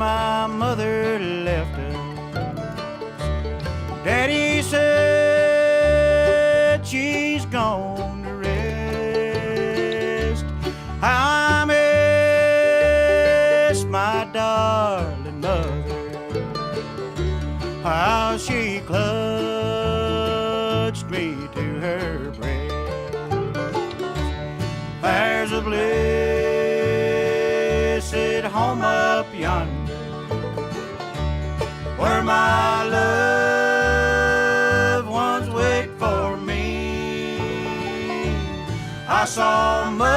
my mother left us. Daddy said she's gone to rest. I miss my darling mother, how she clutched me to her breast. There's a blessed home up yonder where my loved ones wait for me. I saw Mother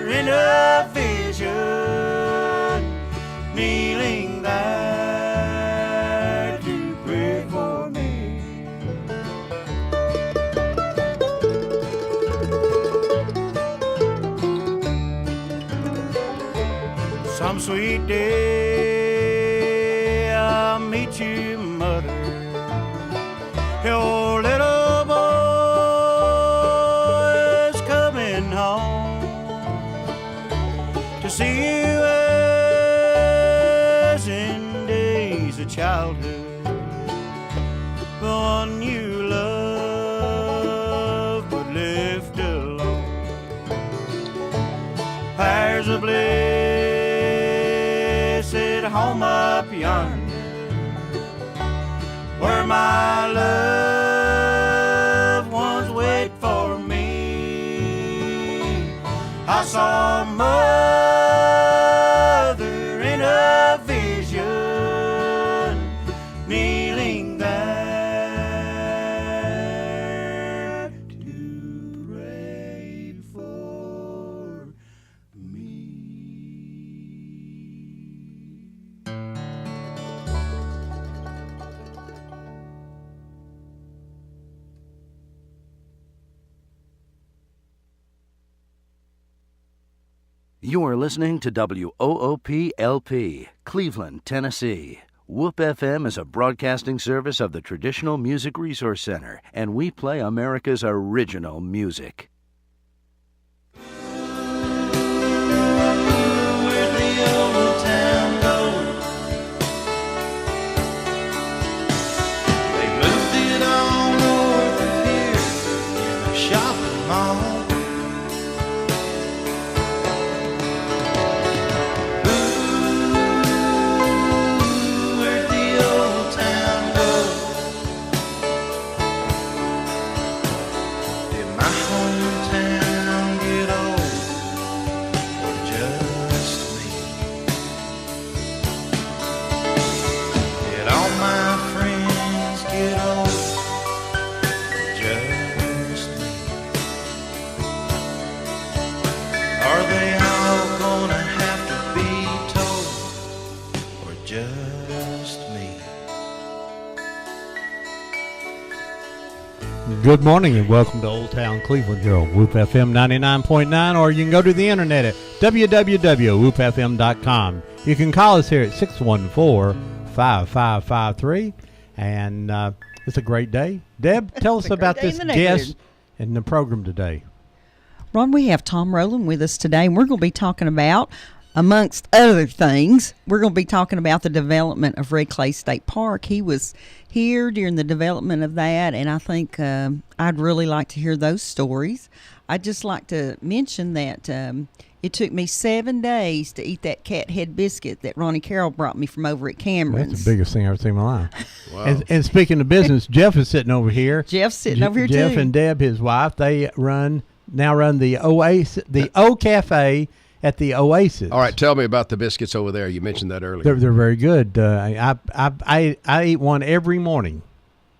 in a vision kneeling there to pray for me. Some sweet day I'll meet you, Mother. Your little boy's coming home to see you as in days of childhood, the one you love but left alone. There's a blessed home up yonder where my loved ones wait for me. I saw Mother in a vision kneeling there to pray for me. You are listening to WOOP-LP, Cleveland, Tennessee. WOOP FM is a broadcasting service of the Traditional Music Resource Center, and we play America's original music. Where'd the old town go? They moved it all north of here in the shopping mall. Where'd the old town go? Did my hometown get old, or just me? Did all my friends get old, or just me? Are they all gonna have to be told, or just me? Good morning and welcome to Old Town Cleveland here on WOOP FM 99.9, or you can go to the internet at www.woopfm.com. You can call us here at 614-5553, and it's a great day. Deb, tell us about this guest in the program today. Ron, we have Tom Rowland with us today, and we're going to be talking about, amongst other things, we're going to be talking about the development of Red Clay State Park. He was here during the development of that, and I think I'd really like to hear those stories. I'd just like to mention that it took me 7 days to eat that cat head biscuit that Ronnie Carroll brought me from over at Cameron's. That's the biggest thing I've ever seen in my life. Wow. And speaking of business, Jeff is sitting over here. Jeff's sitting over here, Jeff too. and Deb, his wife, they now run the Oasis, the O Cafe at the Oasis. All right, tell me about the biscuits over there. You mentioned that earlier. They're very good. I eat one every morning.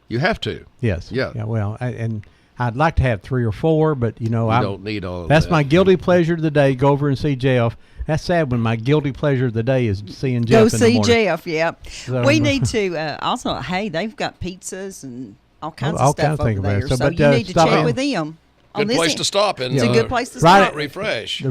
You have to. Yes. Yeah. Well, and I'd like to have 3 or 4, but You don't need all of that's that. my guilty pleasure of the day. Go over and see Jeff. That's sad when my guilty pleasure of the day is seeing Jeff. Go in the see morning. Jeff, yeah. So, We need to also, hey, they've got pizzas and all kinds all of stuff kinds of things over over there. there. So But, you need to stop check in. with them. on Good this place end. to stop and It's a good place to right stop. refresh.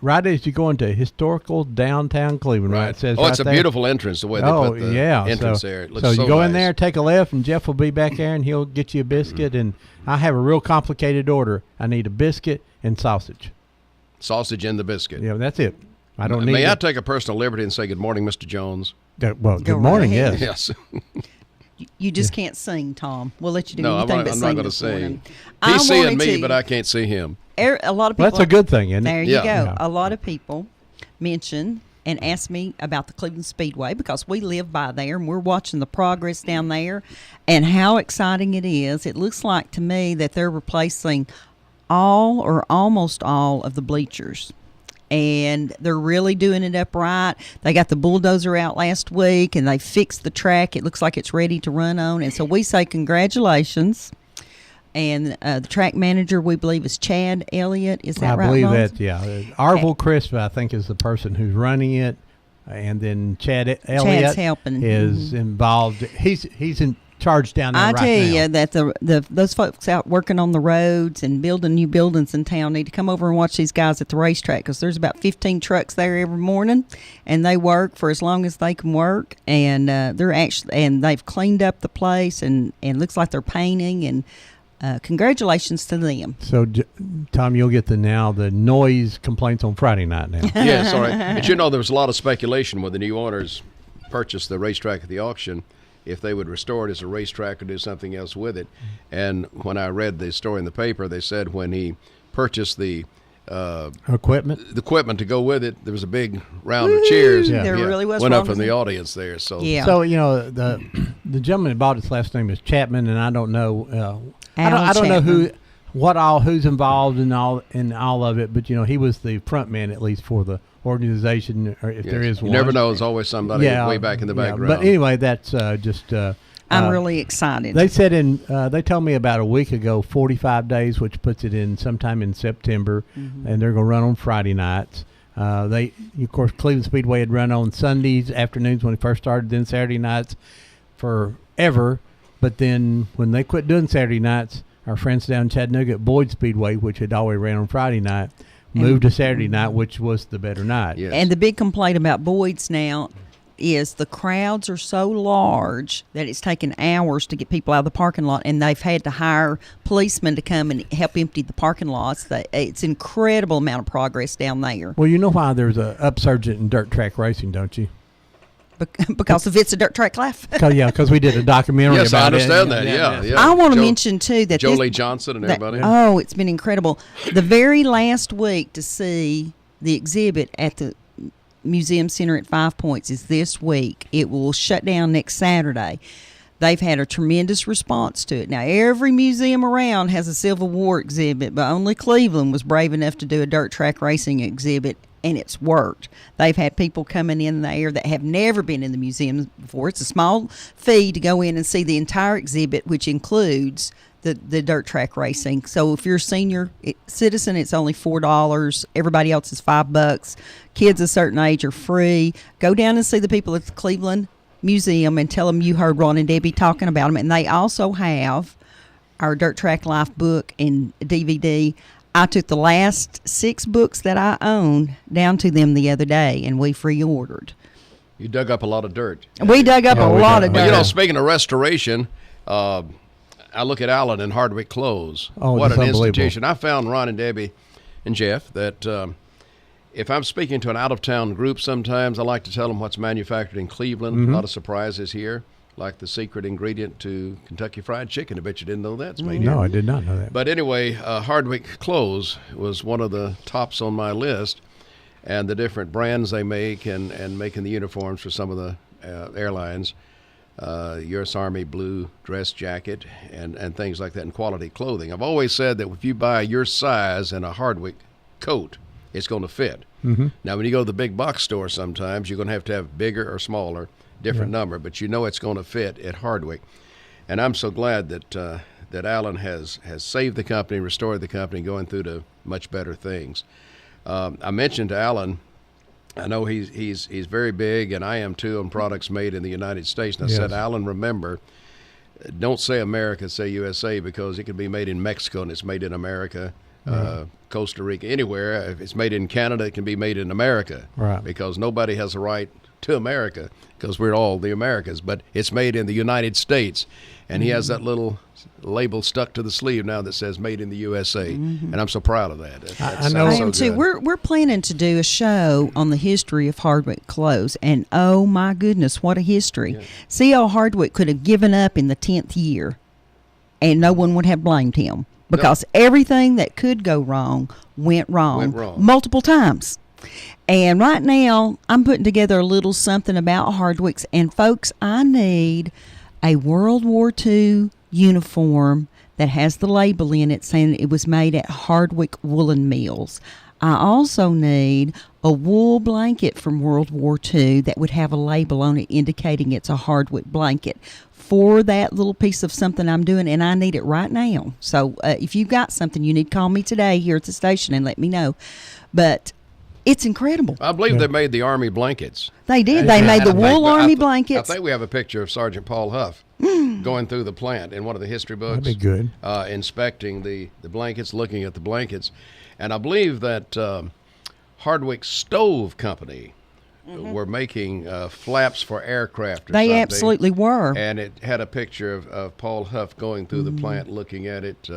Right as you go into historical downtown Cleveland, right? It says Oh, it's right a there. beautiful entrance, the way they put the entrance there. It looks so so you go in nice. there, take a left, and Jeff will be back there, and he'll get you a biscuit. And I have a real complicated order. I need a biscuit and sausage. Sausage and the biscuit. Yeah, that's it. I don't need. May I take a personal liberty and say good morning, Mr. Jones? Well, good morning. Right yes. You just can't sing, Tom. We'll let you do no, anything but I'm sing. not going to sing. He's seeing me, but I can't see him. A lot of people. Well, that's a good thing, isn't it? There you go. Yeah. A lot of people mention and ask me about the Cleveland Speedway because we live by there and we're watching the progress down there and how exciting it is. It looks like to me that they're replacing all or almost all of the bleachers. And they're really doing it up right. They got the bulldozer out last week, and they fixed the track. It looks like it's ready to run on. And so we say congratulations. And the track manager, we believe, is Chad Elliott. Is that right, I believe Bones? that, yeah. Arville Crisp, I think, is the person who's running it. And then Chad Elliott is involved. He's in charge down there right now. I tell you that those folks out working on the roads and building new buildings in town need to come over and watch these guys at the racetrack because there's about 15 trucks there every morning, and they work for as long as they can work, and they've cleaned up the place and looks like they're painting and. Congratulations to them. So, Tom, you'll get the noise complaints on Friday night now. Yeah, sorry. But there was a lot of speculation when the new owners purchased the racetrack at the auction if they would restore it as a racetrack or do something else with it. And when I read the story in the paper, they said when he purchased the equipment to go with it, there was a big round of cheers. Yeah. There really was. Went up from the audience there. So, So the gentleman that bought his last name is Chapman, and I don't know. I don't know who's involved in all of it, but he was the front man at least for the organization, or if there is one. You never know. There's always somebody way back in the background. But anyway, that's just. I'm really excited. They said they told me about a week ago, 45 days, which puts it in sometime in September, and they're going to run on Friday nights. Of course, Cleveland Speedway had run on Sundays afternoons when it first started, then Saturday nights forever. But then when they quit doing Saturday nights, our friends down in Chattanooga at Boyd Speedway, which had always ran on Friday night, moved to Saturday night, which was the better night. Yes. And the big complaint about Boyd's now is the crowds are so large that it's taken hours to get people out of the parking lot, and they've had to hire policemen to come and help empty the parking lots. It's an incredible amount of progress down there. Well, you know why there's an upsurge in dirt track racing, don't you? Because of It's a Dirt Track Life. Because we did a documentary about it. Yes, I understand that. Yeah. I want to mention, too, that Jolie Johnson and everybody. It's been incredible. The very last week to see the exhibit at the Museum Center at 5 Points is this week. It will shut down next Saturday. They've had a tremendous response to it. Now, every museum around has a Civil War exhibit, but only Cleveland was brave enough to do a dirt track racing exhibit, and it's worked. They've had people coming in there that have never been in the museum before. It's a small fee to go in and see the entire exhibit, which includes the dirt track racing. So if you're a senior citizen, it's only $4. Everybody else is $5. Kids a certain age are free. Go down and see the people at the Cleveland Museum and tell them you heard Ron and Debbie talking about them. And they also have our Dirt Track Life book and DVD. I took the last 6 books that I own down to them the other day, and we pre-ordered. You dug up a lot of dirt. We dug up a lot of dirt. But, speaking of restoration, I look at Allen and Hardwick Clothes. What an institution. I found Ron and Debbie and Jeff that if I'm speaking to an out-of-town group sometimes, I like to tell them what's manufactured in Cleveland. A lot of surprises here, like the secret ingredient to Kentucky Fried Chicken. I bet you didn't know that's made here. No, I did not know that. But anyway, Hardwick Clothes was one of the tops on my list, and the different brands they make and making the uniforms for some of the airlines. U.S. Army blue dress jacket and things like that, and quality clothing. I've always said that if you buy your size in a Hardwick coat, it's going to fit. Now, when you go to the big box store sometimes, you're going to have bigger or smaller, different number, but it's going to fit at Hardwick. And I'm so glad that Allen has saved the company, restored the company, going through to much better things. I mentioned to Allen, I know he's very big, and I am too, on products made in the United States. And I said, Allen, remember, don't say America, say USA, because it can be made in Mexico and it's made in America, Costa Rica, anywhere. If it's made in Canada, it can be made in America, because nobody has the right to America because we're all the Americas, but it's made in the United States. And he has that little label stuck to the sleeve now that says "Made in the USA," and I'm so proud of that. I know. I sounds am so too. good. We're planning to do a show on the history of Hardwick clothes, and oh my goodness, what a history! Yeah. C.L. Hardwick could have given up in the 10th year, and no one would have blamed him because everything that could go wrong went wrong multiple times. And right now, I'm putting together a little something about Hardwicks, and folks, I need a World War II uniform that has the label in it saying it was made at Hardwick Woolen Mills. I also need a wool blanket from World War II that would have a label on it indicating it's a Hardwick blanket for that little piece of something I'm doing, and I need it right now. So if you've got something, you need to call me today here at the station and let me know. But it's incredible. I believe they made the Army blankets. They did. They made the wool Army I blankets. think we have a picture of Sergeant Paul Huff going through the plant in one of the history books. That'd be good. Inspecting the blankets, looking at the blankets. And I believe that Hardwick Stove Company were making flaps for aircraft or They something. absolutely were. And it had a picture of Paul Huff going through the plant, looking at it.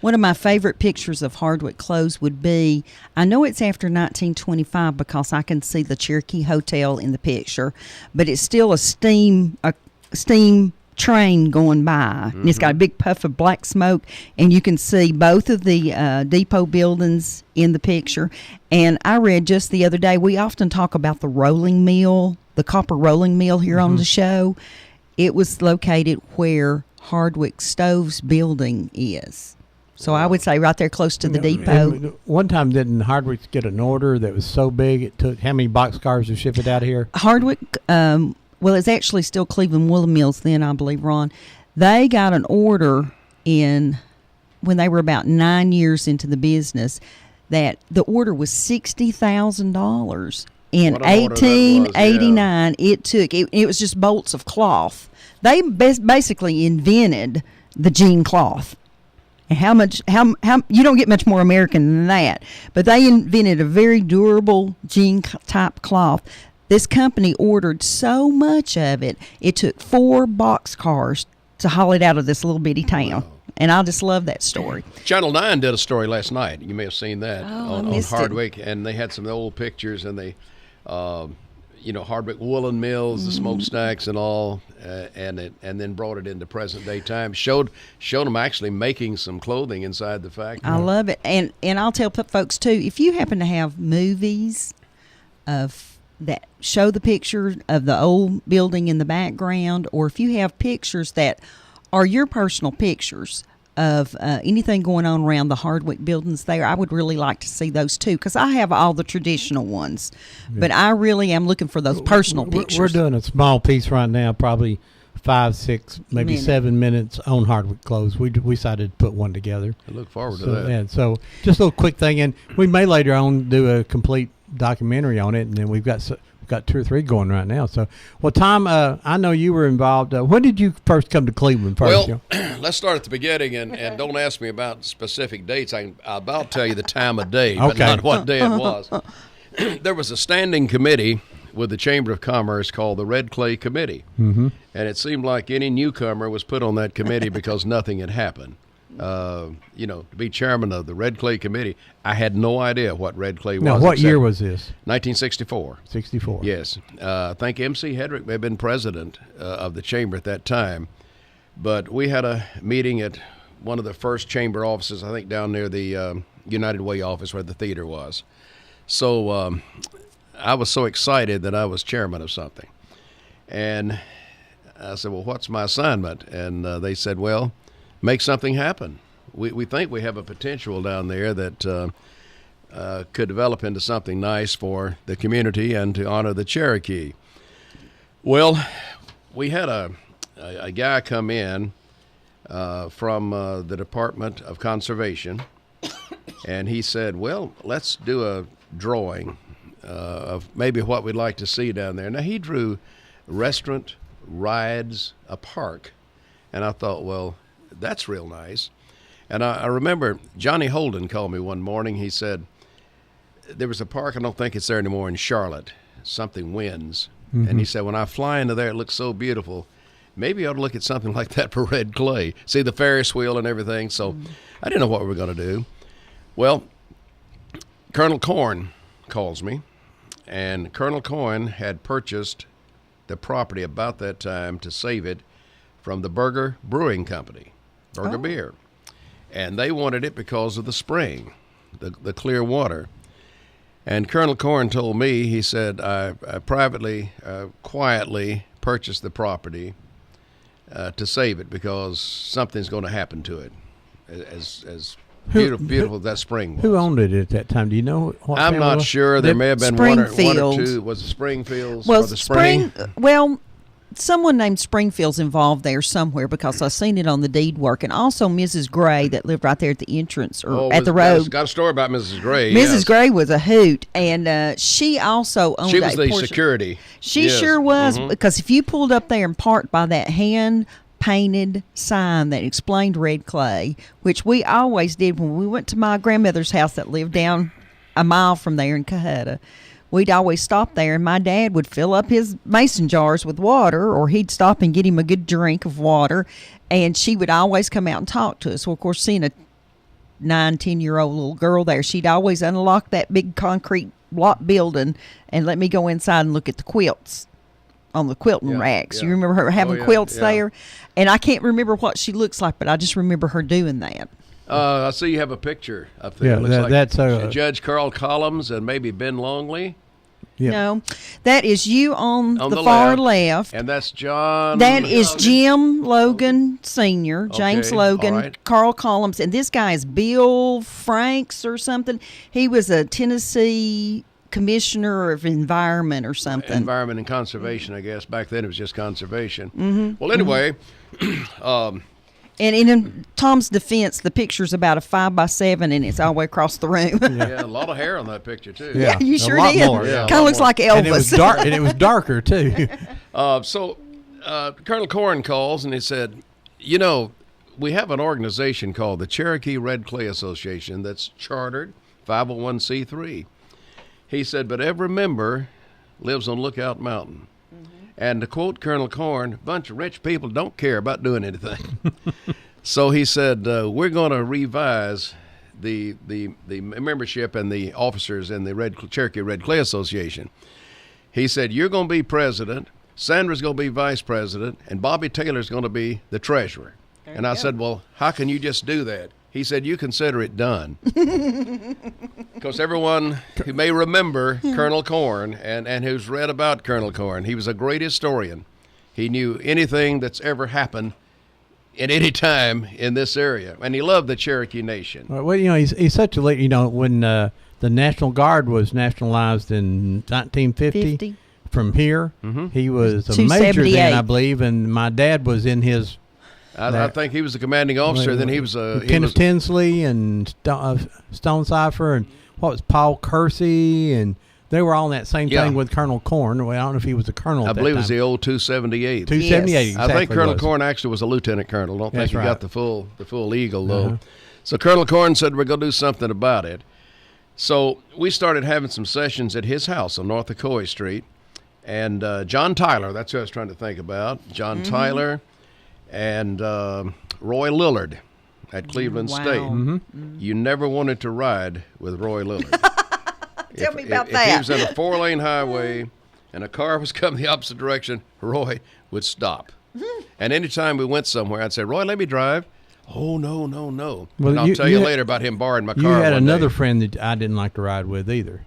One of my favorite pictures of Hardwick clothes would be, I know it's after 1925 because I can see the Cherokee Hotel in the picture, but it's still a steam train going by, and it's got a big puff of black smoke, and you can see both of the depot buildings in the picture. And I read just the other day, we often talk about the rolling mill, the copper rolling mill here on the show. It was located where Hardwick Stoves building is. So I would say right there close to the depot. And one time, didn't Hardwick get an order that was so big it took how many boxcars to ship it out of here? Hardwick, well, it's actually still Cleveland Woolen Mills then, I believe, Ron. They got an order when they were about 9 years into the business, that the order was $60,000. In What an order that was, 1889, it was just bolts of cloth. They basically invented the jean cloth. And how you don't get much more American than that. But they invented a very durable jean type cloth. This company ordered so much of it, it took 4 boxcars to haul it out of this little bitty town. And I just love that story. Channel 9 did a story last night. You may have seen that on missed it. Hardwick, and they had some old pictures, and they, Hardwick Woolen Mills, the smokestacks and all, and then brought it into present day time. Showed them actually making some clothing inside the factory. I love it. And I'll tell folks, too, if you happen to have movies that show the picture of the old building in the background, or if you have pictures that are your personal pictures of anything going on around the Hardwick buildings there, I would really like to see those too, because I have all the traditional ones, but I really am looking for those personal pictures. We're doing a small piece right now, probably 5, 6, maybe 7 minutes on Hardwick clothes. We decided to put one together. I look forward to So, that. and so just a little quick thing, and we may later on do a complete documentary on it, and then we've got 2 or 3 going right now. So, well, Tom, I know you were involved. When did you first come to Cleveland? Well, let's start at the beginning, and don't ask me about specific dates. I'll about tell you the time of day, but Okay. not what day it was. There was a standing committee with the Chamber of Commerce called the Red Clay Committee, and it seemed like any newcomer was put on that committee because nothing had happened. To be chairman of the Red Clay Committee, I had no idea what red clay was. now, what except year was this? 1964. 64. Yes. I think M.C. Hedrick may have been president of the chamber at that time. But we had a meeting at one of the first chamber offices, I think down near the United Way office where the theater was. So I was so excited that I was chairman of something. And I said, well, what's my assignment? And they said, well, make something happen. We think we have a potential down there that could develop into something nice for the community and to honor the Cherokee. Well, we had a guy come in from the Department of Conservation, and he said, well, let's do a drawing of maybe what we'd like to see down there. Now, he drew restaurant, rides, a park, and I thought, well, that's real nice. And I remember Johnny Holden called me one morning. He said, there was a park, I don't think it's there anymore, in Charlotte, something Wins. And he said, when I fly into there, it looks so beautiful. Maybe I ought to look at something like that for red clay. See the Ferris wheel and everything. So I didn't know what we were going to do. Well, Colonel Corn calls me, and Colonel Corn had purchased the property about that time to save it from the Burger Brewing Company, Burger Beer. And they wanted it because of the spring, the clear water. And Colonel Corn told me, he said, I privately, quietly purchased the property to save it because something's going to happen to it, as beautiful as that spring was. Who owned it at that time? Do you know? What I'm family not was? sure. There may have been one or two. Was it Springfields? Well, or the Spring? Someone named Springfield's involved there somewhere because I seen it on the deed work, and also Mrs. Gray that lived right there at the entrance or at the road. Got a story about Mrs. Gray. Mrs. Yes. Gray was a hoot, and she also owned. She was the portion. security. She Yes. sure was, because if you pulled up there and parked by that hand-painted sign that explained red clay, which we always did when we went to my grandmother's house that lived down a mile from there in Cahutta, we'd always stop there, and my dad would fill up his mason jars with water, or he'd stop and get him a good drink of water, and she would always come out and talk to us. Well, of course, seeing a 9-10-year-old little girl there, she'd always unlock that big concrete block building and let me go inside and look at the quilts on the quilting racks. yeah. You remember her having yeah, quilts yeah. there? And I can't remember what she looks like, but I just remember her doing that. I see you have a picture up there. Yeah, It looks that's Judge Carl Collins and maybe Ben Longley. Yep. No, that is you on the the far left. And that's John. That is Jim Logan Sr., James Okay, Logan, all right. Carl Collins, and this guy is Bill Franks or something. He was a Tennessee Commissioner of Environment or something. Environment and Conservation, I guess. Back then it was just conservation. Well, anyway, And in Tom's defense, the picture's about a 5x7, and it's all the way across the room. yeah, a lot of hair on that picture, too. Yeah. You a sure lot did. more, yeah. Kind of looks like Elvis. And it was dark. And it was darker too. So Colonel Corn calls and he said, you know, we have an organization called the Cherokee Red Clay Association that's chartered, 501c3. He said, but every member lives on Lookout Mountain. And to quote Colonel Corn, a bunch of rich people don't care about doing anything. So he said, we're going to revise the membership and the officers in the Cherokee Red Clay Association. He said, you're going to be president, Sandra's going to be vice president, and Bobby Taylor's going to be the treasurer. And I said, well, how can you just do that? He said, you consider it done. Because everyone who may remember Colonel Corn and who's read about Colonel Corn, he was a great historian. He knew anything that's ever happened at any time in this area. And he loved the Cherokee Nation. Well, you know, he's such a leader. You know, when the National Guard was nationalized in 1950 50. from here, he was a 278. major then, I believe, and my dad was in his. I think he was the commanding officer. Then he was Kenneth Tinsley and Stone Cipher and what was Paul Kersey, and they were all in that same Yeah. thing with Colonel Corn. Well, I don't know if he was a colonel. I at believe it that was time. the old 278. 278. Yes. Exactly I think Colonel was. Corn actually was a lieutenant colonel. Don't think That's he right. got the full eagle though. So Colonel Corn said we're going to do something about it. So we started having some sessions at his house on North Ocoee Street, and John Tyler. That's who I was trying to think about. John Tyler and Roy Lillard at Cleveland Wow. State. You never wanted to ride with Roy Lillard. Tell me about if that. he was in a 4-lane highway and a car was coming the opposite direction, Roy would stop. And anytime we went somewhere, I'd say, Roy, let me drive. Oh, no. Well, and I'll you- tell you you had- later about him borrowing my car. You had one another day. friend that I didn't like to ride with either.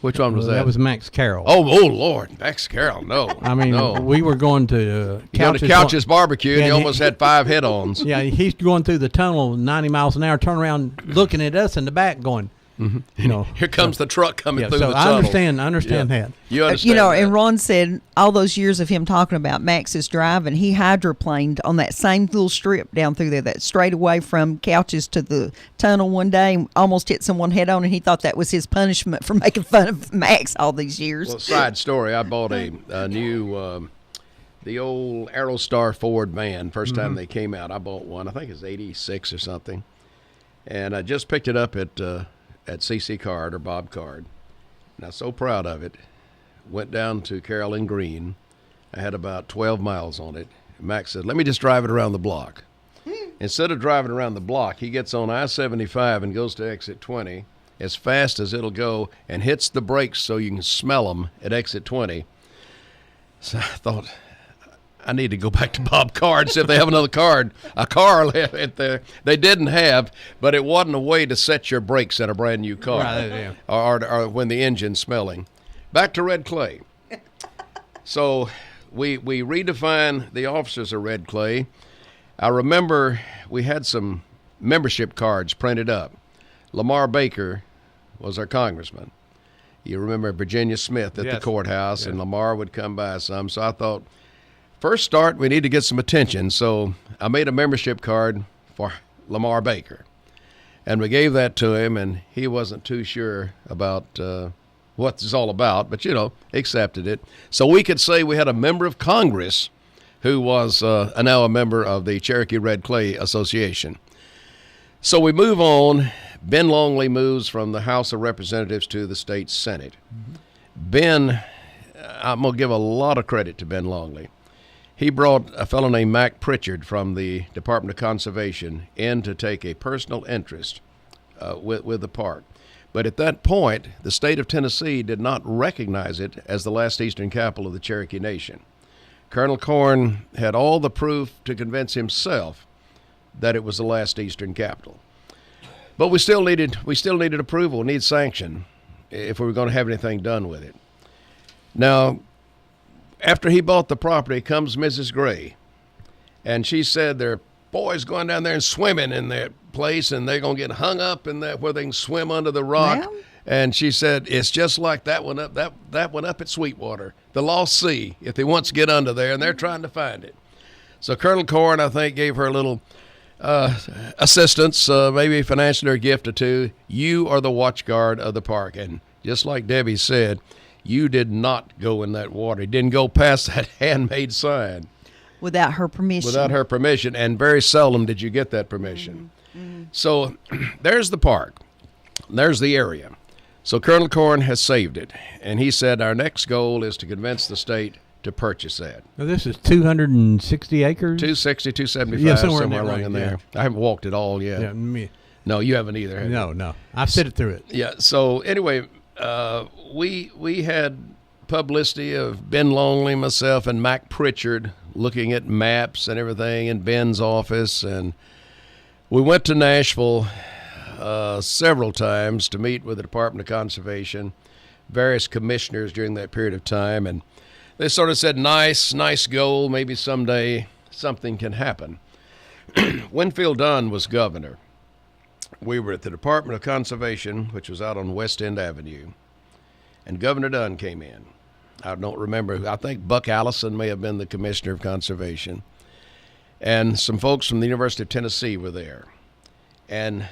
Which one was that? That was Max Carroll. Oh, Lord. Max Carroll, no. I mean, no. we were going to You go to Couch's Barbecue, and Yeah, you he- almost had 5 head-ons. Yeah, he's going through the tunnel 90 miles an hour, turn around looking at us in the back going, you know. Here comes the truck coming Yeah, through so the I tunnel. understand Yeah. that. You understand You know, that. and Ron said all those years of him talking about Max's driving, he hydroplaned on that same little strip down through there, that straight away from Couches to the tunnel one day, and almost hit someone head on, and he thought that was his punishment for making fun of Max all these years. Well, side story, I bought a new, the old Aerostar Ford van. First time they came out, I bought one. I think it's 86 or something. And I just picked it up at C.C. Card or Bob Card. And I was so proud of it. went down to Carolyn Green. I had about 12 miles on it. Max said, let me just drive it around the block. Instead of driving around the block, he gets on I-75 and goes to exit 20 as fast as it'll go and hits the brakes so you can smell them at exit 20. So I thought, I need to go back to Bob Carr and see if they have a car left there. They didn't have, but it wasn't a way to set your brakes in a brand new car, Right, yeah. or when the engine's smelling. Back to red clay. So we redefined the officers of red clay. I remember we had some membership cards printed up. Lamar Baker was our congressman. You remember Virginia Smith at the Yes. courthouse, Yes. and Lamar would come by some. So I thought, first start, we need to get some attention. So I made a membership card for Lamar Baker. And we gave that to him, and he wasn't too sure about what it's all about, but, accepted it. So we could say we had a member of Congress who was now a member of the Cherokee Red Clay Association. So we move on. Ben Longley moves from the House of Representatives to the state Senate. Ben, I'm going to give a lot of credit to Ben Longley. He brought a fellow named Mac Pritchard from the Department of Conservation in to take a personal interest with the park. But at that point, the state of Tennessee did not recognize it as the last eastern capital of the Cherokee Nation. Colonel Corn had all the proof to convince himself that it was the last eastern capital. But we still needed approval, need sanction, if we were going to have anything done with it. Now, after he bought the property comes Mrs. Gray, and she said there are boys going down there and swimming in that place, and they're going to get hung up in that where they can swim under the rock. Well. And she said it's just like that one up that one up at Sweetwater, the Lost Sea, if they want to get under there, and they're trying to find it. So Colonel Corn, I think, gave her a little assistance, maybe financially or a gift or two. You are the watch guard of the park. And just like Debbie said, you did not go in that water. You didn't go past that handmade sign Without her permission. without her permission, and very seldom did you get that permission. So there's the park. There's the area. So Colonel Corn has saved it, and he said our next goal is to convince the state to purchase that. Now, this is 260 acres? 260, 275, Yeah, somewhere, somewhere in that along in range, there. I haven't walked it all yet. Yeah, No, you haven't either, have you? no. I've sit it through it. Yeah, so anyway, we had publicity of Ben Longley, myself, and Mac Pritchard looking at maps and everything in Ben's office, and we went to Nashville several times to meet with the Department of Conservation, various commissioners during that period of time, and they sort of said, nice goal, maybe someday something can happen. Winfield Dunn was governor. We were at the Department of Conservation, which was out on West End Avenue, and Governor Dunn came in. I don't remember. I think Buck Allison may have been the commissioner of conservation, and some folks from the University of Tennessee were there. And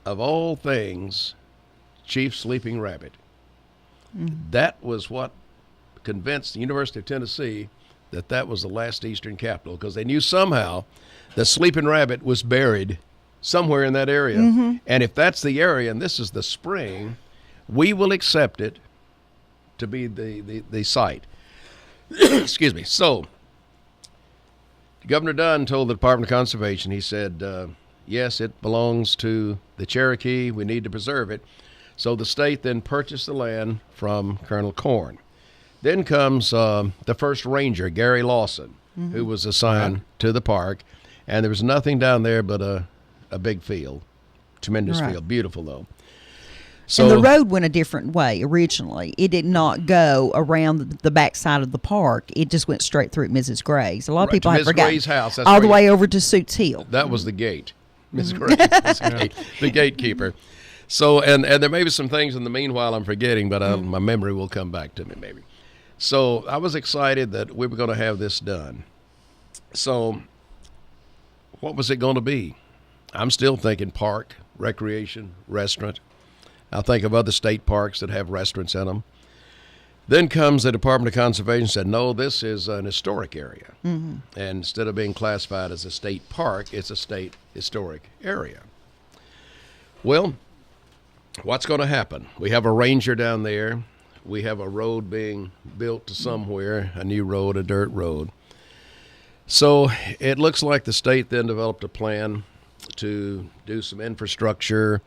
of all things, Chief Sleeping Rabbit. That was what convinced the University of Tennessee that was the last eastern capital, because they knew somehow the Sleeping Rabbit was buried somewhere in that area. And if that's the area, and this is the spring, we will accept it to be the site. Excuse me. So Governor Dunn told the Department of Conservation, he said, yes, it belongs to the Cherokee. We need to preserve it. So the state then purchased the land from Colonel Corn. Then comes the first ranger, Gary Lawson, who was assigned to the park. And there was nothing down there but a big field, tremendous Right. field, beautiful though. So And the road went a different way originally. It did not go around the backside of the park. It just went straight through Mrs. Gray's. A lot of Right, people to have Mrs. forgotten. Gray's house. That's All where the you- way over to Suits Hill. that was the gate. Miss Gray was the gate, the gatekeeper. So, and there may be some things in the meanwhile I'm forgetting, but my memory will come back to me maybe. So I was excited that we were going to have this done. So what was it going to be? I'm still thinking park, recreation, restaurant. I think of other state parks that have restaurants in them. Then comes the Department of Conservation and said, no, this is an historic area. And instead of being classified as a state park, it's a state historic area. Well, what's going to happen? We have a ranger down there we have a road being built to somewhere, a new road, a dirt road. So it looks like the state then developed a plan to do some infrastructure,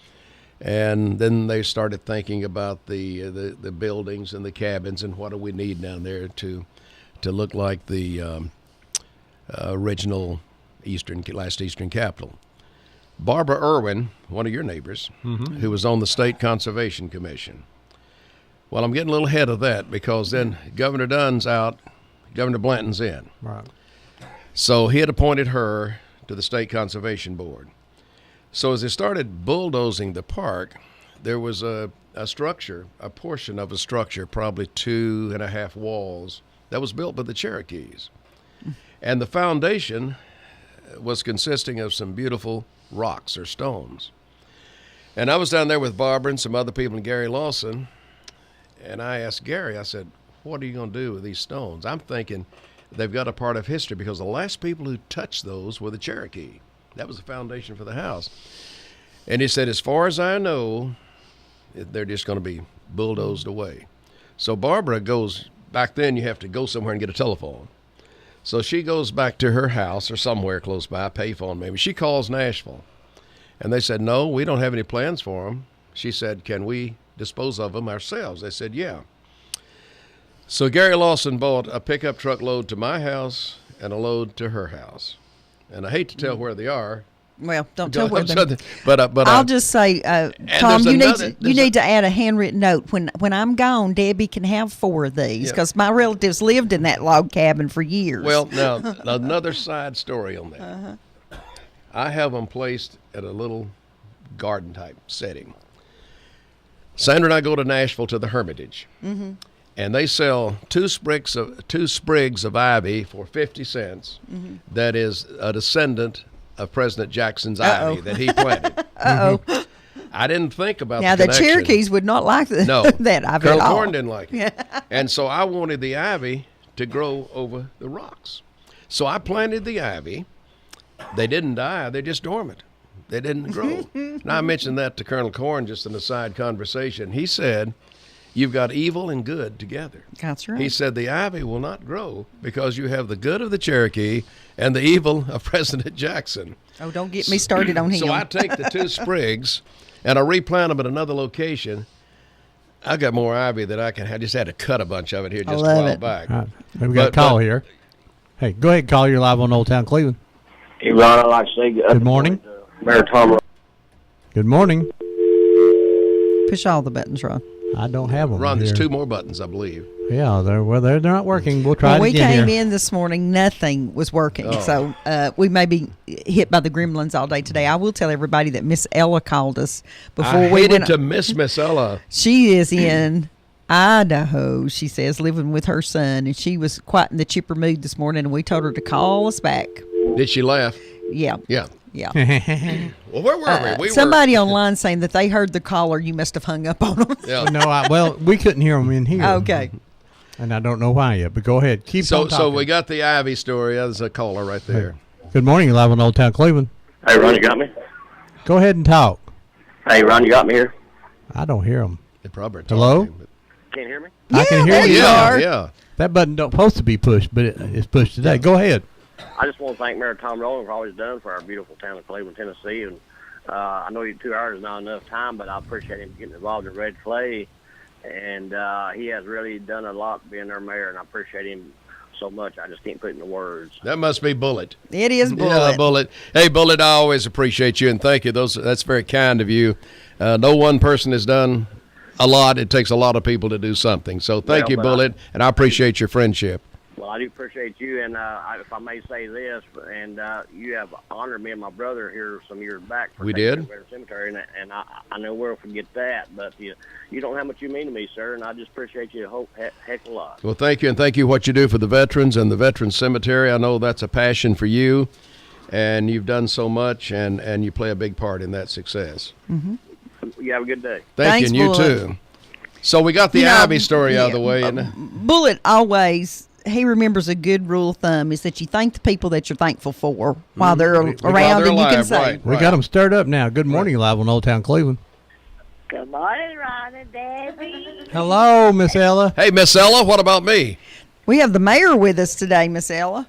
and then they started thinking about the buildings and the cabins and what do we need down there to look like the original last Eastern capital. Barbara Irwin, one of your neighbors, who was on the State Conservation Commission. Well, I'm getting a little ahead of that because then Governor Dunn's out, Governor Blanton's in. Right. So he had appointed her to the State Conservation Board. So as they started bulldozing the park, there was a structure, a portion of a structure, probably 2.5 walls, that was built by the Cherokees. And the foundation was consisting of some beautiful rocks or stones. And I was down there with Barbara and some other people and Gary Lawson, and I asked Gary, I said, what are you going to do with these stones? I'm thinking they've got a part of history because the last people who touched those were the Cherokee. That was the foundation for the house. And he said, as far as I know, they're just going to be bulldozed away. So Barbara goes, back then you have to go somewhere and get a telephone. So she goes back to her house or somewhere close by, a payphone maybe. She calls Nashville. And they said, no, we don't have any plans for them. She said, can we dispose of them ourselves? They said, yeah. So Gary Lawson bought a pickup truck load to my house and a load to her house. And I hate to tell where they are. Well, don't tell where them. But I'll just say, Tom, you need to add a handwritten note. When I'm gone, Debbie can have 4 of these because my relatives lived in that log cabin for years. Well, now another side story on that. I have them placed at a little garden type setting. Sandra and I go to Nashville to the Hermitage, and they sell 2 sprigs of ivy for 50 cents. That is a descendant of President Jackson's ivy that he planted. I didn't think about now the the connection. Cherokees would not like that ivy Colonel at all. Corn didn't like it. And so I wanted the ivy to grow over the rocks. So I planted the ivy. They didn't die. They're just dormant. They didn't grow. Now, I mentioned that to Colonel Corn just in a side conversation. He said, you've got evil and good together. That's right. He said the ivy will not grow because you have the good of the Cherokee and the evil of President Jackson. Oh, don't get me started on him. So I take the 2 sprigs and I replant them at another location. I got more ivy that I can. I just had to cut a bunch of it here just a while back. All right. We got a call here. Hey, go ahead, call. You're live on Old Town Cleveland. Hey, Ron, I'd like to say good morning. Mayor Tom. Good morning. Push all the buttons, Ron. I don't have them. Ron, there's here. 2 more buttons, I believe. Yeah, they're not working. We'll try When it we again came here. in this morning, nothing was working. So we may be hit by the gremlins all day today. I will tell everybody that Miss Ella called us before I we hated went. to miss Ella. She is in Idaho, she says, living with her son, and she was quite in the chipper mood this morning, and we told her to call us back. Did she laugh? Yeah. Yeah. Yeah. Well, where were we? Somebody online saying that they heard the caller. You must have hung up on them. Yeah. No, we couldn't hear them in here. Okay. And I don't know why yet, but go ahead. Keep on talking. So we got the ivy story. There's a caller right there. Good morning. You're live on Old Town Cleveland. Hey, Ron, you got me? Go ahead and talk. Hey, Ron, you got me here? I don't hear them. They probably Hello? talking, Can't hear me? I can hear there you. you are. Yeah. That button don't supposed to be pushed, but it's pushed today. Go ahead. I just want to thank Mayor Tom Rowland for all he's done for our beautiful town of Cleveland, Tennessee. And I know 2 hours is not enough time, but I appreciate him getting involved in Red Clay. And he has really done a lot being our mayor, and I appreciate him so much. I just can't put it into words. That must be Bullet. It is Bullet. Yeah, Bullet. Hey, Bullet, I always appreciate you, and thank you. That's very kind of you. No one person has done a lot. It takes a lot of people to do something. So thank you, Bullet, and I appreciate your friendship. Well, I do appreciate you, and if I may say this, and you have honored me and my brother here some years back. We did. For Cemetery, and I know we'll forget that, but you don't know how much you mean to me, sir, and I just appreciate you a heck of a lot. Well, thank you, and thank you what you do for the veterans and the Veterans Cemetery. I know that's a passion for you, and you've done so much, and you play a big part in that success. You have a good day. Thank you, and you too. So we got the Ivy story out of the way. Bullet always, he remembers a good rule of thumb is that you thank the people that you're thankful for while they're around, and you can say. Right. We got them stirred up now. Good morning, live on Old Town Cleveland. Good morning, Ron and Debbie. Hello, Miss Ella. Hey, Miss Ella, what about me? We have the mayor with us today, Miss Ella.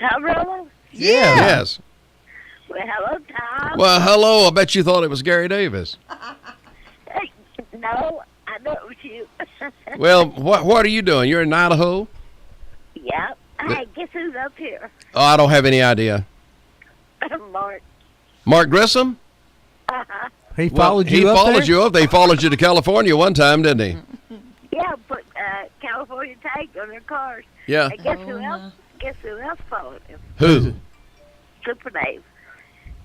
Tom Rolla? Yeah. Yes. Well, hello, Tom. Well, hello. I bet you thought it was Gary Davis. Hey, no, I know it was you. Well, what are you doing? You're in Idaho? Yep. Hey, guess who's up here? Oh, I don't have any idea. Mark. Mark Grissom? Uh-huh. He Well, followed he you up followed there? you up. They followed you to California one time, didn't he? Yeah, put California tag on their cars. Yeah. And guess who else? Guess who else followed him? Who? Super Dave.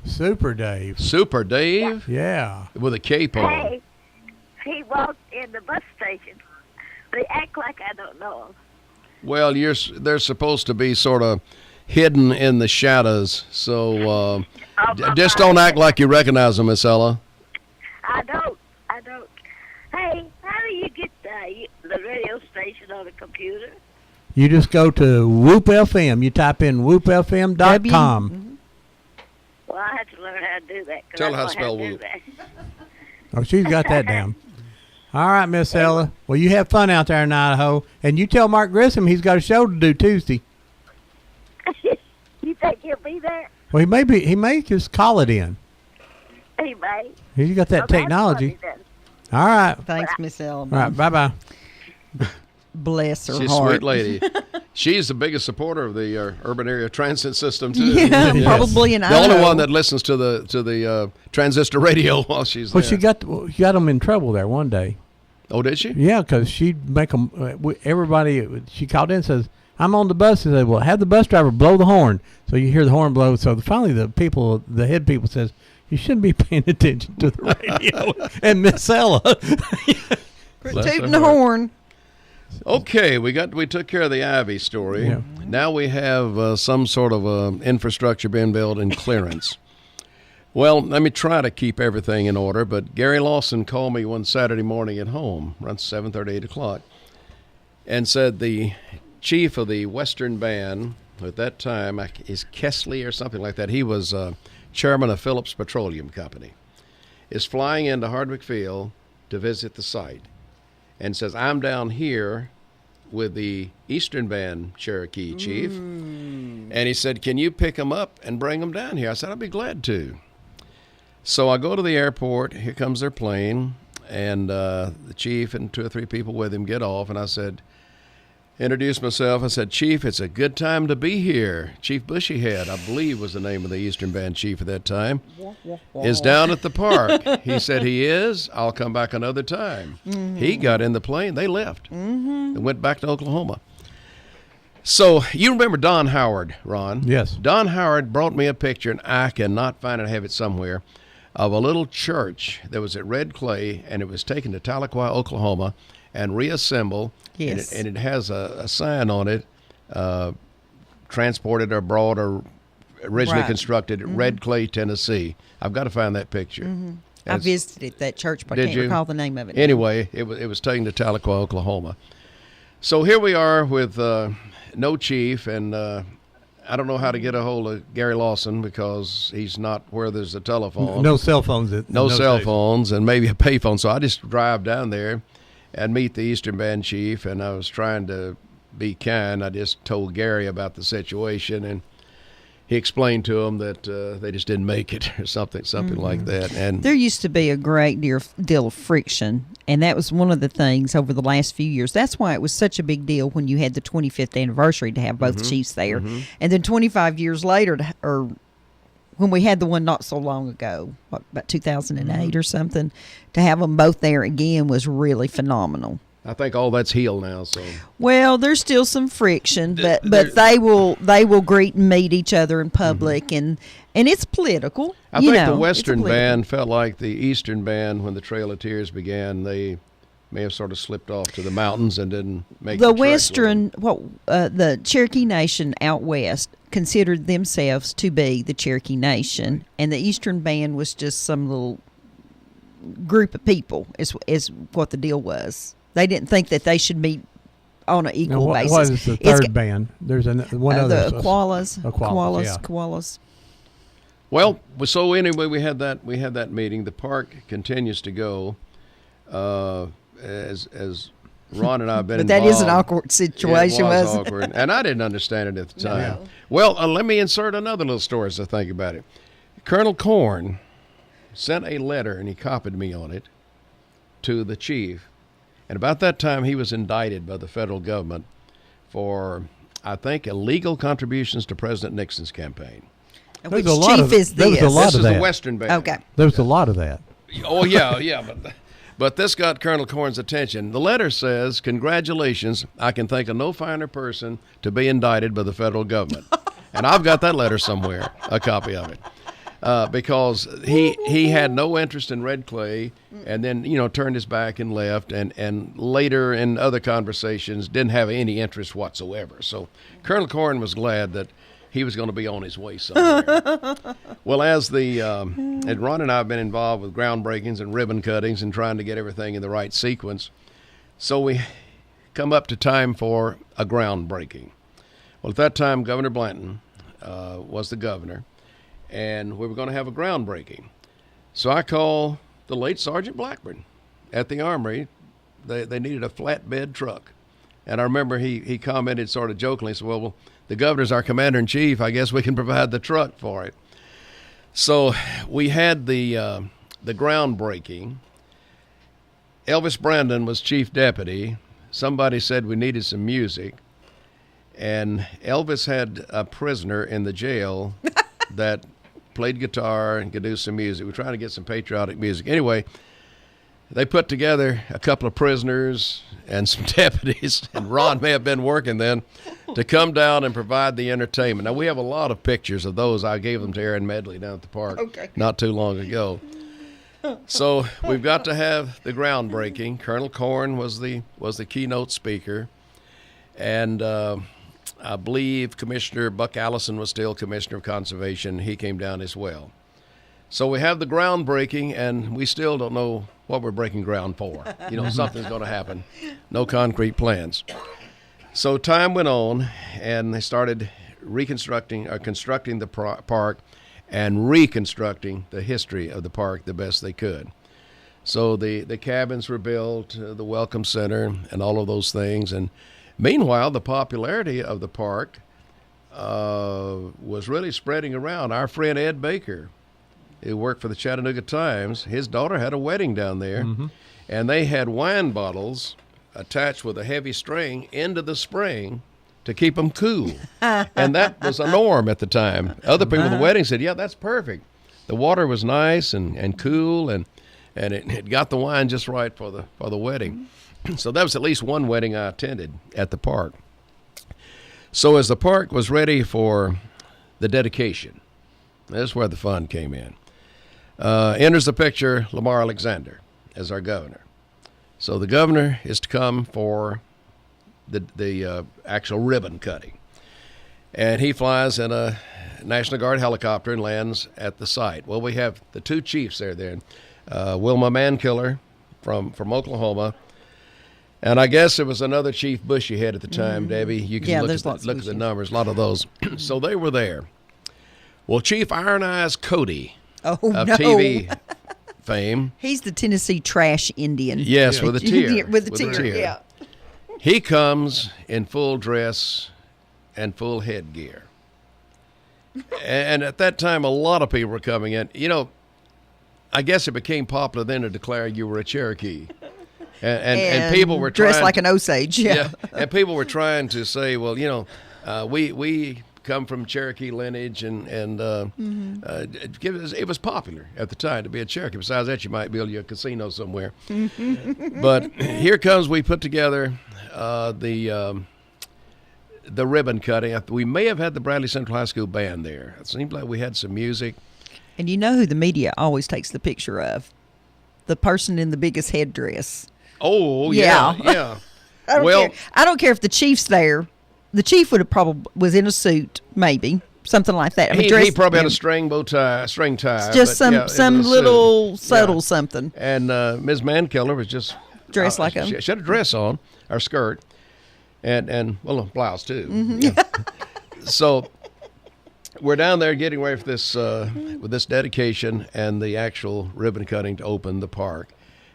Super Dave. Super Dave? Yeah. With a cape on. Hey, he walked in the bus station. They act like I don't know him. Well, they're supposed to be sort of hidden in the shadows, so just don't act like you recognize them, Miss Ella. I don't. Hey, how do you get the radio station on the computer? You just go to Whoop FM. You type in whoopfm.com. Well, I have to learn how to do that. 'cause Tell I her how to don't spell do whoop. that. Oh, she's got that down. All right, Miss Ella. Well, you have fun out there in Idaho. And you tell Mark Grissom he's got a show to do Tuesday. You think he'll be there? Well, he may just call it in. He may. He's got that Oh, that's technology. funny then. All right. Thanks, Miss Ella. All right. Bye-bye. Bless her She's a heart. sweet lady. She's the biggest supporter of the urban area transit system too. Yeah, Yes. probably in the only Idaho. one that listens to the transistor radio while she's Well, there. she got them in trouble there one day. Oh, did she? Yeah, because she'd make them. Everybody. She called in and says, "I'm on the bus." And said, "Well, have the bus driver blow the horn." So you hear the horn blow. So finally, the head people says, "You shouldn't be paying attention to the radio." And Miss Ella. Quit Bless her tooting the heart. horn. Okay, we took care of the Ivy story. Yeah. Now we have some sort of infrastructure being built in Clearance. Well, let me try to keep everything in order, but Gary Lawson called me one Saturday morning at home, around 7:30, 8 o'clock, and said the chief of the Western Band at that time is Kesley or something like that. He was chairman of Phillips Petroleum Company, is flying into Hardwick Field to visit the site. And says, I'm down here with the Eastern Band Cherokee chief. And he said, can you pick them up and bring them down here? I said, I'd be glad to. So I go to the airport. Here comes their plane. And the chief and 2 or 3 people with him get off. And I said, introduced myself. I said, Chief, it's a good time to be here. Chief Bushyhead, I believe was the name of the Eastern Band chief at that time, is down at the park. He said he is. I'll come back another time. He got in the plane. They left and went back to Oklahoma. So you remember Don Howard, Ron? Yes. Don Howard brought me a picture, and I cannot find it. I have it somewhere, of a little church that was at Red Clay, and it was taken to Tahlequah, Oklahoma, and reassembled. Yes. And it has a sign on it, transported or brought or originally Right. constructed at Red Clay, Tennessee. I've got to find that picture. I visited that church, but I Did can't you? recall the name of it. now. Anyway, it was taken to Tahlequah, Oklahoma. So here we are with no chief, and I don't know how to get a hold of Gary Lawson because he's not where there's a telephone. No cell phones. No cell station. phones, and maybe a payphone. So I just drive down there and meet the Eastern Band chief, and I was trying to be kind. I just told Gary about the situation, and he explained to him that they just didn't make it or something like that. And There used to be a great deal of friction, and that was one of the things over the last few years. That's why it was such a big deal when you had the 25th anniversary to have both chiefs there. And then 25 years later, or when we had the one not so long ago, about 2008 or something, to have them both there again was really phenomenal. I think all that's healed now. So Well, there's still some friction, but they will greet and meet each other in public, and it's political. I you think know, the it's Western political. Band felt like the Eastern Band when the Trail of Tears began. They may have sort of slipped off to the mountains and didn't make The trek with Western, them. the Cherokee Nation out west considered themselves to be the Cherokee Nation, and the Eastern Band was just some little group of people. Is what the deal was. They didn't think that they should meet on an equal Now, basis. what is the It's third band? There's one other. the koalas, Koalas, yeah. koalas. Well, so anyway, we had that meeting. The park continues to go. as Ron and I have been But that is an involved. awkward situation, It was wasn't it? awkward, and I didn't understand it at the time. No. Well, let me insert another little story as I think about it. Colonel Corn sent a letter, and he copied me on it, to the chief. And about that time, he was indicted by the federal government for, I think, illegal contributions to President Nixon's campaign. And There's which a lot chief of- is there was this? a lot This of is the that. Western Band. Okay. There's a lot of that. Oh, yeah, but this got Colonel Corn's attention. The letter says, "Congratulations, I can think of no finer person to be indicted by the federal government." And I've got that letter somewhere, a copy of it. Because he had no interest in red clay, and then turned his back and left, and later in other conversations didn't have any interest whatsoever. So Colonel Corn was glad that he was going to be on his way somewhere. Well, as and Ron and I have been involved with groundbreakings and ribbon cuttings and trying to get everything in the right sequence, so we come up to time for a groundbreaking. Well, at that time, Governor Blanton was the governor, and we were going to have a groundbreaking. So I called the late Sergeant Blackburn at the Armory. They needed a flatbed truck. And I remember he commented sort of jokingly, said, well, the governor's our commander-in-chief. I guess we can provide the truck for it. So we had the groundbreaking. Elvis Brandon was chief deputy. Somebody said we needed some music. And Elvis had a prisoner in the jail that played guitar and could do some music. We're trying to get some patriotic music. Anyway, they put together a couple of prisoners and some deputies, and Ron may have been working then, to come down and provide the entertainment. Now, we have a lot of pictures of those. I gave them to Aaron Medley down at the park not too long ago. So we've got to have the groundbreaking. Colonel Corn was the keynote speaker, and I believe Commissioner Buck Allison was still Commissioner of Conservation. He came down as well. So we have the groundbreaking, and we still don't know what we're breaking ground for. Something's going to happen. No concrete plans. So time went on, and they started constructing the park and reconstructing the history of the park the best they could. So the cabins were built, the welcome center, and all of those things. And meanwhile, the popularity of the park was really spreading around. Our friend Ed Baker, who worked for the Chattanooga Times, his daughter had a wedding down there, and they had wine bottles attached with a heavy string into the spring to keep them cool. And that was a norm at the time. Other people at the wedding said, yeah, that's perfect. The water was nice and cool, and it got the wine just right for the wedding. So that was at least one wedding I attended at the park. So as the park was ready for the dedication, that's where the fun came in. Enters the picture Lamar Alexander as our governor. So the governor is to come for the actual ribbon cutting. And he flies in a National Guard helicopter and lands at the site. Well, we have the two chiefs there. Wilma Mankiller from Oklahoma. And I guess there was another Chief Bushy head at the time, Debbie. You can look at the numbers, a lot of those. So they were there. Well, Chief Iron Eyes Cody of TV fame. He's the Tennessee trash Indian. Yes, with a tear. With a tear, yeah. He comes in full dress and full headgear. And at that time, a lot of people were coming in. I guess it became popular then to declare you were a Cherokee. And people were dressed like an Osage. Yeah. And people were trying to say, well, we come from Cherokee lineage, and it was popular at the time to be a Cherokee. Besides that, you might build you a casino somewhere. But here comes, we put together the ribbon cutting. We may have had the Bradley Central High School band there. It seemed like we had some music. And you know who the media always takes the picture of? The person in the biggest headdress. Oh, yeah. I don't care if the chief's there. The chief would have probably was in a suit, maybe something like that. He probably had a string tie. Just some little subtle something. And Ms. Mankiller was just dressed like a. She had a dress on, or skirt, and a blouse too. So we're down there getting ready for this with this dedication and the actual ribbon cutting to open the park.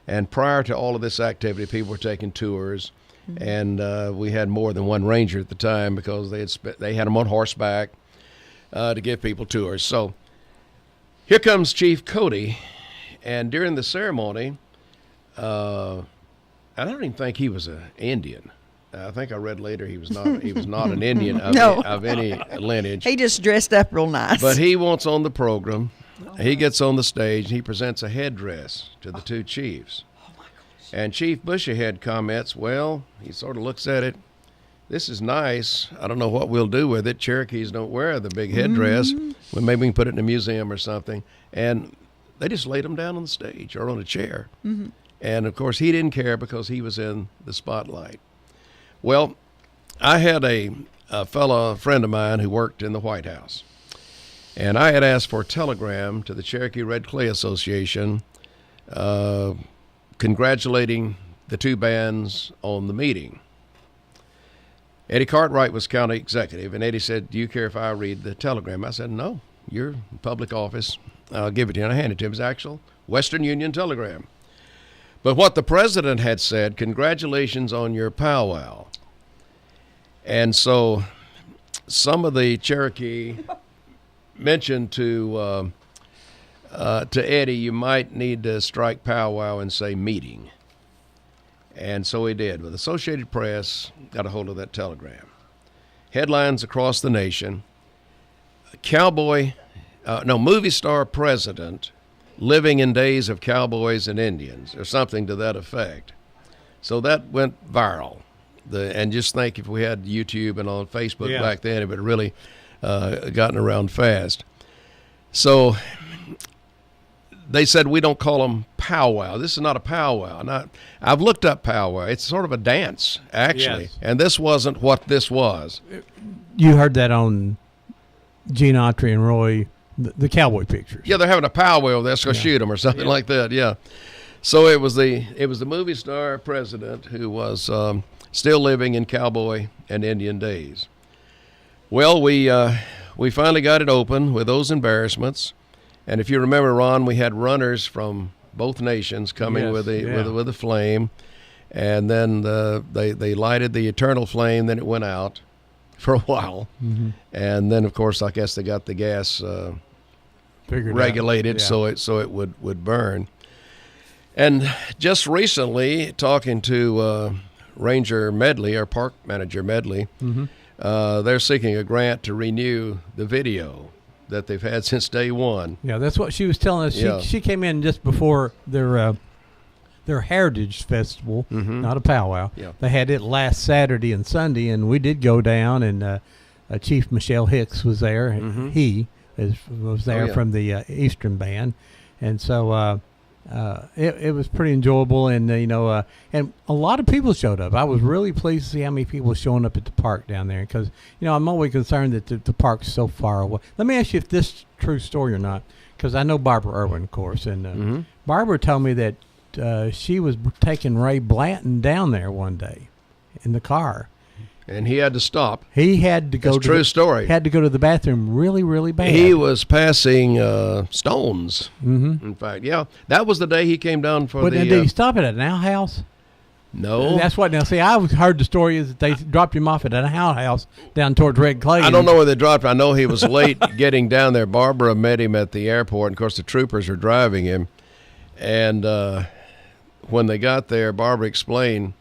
And prior to all of this activity, people were taking tours, and we had more than one ranger at the time because they had them on horseback to give people tours. So here comes Chief Cody, and during the ceremony, I don't even think he was an Indian. I think I read later he was not. He was not an Indian of any lineage. He just dressed up real nice. But he wants on the program. He gets on the stage and he presents a headdress to the two chiefs. Oh my gosh. And Chief Bushyhead comments, well, he sort of looks at it. This is nice. I don't know what we'll do with it. Cherokees don't wear the big headdress. Well, maybe we can put it in a museum or something. And they just laid him down on the stage or on a chair. And, of course, he didn't care because he was in the spotlight. Well, I had a friend of mine who worked in the White House. And I had asked for a telegram to the Cherokee Red Clay Association congratulating the two bands on the meeting. Eddie Cartwright was county executive, and Eddie said, do you care if I read the telegram? I said, no, you're in public office. I'll give it to you. And I handed it to him. It was actual Western Union telegram. But what the president had said, congratulations on your powwow. And so some of the Cherokee mentioned to Eddie, you might need to strike powwow and say meeting. And so he did. But the Associated Press got a hold of that telegram. Headlines across the nation. Movie star president living in days of cowboys and Indians, or something to that effect. So that went viral. And just think if we had YouTube and on Facebook back then, it would have really gotten around fast. So they said we don't call them powwow. This is not a powwow. Now, I've looked up powwow. It's sort of a dance, actually. Yes. And this wasn't what this was. You heard that on Gene Autry and Roy, the cowboy pictures. Yeah, they're having a powwow. Let's go shoot them or something like that. Yeah. So it was the movie star president who was still living in cowboy and Indian days. Well, we finally got it open with those embarrassments, and if you remember, Ron, we had runners from both nations coming with the flame, and then they lighted the eternal flame. Then it went out for a while, and then of course I guess they got the gas regulated so it would burn. And just recently, talking to Ranger Medley, our park manager Medley, they're seeking a grant to renew the video that they've had since day one. Yeah, that's what she was telling us. She came in just before their Heritage Festival, not a powwow. Yeah. They had it last Saturday and Sunday, and we did go down, and Chief Michelle Hicks was there. He was there from the Eastern Band, and so it was pretty enjoyable, and and a lot of people showed up. I was really pleased to see how many people were showing up at the park down there, because I'm always concerned that the park's so far away. Let me ask you if this is a true story or not, because I know Barbara Irwin, of course, and Barbara told me that she was taking Ray Blanton down there one day in the car. And he had to stop. He had to go. That's true story. Had to go to the bathroom really, really bad. He was passing stones. In fact, that was the day he came down for Did he stop at an outhouse? No. That's what. Now, see, I heard the story is that they dropped him off at an outhouse down towards Red Clay. I don't know where they dropped him. I know he was late getting down there. Barbara met him at the airport, and of course the troopers were driving him. And when they got there, Barbara explained.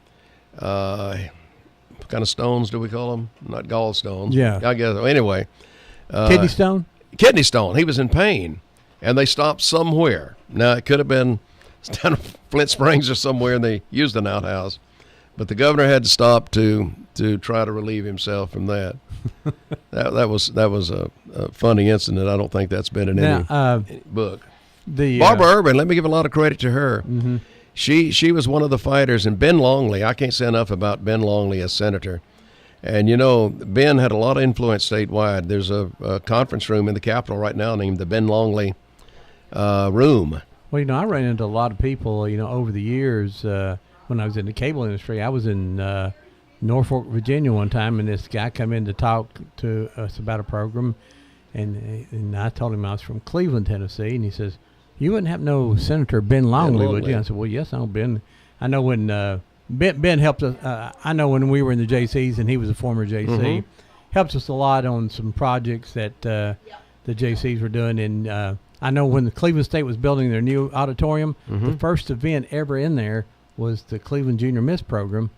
What kind of stones do we call them? Not gallstones. Yeah. I guess. Anyway. Kidney stone? Kidney stone. He was in pain. And they stopped somewhere. Now, it could have been down in Flint Springs or somewhere, and they used an outhouse. But the governor had to stop to try to relieve himself from that. that was a funny incident. I don't think that's been in any book. Barbara Irwin, let me give a lot of credit to her. She was one of the fighters, and Ben Longley, I can't say enough about Ben Longley as senator. And, Ben had a lot of influence statewide. There's a conference room in the Capitol right now named the Ben Longley Room. Well, I ran into a lot of people, over the years when I was in the cable industry. I was in Norfolk, Virginia one time, and this guy come in to talk to us about a program. And I told him I was from Cleveland, Tennessee, and he says, You wouldn't have no Senator Ben Longley, would you? Longley. I said, well, yes, I know Ben. I know when Ben helped us. I know when we were in the JCs, and he was a former JC, helped us a lot on some projects that the JCs were doing. And I know when the Cleveland State was building their new auditorium, the first event ever in there was the Cleveland Junior Miss program,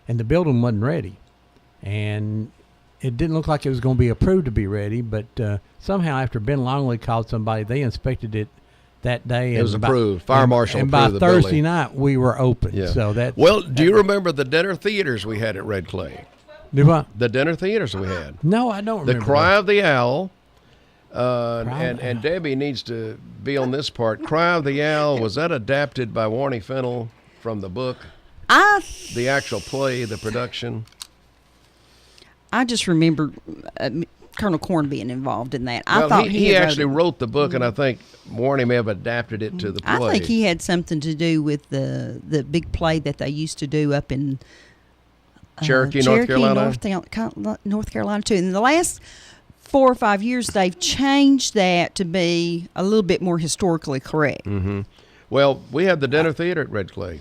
and the building wasn't ready. And it didn't look like it was going to be approved to be ready, but somehow after Ben Longley called somebody, they inspected it that day. It was approved. Fire marshal and approved by the Thursday building. night, we were open. Yeah. So that. Well, do you remember the dinner theaters we had at Red Clay? Do I? The dinner theaters we had. No, I don't The remember. Cry of the Owl. of And Debbie needs to be on this part. Cry of the Owl, was that adapted by Warnie Fennell from the book? The actual play, the production? I just remember Colonel Corn being involved in that. I Well, thought he had actually wrote it. wrote the book, and I think Warnie may have adapted it to the play. I think he had something to do with the big play that they used to do up in Cherokee, North Carolina. North Carolina too. In the last 4 or 5 years, they've changed that to be a little bit more historically correct. Mm-hmm. Well, we had the dinner theater at Red Clay.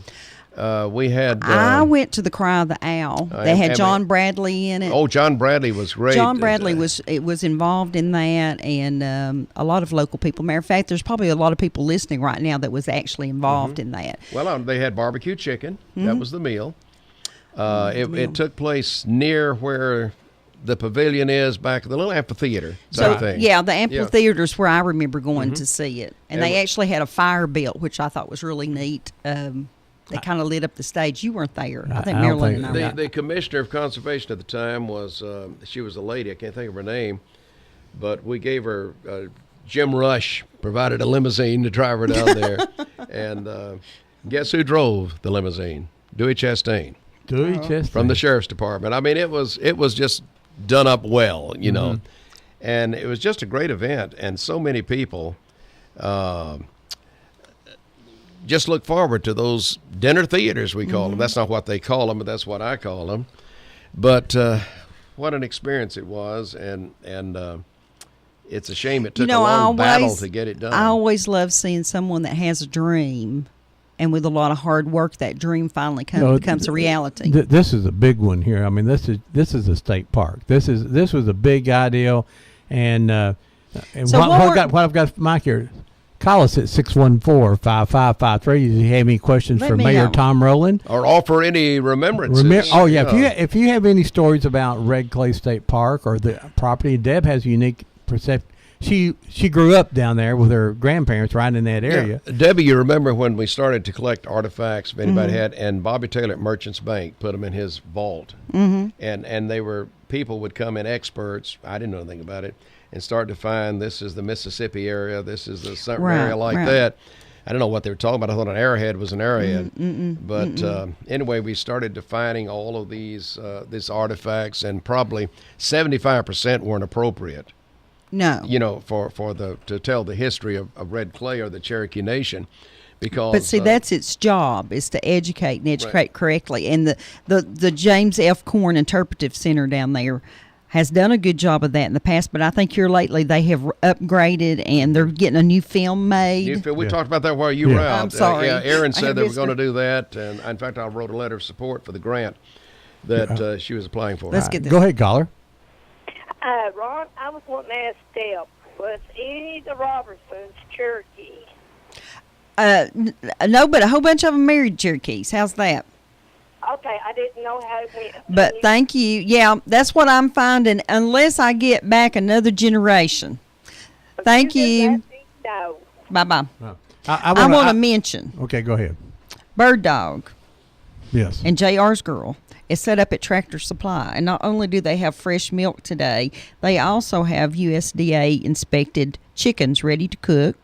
We had. I went to the Cry of the Owl. They had John Bradley in it. Oh, John Bradley was great. John Bradley was involved in that, and a lot of local people. Matter of fact, there's probably a lot of people listening right now that was actually involved in that. Well, they had barbecue chicken. Mm-hmm. That was the meal. It took place near where the pavilion is, back at the little amphitheater type thing. Yeah, the amphitheater's where I remember going to see it, and they And- actually had a fire built, which I thought was really neat. They kind of lit up the stage. You weren't there. I think I don't Marilyn think- and I were. The commissioner of conservation at the time was, she was a lady, I can't think of her name, but we gave her, Jim Rush provided a limousine to drive her down there. And guess who drove the limousine? Dewey Chastain Dewey Chastain. from the sheriff's department. I mean, it was just done up well, you know. And it was just a great event, and so many people just look forward to those dinner theaters, we call them. That's not what they call them, but that's what I call them. But what an experience it was, and it's a shame it took a long battle to get it done. I always love seeing someone that has a dream, and with a lot of hard work, that dream finally becomes a reality. This is a big one here. I mean, this is a state park. This was a big ideal, and So what I've got Mike here. Call us at 614-5553 if you have any questions Let for me Mayor know. Tom Rowland. Or offer any remembrances. If you have any stories about Red Clay State Park or the property, Deb has a unique perception. She grew up down there with her grandparents right in that area. Yeah. Debbie, you remember when we started to collect artifacts, if anybody had, and Bobby Taylor at Merchants Bank put them in his vault. And people would come in, experts, I didn't know anything about it, and start to find this is the Mississippi area, this is the certain area like that. I don't know what they were talking about. I thought an arrowhead was an arrowhead. But anyway, we started defining all of these artifacts, and probably 75% weren't appropriate. No. You know, to tell the history of Red Clay or the Cherokee Nation, because. But see, that's its job, is to educate and educate correctly. And the James F. Corn Interpretive Center down there has done a good job of that in the past. But I think here lately they have upgraded, and they're getting a new film made. We talked about that while you were out. I'm sorry. Aaron I said they were missed going to it. do that, and in fact, I wrote a letter of support for the grant that she was applying for. Let's get this. Go ahead, caller. Ron, I was wanting to ask Deb, was any of the Robertsons Cherokee? No, but a whole bunch of them married Cherokees. How's that? Okay, I didn't know how it went. But thank you. Yeah, that's what I'm finding, unless I get back another generation. Thank you. No. Bye-bye. I I want to to. mention Okay, go ahead. Bird Dog Yes. and JR's Girl is set up at Tractor Supply. And not only do they have fresh milk today, they also have USDA inspected chickens ready to cook.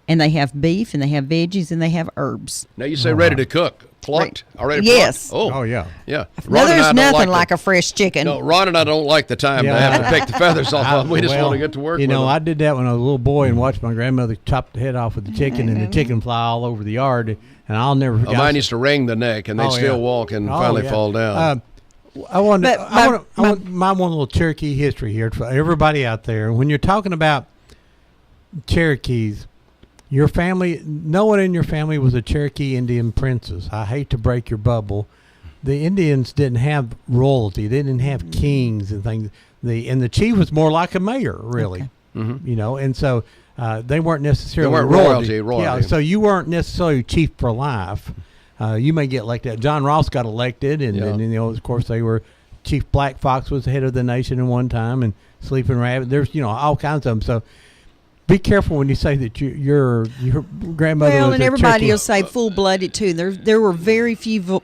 And they have beef, and they have veggies, and they have herbs. Now you say ready to cook, plucked, already Yes. plucked? Oh yeah. Yeah. No, Ron and I there's don't nothing the- like a fresh chicken. No, Ron and I don't like the time to have to take the feathers off of them. We just want to get to work You with know, them. I did that when I was a little boy and watched my grandmother chop the head off with the chicken, and the chicken fly all over the yard. And I'll never forget. Mine used to wring the neck, and they'd still walk and finally fall down. I want But my one little Cherokee history here for everybody out there. When you're talking about Cherokees, your family, no one in your family was a Cherokee Indian princess. I hate to break your bubble. The Indians didn't have royalty. They didn't have kings and things. And the chief was more like a mayor, really. Okay. You know, and so they weren't necessarily They weren't royalty. Yeah, so you weren't necessarily chief for life. You may get elected. John Ross got elected, and you know, of course, they were. Chief Black Fox was the head of the nation at one time, and Sleeping Rabbit. There's, you know, all kinds of them. So be careful when you say that your grandmother was Well, and a everybody Cherokee. will say full-blooded too. There were very few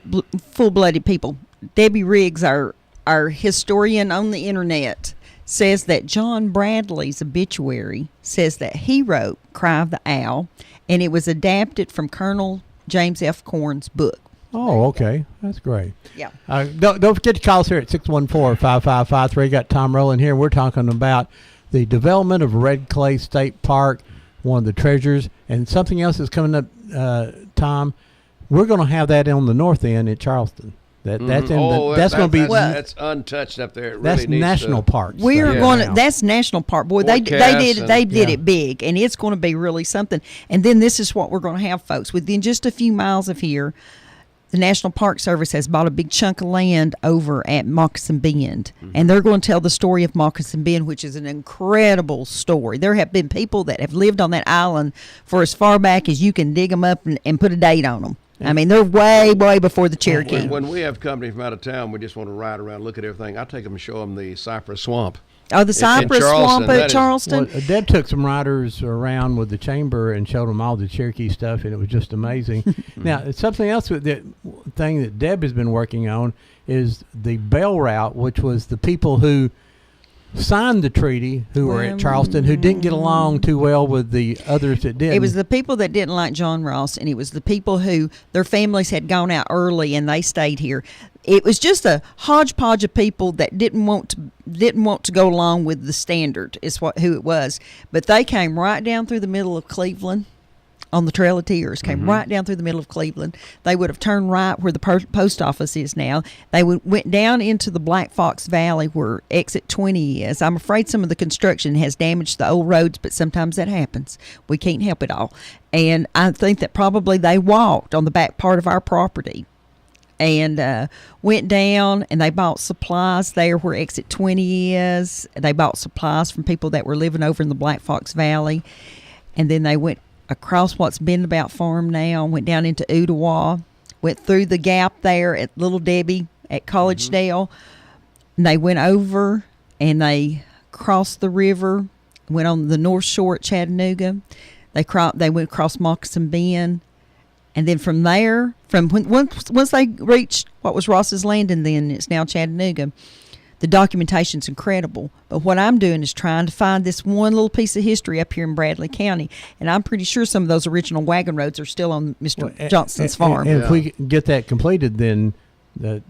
full-blooded people. Debbie Riggs, our historian on the internet, says that John Bradley's obituary says that he wrote Cry of the Owl, and it was adapted from Colonel James F. Corn's book. Oh, okay. That's great. Yeah. Don't forget to call us here at 614-5553. Got Tom Rowland here. We're talking about the development of Red Clay State Park, one of the treasures, and something else is coming up, Tom. We're going to have that on the north end at Charleston. That's going to be that's untouched up there. It that's really needs national to, parks. We're there going now. to. That's national park. Boy, they did Yeah. it big, and it's going to be really something. And then this is what we're going to have, folks. Within just a few miles of here, the National Park Service has bought a big chunk of land over at Moccasin Bend, and they're going to tell the story of Moccasin Bend, which is an incredible story. There have been people that have lived on that island for as far back as you can dig them up and put a date on them. I mean, they're way, way before the Cherokee. When we have company from out of town, we just want to ride around, look at everything. I take them and show them the Cypress Swamp. Oh, the Cypress Swamp that at is- Charleston. Well, Deb took some riders around with the chamber and showed them all the Cherokee stuff, and it was just amazing. Now, something else thing that Deb has been working on is the Bell Route, which was the people who signed the treaty, who were at Charleston, who didn't get along too well with the others that did. It was the people that didn't like John Ross, and it was the people who their families had gone out early and they stayed here. It was just a hodgepodge of people that didn't want to go along with the standard. Is who it was. But they came right down through the middle of Cleveland on the Trail of Tears. Came right down through the middle of Cleveland. They would have turned right where the post office is now. They went down into the Black Fox Valley where exit 20 is. I'm afraid some of the construction has damaged the old roads, but sometimes that happens. We can't help it all. And I think that probably they walked on the back part of our property and went down, and they bought supplies there where exit 20 is. They bought supplies from people that were living over in the Black Fox Valley. And then they went across what's been about farm now, went down into Ottawa, went through the gap there at Little Debbie at Collegedale. And they went over and they crossed the river, went on the north shore at Chattanooga. They went across Moccasin Bend. And then from there, once they reached what was Ross's Landing, then it's now Chattanooga, the documentation's incredible. But what I'm doing is trying to find this one little piece of history up here in Bradley County. And I'm pretty sure some of those original wagon roads are still on Mr. Johnson's farm. And if we get that completed, then,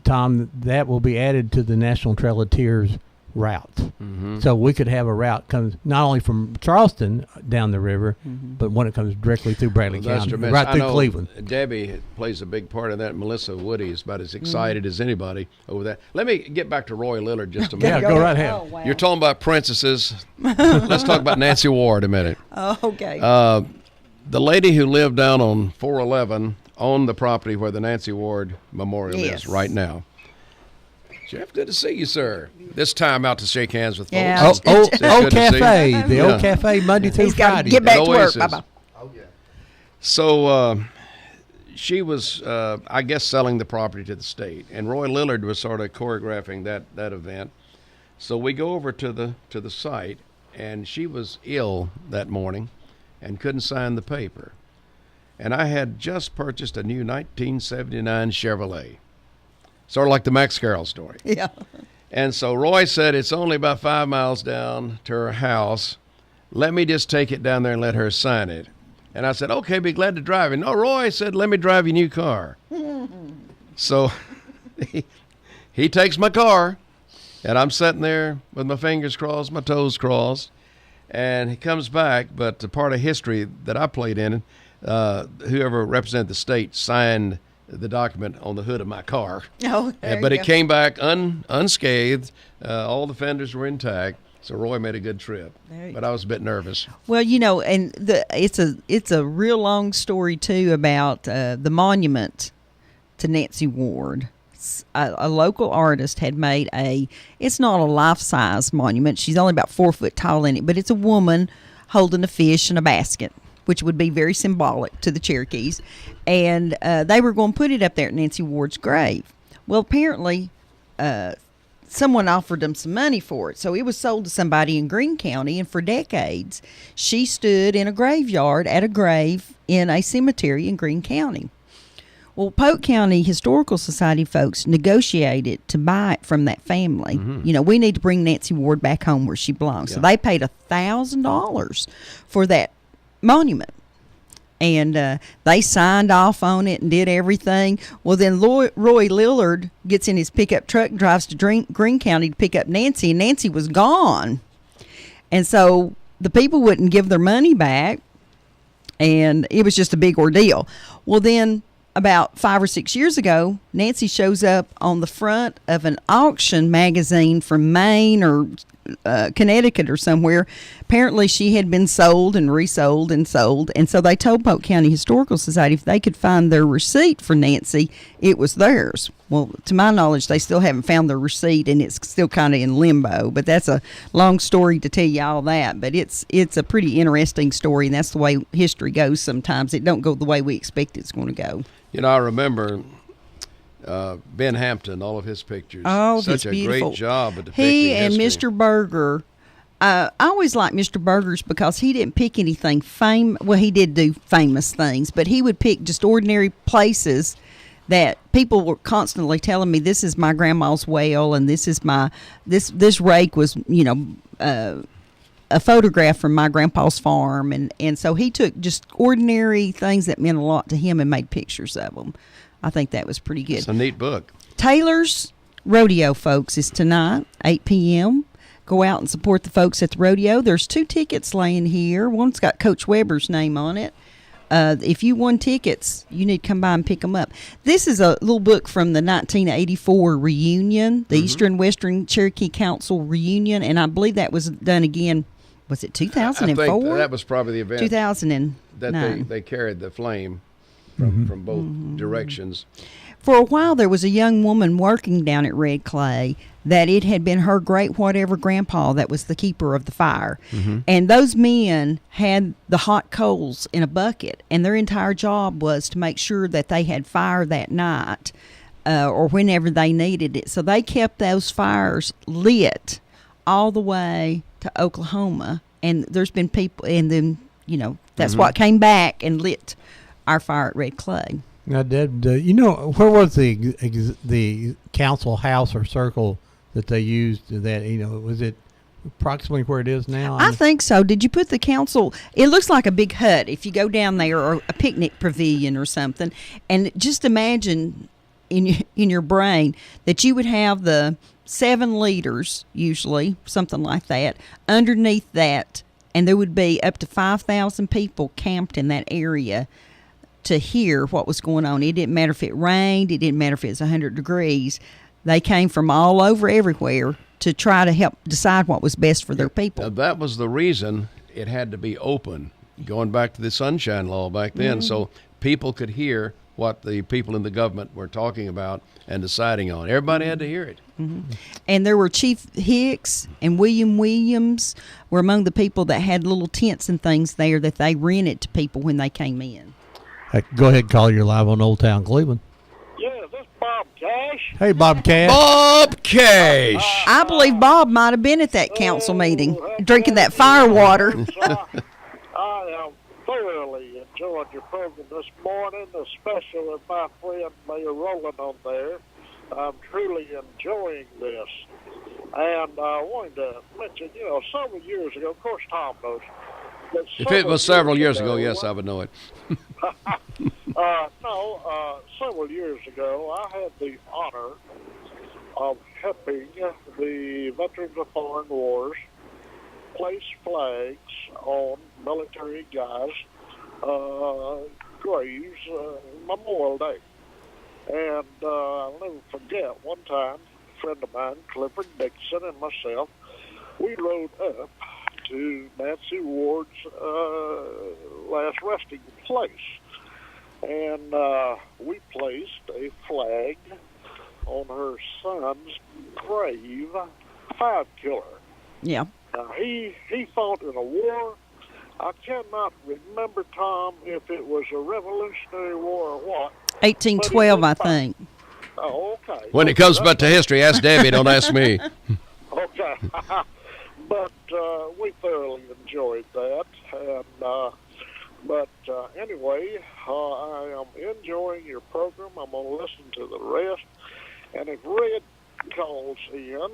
Tom, that will be added to the National Trail of Tears route. So we could have a route comes not only from Charleston down the river, but when it comes directly through Bradley That's County, tremendous. right I through know Cleveland. Debbie plays a big part of that. Melissa Woody is about as excited as anybody over that. Let me get back to Roy Lillard just a minute. Yeah, go right ahead. Oh, wow. You're talking about princesses. Let's talk about Nancy Ward a minute. Oh, okay. The lady who lived down on 411 owned the property where the Nancy Ward Memorial Yes. is right now. Jeff, good to see you, sir. This time out to shake hands with folks. Yeah. It's good to see you. Old Cafe, the Yeah. Old Cafe, Monday through He's got to Friday. get back to work. always is. Bye-bye. So she was, I guess, selling the property to the state, and Roy Lillard was sort of choreographing that event. So we go over to the site, and she was ill that morning and couldn't sign the paper. And I had just purchased a new 1979 Chevrolet, sort of like the Max Carroll story. Yeah. And so Roy said, it's only about 5 miles down to her house. Let me just take it down there and let her sign it. And I said, okay, be glad to drive it. No, Roy said, let me drive your new car. So he takes my car, and I'm sitting there with my fingers crossed, my toes crossed, and he comes back. But the part of history that I played in, whoever represented the state signed the document on the hood of my car. Oh, But it came back unscathed. All the fenders were intact. So Roy made a good trip. But I was a bit nervous. Well, and it's a real long story too about the monument to Nancy Ward. A local artist had made it's not a life-size monument. She's only about 4 foot tall in it, but it's a woman holding a fish in a basket, which would be very symbolic to the Cherokees. And they were going to put it up there at Nancy Ward's grave. Well, apparently someone offered them some money for it. So it was sold to somebody in Greene County, and for decades she stood in a graveyard at a grave in a cemetery in Greene County. Well, Polk County Historical Society folks negotiated to buy it from that family. Mm-hmm. We need to bring Nancy Ward back home where she belongs. Yeah. So they paid $1,000 for that monument. And they signed off on it and did everything. Well, then Roy Lillard gets in his pickup truck and drives to Greene County to pick up Nancy, and Nancy was gone. And so the people wouldn't give their money back, and it was just a big ordeal. Well, then about 5 or 6 years ago, Nancy shows up on the front of an auction magazine from Maine or Connecticut or somewhere. Apparently she had been sold and resold and sold, and so they told Polk County Historical Society if they could find their receipt for Nancy, it was theirs. Well, to my knowledge, they still haven't found their receipt, and it's still kind of in limbo, but that's a long story to tell you all that. But it's a pretty interesting story, and that's the way history goes sometimes. It don't go the way we expect it's going to go. I remember Ben Hampton, all of his pictures. Oh, such a beautiful. Great job at depicting He and history. Mr. Berger. I always liked Mr. Berger's because he didn't pick anything well, he did do famous things, but he would pick just ordinary places that people were constantly telling me, this is my grandma's well, and this is this rake was, a photograph from my grandpa's farm, and so he took just ordinary things that meant a lot to him and made pictures of them. I think that was pretty good. It's a neat book. Taylor's Rodeo, folks, is tonight, 8 p.m. Go out and support the folks at the rodeo. There's 2 tickets laying here. One's got Coach Weber's name on it. If you won tickets, you need to come by and pick them up. This is a little book from the 1984 reunion, the Eastern Western Cherokee Council reunion, and I believe that was done again. Was it 2004? I think that was probably the event 2009. that they carried the flame from both directions. For a while, there was a young woman working down at Red Clay that it had been her great whatever grandpa that was the keeper of the fire. Mm-hmm. And those men had the hot coals in a bucket, and their entire job was to make sure that they had fire that night or whenever they needed it. So they kept those fires lit all the way to Oklahoma. And there's been people, and then, that's what came back and lit our fire at Red Clay. Now, Deb, where was the council house or circle that they used? That was it approximately where it is now? I think so. Did you put the council? It looks like a big hut if you go down there, or a picnic pavilion or something. And just imagine in your brain that you would have the 7 leaders, usually something like that, underneath that, and there would be up to 5,000 people camped in that area to hear what was going on. It didn't matter if it rained. It didn't matter if it was 100 degrees. They came from all over everywhere to try to help decide what was best for their people. Now, that was the reason it had to be open, going back to the Sunshine Law back then, so people could hear what the people in the government were talking about and deciding on. Everybody had to hear it. Mm-hmm. And there were Chief Hicks and William Williams were among the people that had little tents and things there that they rented to people when they came in. Hey, go ahead and call. You're live on Old Town Cleveland. Yeah, this is Bob Cash. Hey, Bob Cash. Bob Cash! I believe Bob might have been at that council meeting, drinking that fire water. I am thoroughly enjoying your program this morning, especially with my friend Mayor Rowland on there. I'm truly enjoying this. And I wanted to mention, several years ago, of course Tom knows. If it was several years ago, yes, I would know it. Several years ago, I had the honor of helping the Veterans of Foreign Wars place flags on military guys' graves Memorial Day. And I'll never forget, one time, a friend of mine, Clifford Dixon, and myself, we rode up to Nancy Ward's last resting place. And we placed a flag on her son's grave, 5-killer. Yeah. Now, he fought in a war. I cannot remember, Tom, if it was a Revolutionary War or what. 1812, I think. Oh, okay. When it comes back to history, ask Debbie, don't ask me. Okay. But we thoroughly enjoyed that. And, anyway, I am enjoying your program. I'm going to listen to the rest. And if Red calls in,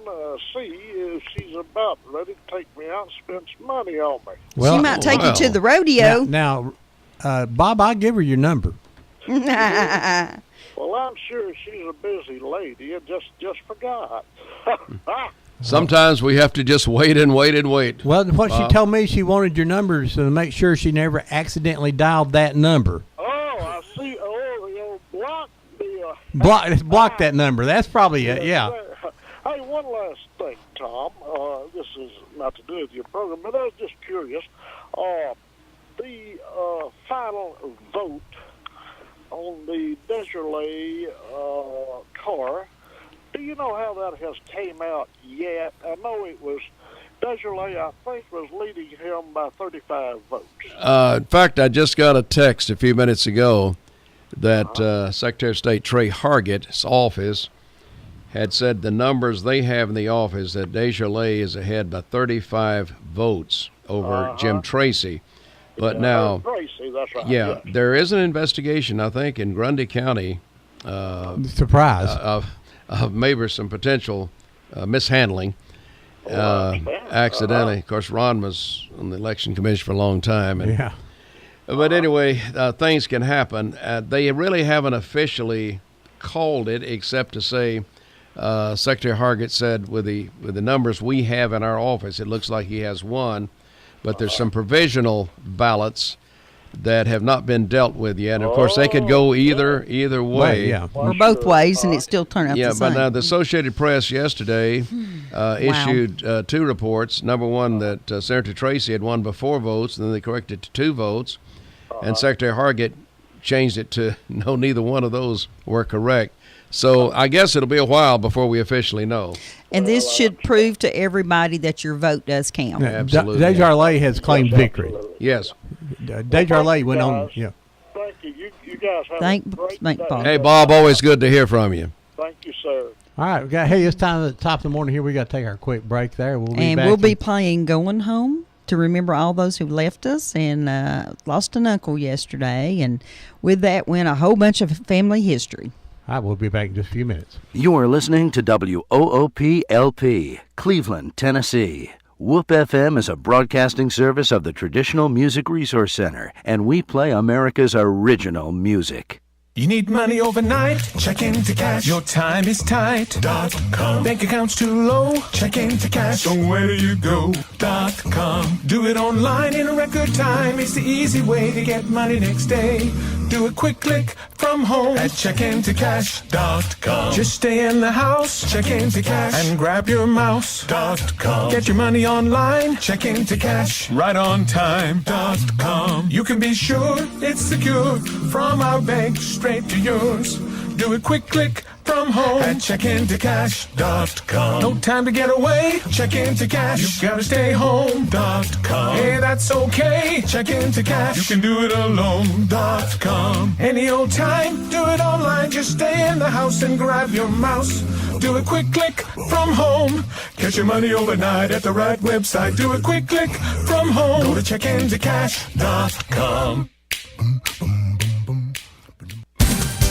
see if she's about ready to take me out and spend some money on me. Well, she might take you to the rodeo. Now, Bob, I'll give her your number. Well, I'm sure she's a busy lady and just forgot. Sometimes we have to just wait and wait and wait. Well, what she told me, she wanted your numbers to make sure she never accidentally dialed that number. Oh, I see. Oh, the old block deal. Block that number. That's probably it, yeah. Hey, one last thing, Tom. This is not to do with your program, but I was just curious. The final vote on the Desjardins car, do you know how that has came out yet? I know it was Desjardins, I think, was leading him by 35 votes. In fact, I just got a text a few minutes ago that Secretary of State Trey Hargett's office had said the numbers they have in the office that Desjardins is ahead by 35 votes over Jim Tracy. But now, Tracy, that's right. yeah, there is an investigation, I think, in Grundy County Surprise. of maybe some potential mishandling, accidentally. Of course, Ron was on the election commission for a long time. And, Yeah. But anyway, things can happen. They really haven't officially called it, except to say Secretary Hargett said with the numbers we have in our office, it looks like he has won. But there's some provisional ballots that have not been dealt with yet. And of course, they could go either way. Right, yeah. Or both ways, and it still turned out Yeah, the same. but now the Associated Press yesterday issued 2 reports. Number one, that Senator Tracy had won by 4 votes, and then they corrected it to 2 votes. And Secretary Hargett changed it to no, neither one of those were correct. So I guess it'll be a while before we officially know. And this should prove to everybody that your vote does count. Yeah, Absolutely. Desjardins has claimed victory. Yes. Desjardins went on. Yeah. Thank you. You guys have Thank a great Bob. day. Hey, Bob, always good to hear from you. Thank you, sir. All right. Hey, it's time at the top of the morning here. We got to take our quick break there. We'll be back. We'll be playing Going Home to remember all those who left us and lost an uncle yesterday. And with that went a whole bunch of family history. All right, we'll be back in just a few minutes. You are listening to WOOP-LP, Cleveland, Tennessee. WOOP FM is a broadcasting service of the Traditional Music Resource Center, and we play America's original music. You need money overnight? Check into cash. Your time is tight. .com. Bank account's too low? Check into cash. So where do you go? .com. Do it online in a record time. It's the easy way to get money next day. Do a quick click from home at checkintocash.com. Just stay in the house. Check into cash and grab your mouse. .com. Get your money online. Check into cash right on time. .com. You can be sure it's secure from our bank straight to yours. Do a quick click from home at checkintocash.com. No time to get away. Check into cash. You've got to stay home.com. Hey, that's okay. Check into cash. You can do it alone.com. Any old time, do it online. Just stay in the house and grab your mouse. Do a quick click from home. Catch your money overnight at the right website. Do a quick click from home. Go to checkintocash.com.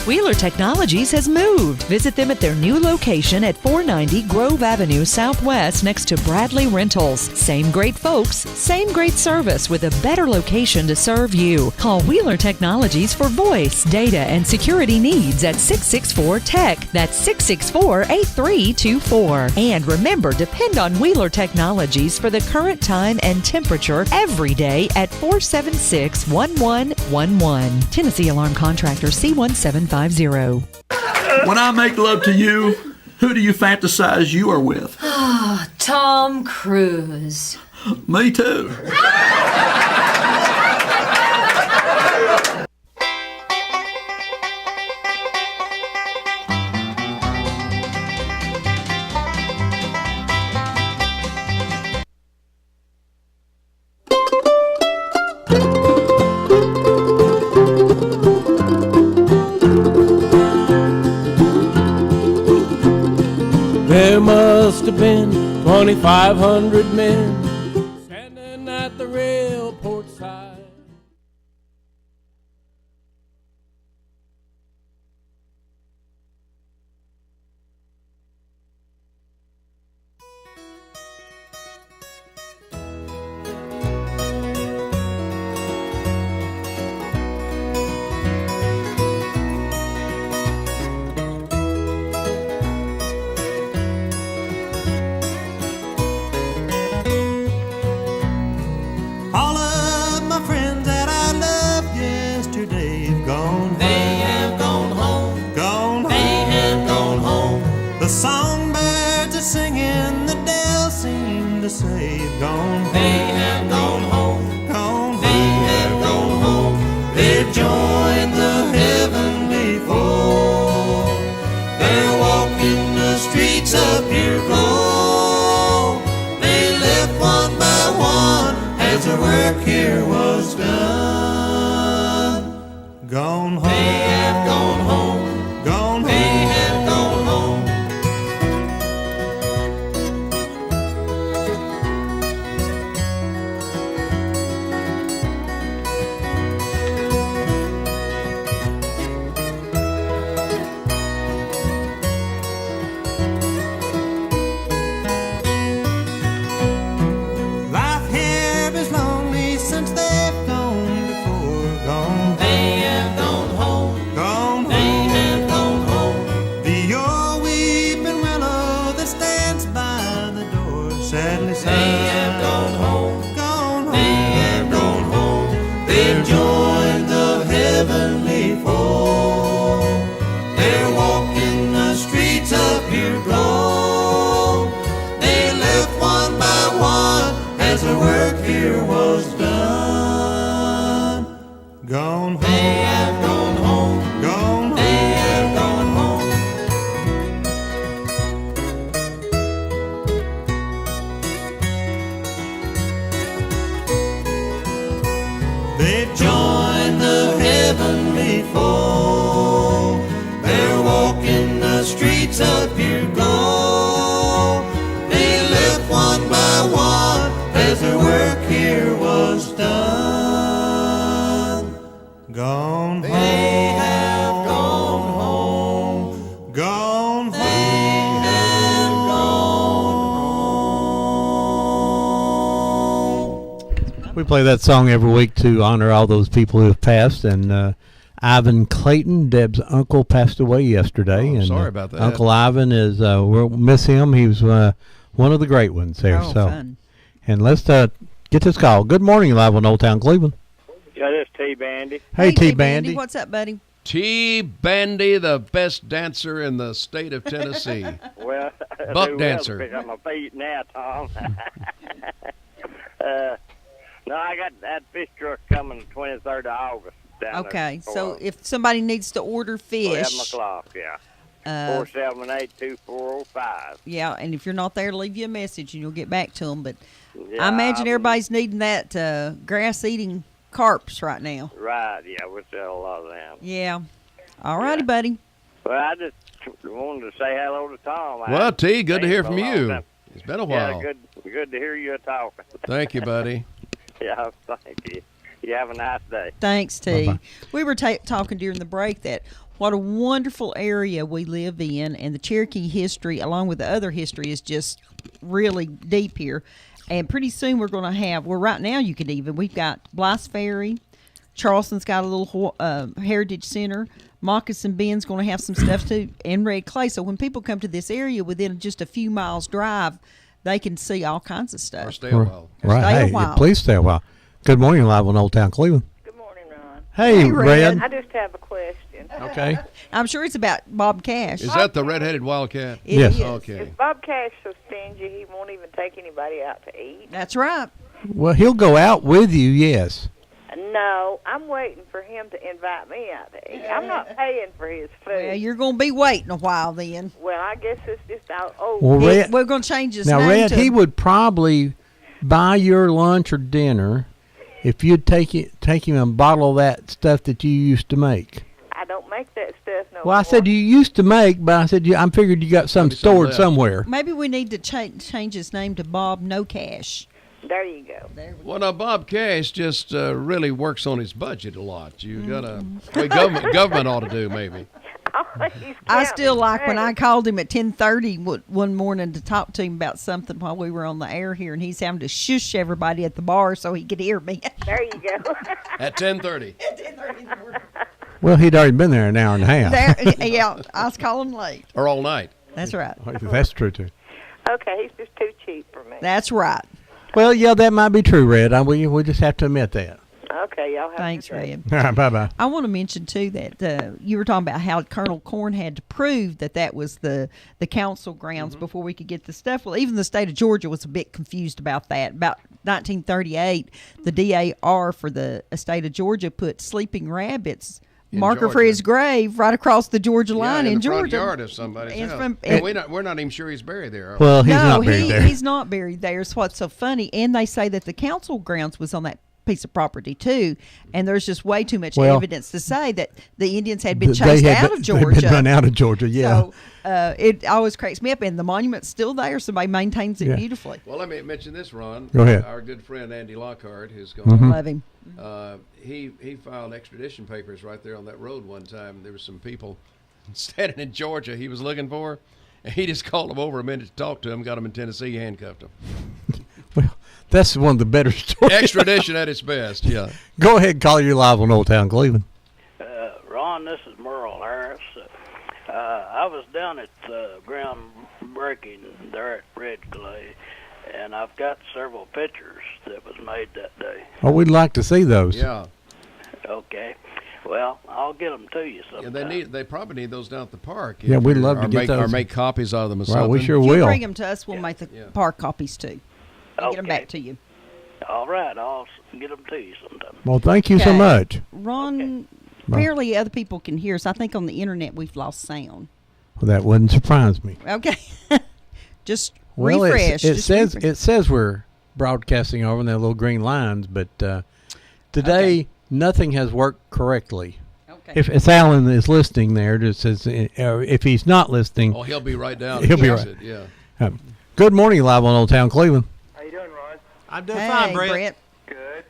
Wheeler Technologies has moved. Visit them at their new location at 490 Grove Avenue Southwest next to Bradley Rentals. Same great folks, same great service with a better location to serve you. Call Wheeler Technologies for voice, data, and security needs at 664-TECH. That's 664-8324. And remember, depend on Wheeler Technologies for the current time and temperature every day at 476-1111. Tennessee Alarm Contractor C1750. When I make love to you, who do you fantasize you are with? Tom Cruise. Me too. There must have been 2,500 men standing at the railport side. All of my friends that I loved yesterday have gone. They have gone home. Gone home. They have gone home. The songbirds are singing, the dells seem to say have gone. They have gone home. Gone. They have gone home. They've joined the heavenly fold. They're walking the streets of pure gold. They left one by one as the work here was done. Gone home. They have gone home. Gone home. They have gone home. Life here is lonely since they've gone before. Gone. They have gone home. Gone. They have gone home. The old weeping willow that stands by the door sadly sighs. They have gone home. Gone home. They have gone home. They've joined the heavenly fold. They're walking the streets of pure gold. They left one by one as the work here was done. Gone home. They have gone home. Gone home. They have gone home. They've joined the heavenly fold. They're walking the streets of pure gold. They left one by one as their work here was done. Gone home. They have gone home. Gone home. They have gone. We play that song every week to honor all those people who have passed. And Ivan Clayton, Deb's uncle, passed away yesterday. Oh, and sorry about that. Uncle Ivan is, we'll miss him. He was one of the great ones there. Oh, so, fun. And let's get this call. Good morning, live on Old Town Cleveland. Yeah, this T-Bandy. Hey, T-Bandy. What's up, buddy? T-Bandy, the best dancer in the state of Tennessee. Well, Buck dancer. On my feet now, Tom. No, I got that fish truck coming the 23rd of August. Down Okay, there so if somebody needs to order fish, 11 o'clock, yeah. 478-2405. Yeah, and if you're not there, leave you a message and you'll get back to them. But Yeah, I imagine everybody's needing that grass-eating carps right now. Right, yeah, we sell a lot of them. Yeah. All righty, buddy. Well, I just wanted to say hello to Tom. Well, T, good to hear for from a long you. time. It's been a while. Yeah, good to hear you talking. Thank you, buddy. Yeah, thank you. You have a nice day. Thanks, T. We were talking during the break that what a wonderful area we live in, and the Cherokee history, along with the other history, is just really deep here. And pretty soon we're going to have, well, right now we've got Blythe Ferry, Charleston's got a little heritage center, Moccasin Bend's going to have some stuff too, and Red Clay. So when people come to this area within just a few miles drive, they can see all kinds of stuff. Or stay a while. Right. Stay a Hey, while. please stay a while. Good morning, live on Old Town Cleveland. Good morning, Ron. Hey, Red. I just have a question. Okay. I'm sure it's about Bob Cash. Is that the red-headed wildcat? It Yes. is. Okay. Is Bob Cash so stingy he won't even take anybody out to eat? That's right. Well, he'll go out with you, yes. No, I'm waiting for him to invite me out to eat. I'm not paying for his food. Well, you're going to be waiting a while then. Well, I guess it's just out. Oh, Well, Red, we're going to change his now, name Red, to he would probably buy your lunch or dinner if you'd take him a bottle of that stuff that you used to make. I don't make that stuff no Well, I more. said you used to make, but I said I figured you got some stored somewhere. Maybe we need to change his name to Bob No Cash. There you go. Well, now Bob Cash just really works on his budget a lot. You gotta, government ought to do maybe. I still like when I called him at 10:30 one morning to talk to him about something while we were on the air here, and he's having to shush everybody at the bar so he could hear me. There you go. At 10:30. Well, he'd already been there an hour and a half. Yeah, I was calling late. Or all night. That's right. That's true, too. Okay, he's just too cheap for me. That's right. Well, yeah, that might be true, Red. We just have to admit that. Okay, y'all have Thanks, a good day. Red. All right, bye-bye. I want to mention, too, that you were talking about how Colonel Corn had to prove that was the council grounds before we could get the stuff. Well, even the state of Georgia was a bit confused about that. About 1938, the DAR for the state of Georgia put sleeping rabbits marker for his grave right across the Georgia line in the Georgia. front yard of somebody's house. We're not even sure he's buried there. Well, he's not buried there. He's not buried there. It's what's so funny. And they say that the council grounds was on that piece of property too, and there's just way too much evidence to say that the Indians had been chased out of Georgia. They'd been run out of Georgia, yeah. So it always cracks me up, and the monument's still there. Somebody maintains it beautifully. Well, let me mention this, Ron. Go ahead. Our good friend Andy Lockhart, who's gone. Love him. He filed extradition papers right there on that road one time. There were some people standing in Georgia he was looking for, and he just called them over a minute to talk to him, got them in Tennessee, handcuffed them. Well, that's one of the better stories. Extradition at its best, yeah. Go ahead and call you live on Old Town Cleveland. Ron, this is Merle Harris. I was down at groundbreaking there at Red Clay, and I've got several pictures that was made that day. Oh, we'd like to see those. Yeah. Okay. Well, I'll get them to you sometime. Yeah, they probably need those down at the park. Yeah, we'd love to get those. Or make copies of them or Right, something. we sure If will. you bring them to us, we'll make the park copies too. And get them back to you. All right, I'll get them to you sometime. Well, thank you so much. Ron, apparently other people can hear us. I think on the internet we've lost sound. Well, that wouldn't surprise me. Okay. Just Well, refresh. it says we're broadcasting over in the little green lines, but today nothing has worked correctly. Okay. If Alan is listening there, it says if he's not listening, he'll be right down. He'll be right. Yeah. Good morning, live on Old Town Cleveland. How you doing, Ron? I'm doing fine, Brett. Good.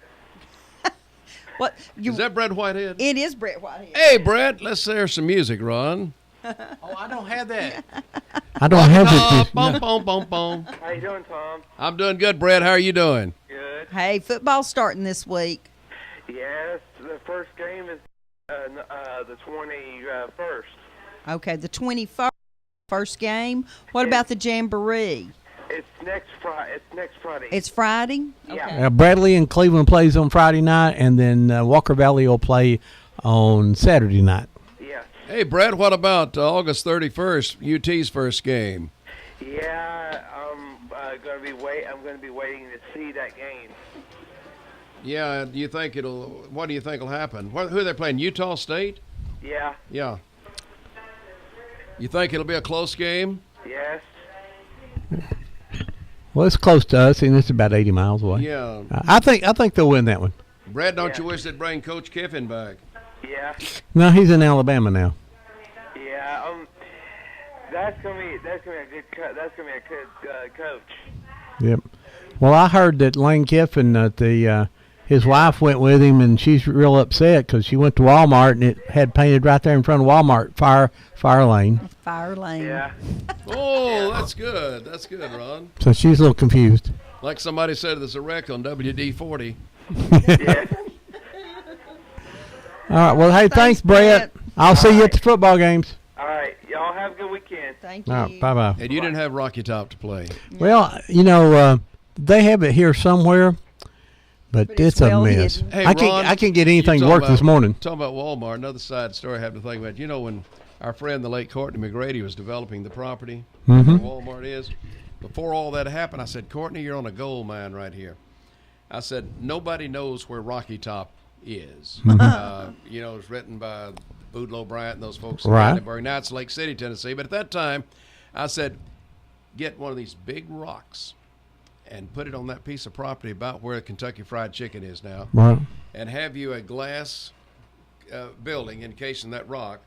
What? Is that Brett Whitehead? It is Brett Whitehead. Hey, Brett, let's hear some music, Ron. Oh, I don't have that. I don't have it. Boom, boom, boom, boom. How you doing, Tom? I'm doing good, Brett. How are you doing? Good. Hey, football's starting this week. Yes, the first game is the 21st. Okay, the 21st first game. What about the Jamboree? It's next Friday. It's Friday? Yeah. Okay. Bradley and Cleveland plays on Friday night, and then Walker Valley will play on Saturday night. Yeah. Hey, Brett, what about August 31st, UT's first game? Yeah, I'm going to be waiting to see that game. Yeah, what do you think will happen? Who are they playing, Utah State? Yeah. Yeah. You think it'll be a close game? Yes. Well, it's close to us, and it's about 80 miles away. Yeah. I think they'll win that one. Brett, don't you wish they'd bring Coach Kiffin back? Yeah. No, he's in Alabama now. Yeah. That's gonna be a good coach. Yep. Well, I heard that Lane Kiffin, his wife went with him, and she's real upset because she went to Walmart and it had painted right there in front of Walmart, fire lane. Fire lane. Yeah. Oh, that's good. That's good, Ron. So she's a little confused. Like somebody said, there's a wreck on WD-40. Yeah. All right. Well, hey, thanks, Brett. I'll see you at the football games. All right. Y'all have a good weekend. Thank you. All right, bye-bye. And you didn't have Rocky Top to play. Well, they have it here somewhere, but it's it's a well mess. hidden. Hey, I Ron, can't get anything to you work talking this about- morning. Talking about Walmart, another side story I have to think about. You know, when our friend, the late Courtney McGrady, was developing the property where Walmart is, before all that happened, I said, Courtney, you're on a gold mine right here. I said, nobody knows where Rocky Top is. You know, it's written by Boudleaux Bryant and those folks in Right. Edinburgh. Now it's Lake City, Tennessee. But at that time, I said, get one of these big rocks and put it on that piece of property about where Kentucky Fried Chicken is now, Right. and have you a glass building encasing that rock,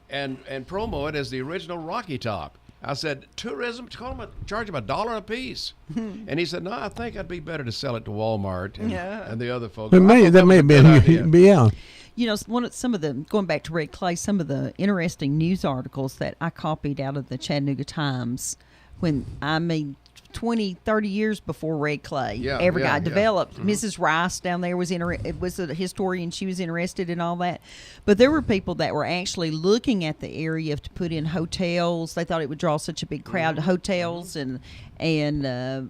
and promo it as the original Rocky Top. I said, tourism, charge them $1 a piece. And he said, no, I think I'd be better to sell it to Walmart and the other folks. That may have a been, good idea. yeah. You know, some of the, going back to Red Clay, some of the interesting news articles that I copied out of the Chattanooga Times when, 20, 30 years before Red Clay got developed. Mrs. Rice down there was a historian. She was interested in all that. But there were people that were actually looking at the area to put in hotels. They thought it would draw such a big crowd to hotels and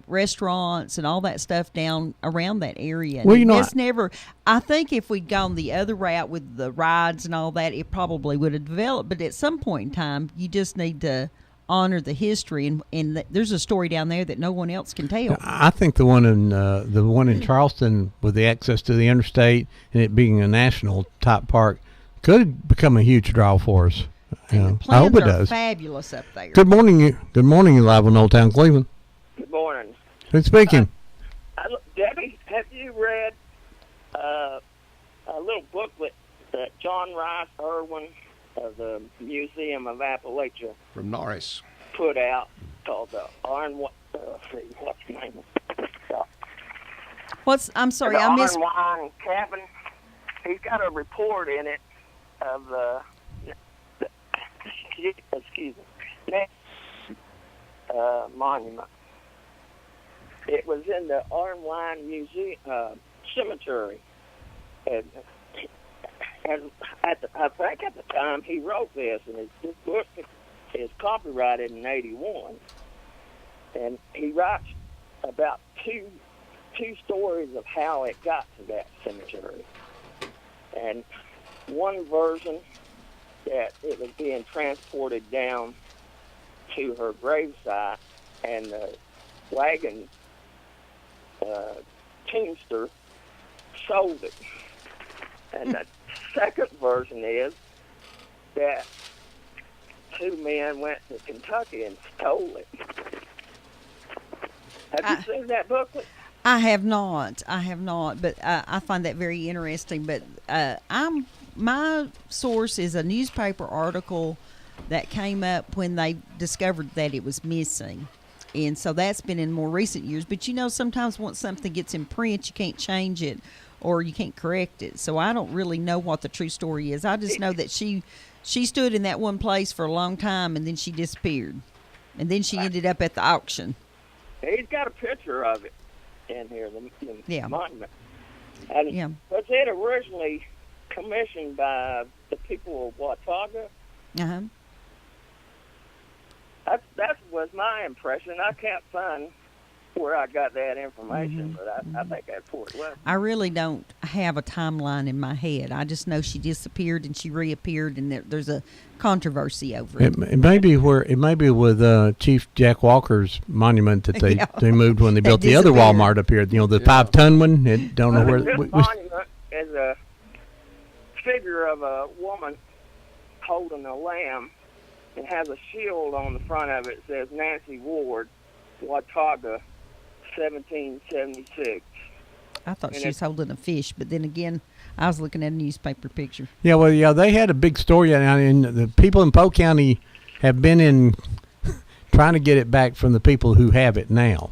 restaurants and all that stuff down around that area. Well, you know, I think if we'd gone the other route with the rides and all that, it probably would have developed. But at some point in time, you just need to honor the history, and there's a story down there that no one else can tell. I think the one in Charleston with the access to the interstate and it being a national type park could become a huge draw for us. And the I hope it plans are does. fabulous up there. Good morning, you live on Old Town Cleveland. Good morning. Who's speaking? Debbie, have you read a little booklet that John Rice Irwin of the Museum of Appalachia From Norris. put out called the Iron? What's the name? I'm sorry, the I missed. Iron Wine Cabin. He's got a report in it of the monument. It was in the Iron Wine Museum cemetery, and I think at the time he wrote this, and this book is copyrighted in '81, and he writes about two stories of how it got to that cemetery, and one version that it was being transported down to her gravesite, and the wagon teamster sold it, and the second version is that two men went to Kentucky and stole it. Have you seen that booklet? I have not, but I find that very interesting. But my source is a newspaper article that came up when they discovered that it was missing. And so that's been in more recent years. But, you know, sometimes once something gets in print, you can't change it or you can't correct it. So I don't really know what the true story is. I just know that she stood in that one place for a long time, and then she disappeared. And then she ended up at the auction. He's got a picture of it in here, the monument. And was it originally commissioned by the people of Watauga? Uh-huh. That was my impression. I can't find where I got that information, but I think that's where it was. I really don't have a timeline in my head. I just know she disappeared and she reappeared, and there's a controversy over it. It may be with Chief Jack Walker's monument that they moved when they built the other Walmart up here. You know, the 5-ton one. Don't know where. This monument is a figure of a woman holding a lamb. It has a shield on the front of it that says Nancy Ward, Watauga, 1776. I thought she was holding a fish, but then again, I was looking at a newspaper picture. Yeah, well, they had a big story, and the people in Polk County have been in trying to get it back from the people who have it now.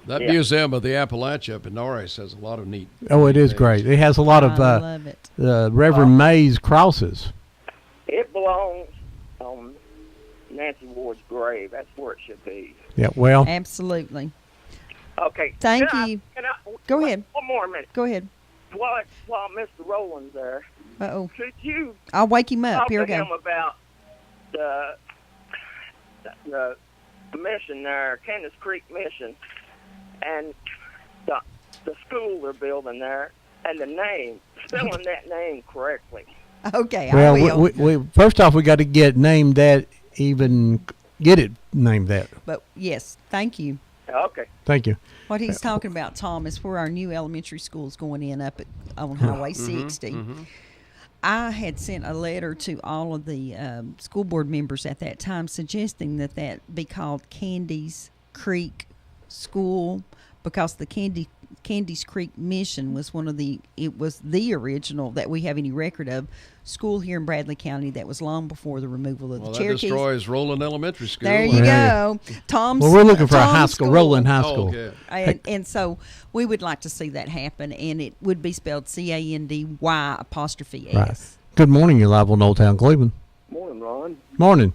That Museum of the Appalachia up in Norris has a lot of neat. Oh, it is great. It has a lot of love it. Reverend May's crosses. It belongs on Nancy Ward's grave. That's where it should be. Yeah, well. Absolutely. Okay. Thank you. Go ahead. One more minute. Go ahead. While Mr. Rowland's there, could you I'll wake him up. talk Here we to go. him about the mission there, Kansas Creek Mission, and the school they're building there and the name, spelling that name correctly. Okay, Well, I will. we first off we got to get named that, even get it named that. But yes, thank you. Okay. Thank you. What he's talking about, Tom, is where our new elementary school is going in up on Highway Mm-hmm, 60. I had sent a letter to all of the school board members at that time suggesting that be called Candy's Creek School, because the Candy's Creek Mission was it was the original that we have any record of school here in Bradley County that was long before the removal of the That Cherokees. destroys Roland Elementary School. There you go. Tom's. Well, we're looking for a high Tom's school, Roland High Oh, School. okay. And so we would like to see that happen, and it would be spelled CANDY''S. Right. Good morning. You're live on Old Town Cleveland. Morning, Ron. Morning.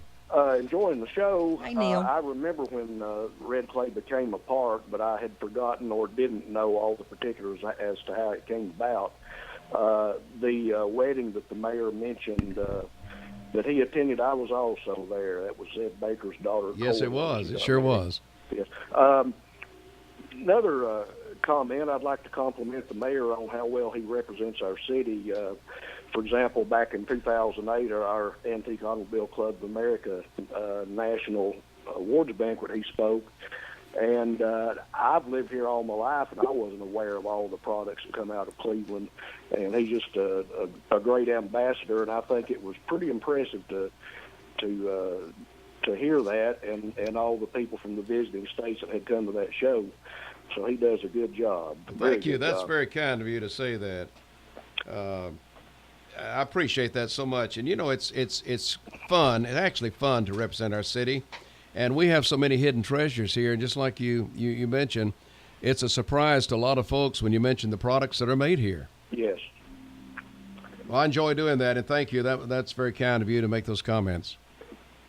Enjoying the show. Hey, Neil. I remember when Red Clay became a park, but I had forgotten or didn't know all the particulars as to how it came about. The wedding that the mayor mentioned that he attended, I was also there. That was Ed Baker's daughter. Yes, it was. It sure was. Yes. Another comment, I'd like to compliment the mayor on how well he represents our city. For example, back in 2008, our Antique Automobile Club of America National Awards Banquet, he spoke. And I've lived here all my life, and I wasn't aware of all the products that come out of Cleveland. And he's just a great ambassador, and I think it was pretty impressive to hear that, and all the people from the visiting states that had come to that show. So he does a good job. Thank you. That's very kind of you to say that. I appreciate that so much. And, you know, it's fun. It's actually fun to represent our city. And we have so many hidden treasures here. And just like you mentioned, it's a surprise to a lot of folks when you mention the products that are made here. Yes. Well, I enjoy doing that, and thank you. That's very kind of you to make those comments.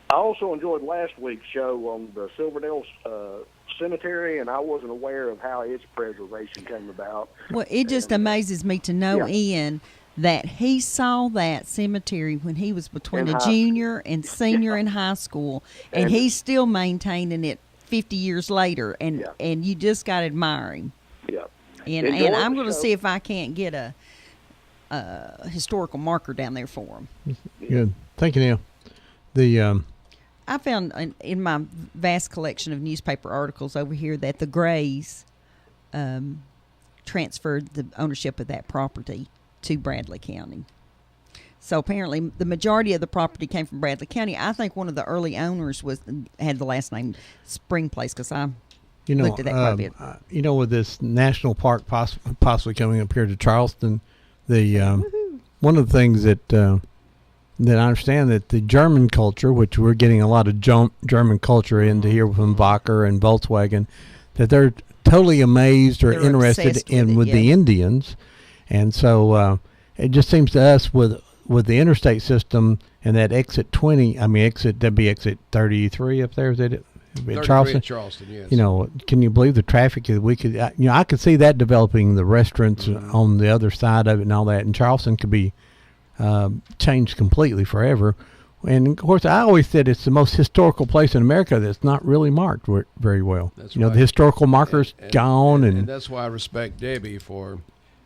I also enjoyed last week's show on the Silverdale Cemetery, and I wasn't aware of how its preservation came about. Well, it just amazes me to know, Ian, that he saw that cemetery when he was between a junior and senior in high school, and he's still maintaining it 50 years later, and you just got to admire him. Yeah. And I'm going to see if I can't get a historical marker down there for him. Good. Thank you, Neil. I found in my vast collection of newspaper articles over here that the Grays transferred the ownership of that property to Bradley County. So apparently the majority of the property came from Bradley County. I think one of the early owners had the last name Spring Place, because I looked at that quite a bit. You know, with this national park possibly coming up here to Charleston, the one of the things that I understand that the German culture, which we're getting a lot of German culture into here from Wacker and Volkswagen, that they're totally amazed or interested with the Indians. And so it just seems to us with the interstate system and that exit 20, that'd be exit 33 up there, is that it? Charleston, yes. You know, can you believe the traffic that we could? I could see that developing, the restaurants on the other side of it and all that. And Charleston could be changed completely forever. And of course, I always said it's the most historical place in America that's not really marked very well. That's the historical markers gone, and that's why I respect Debbie for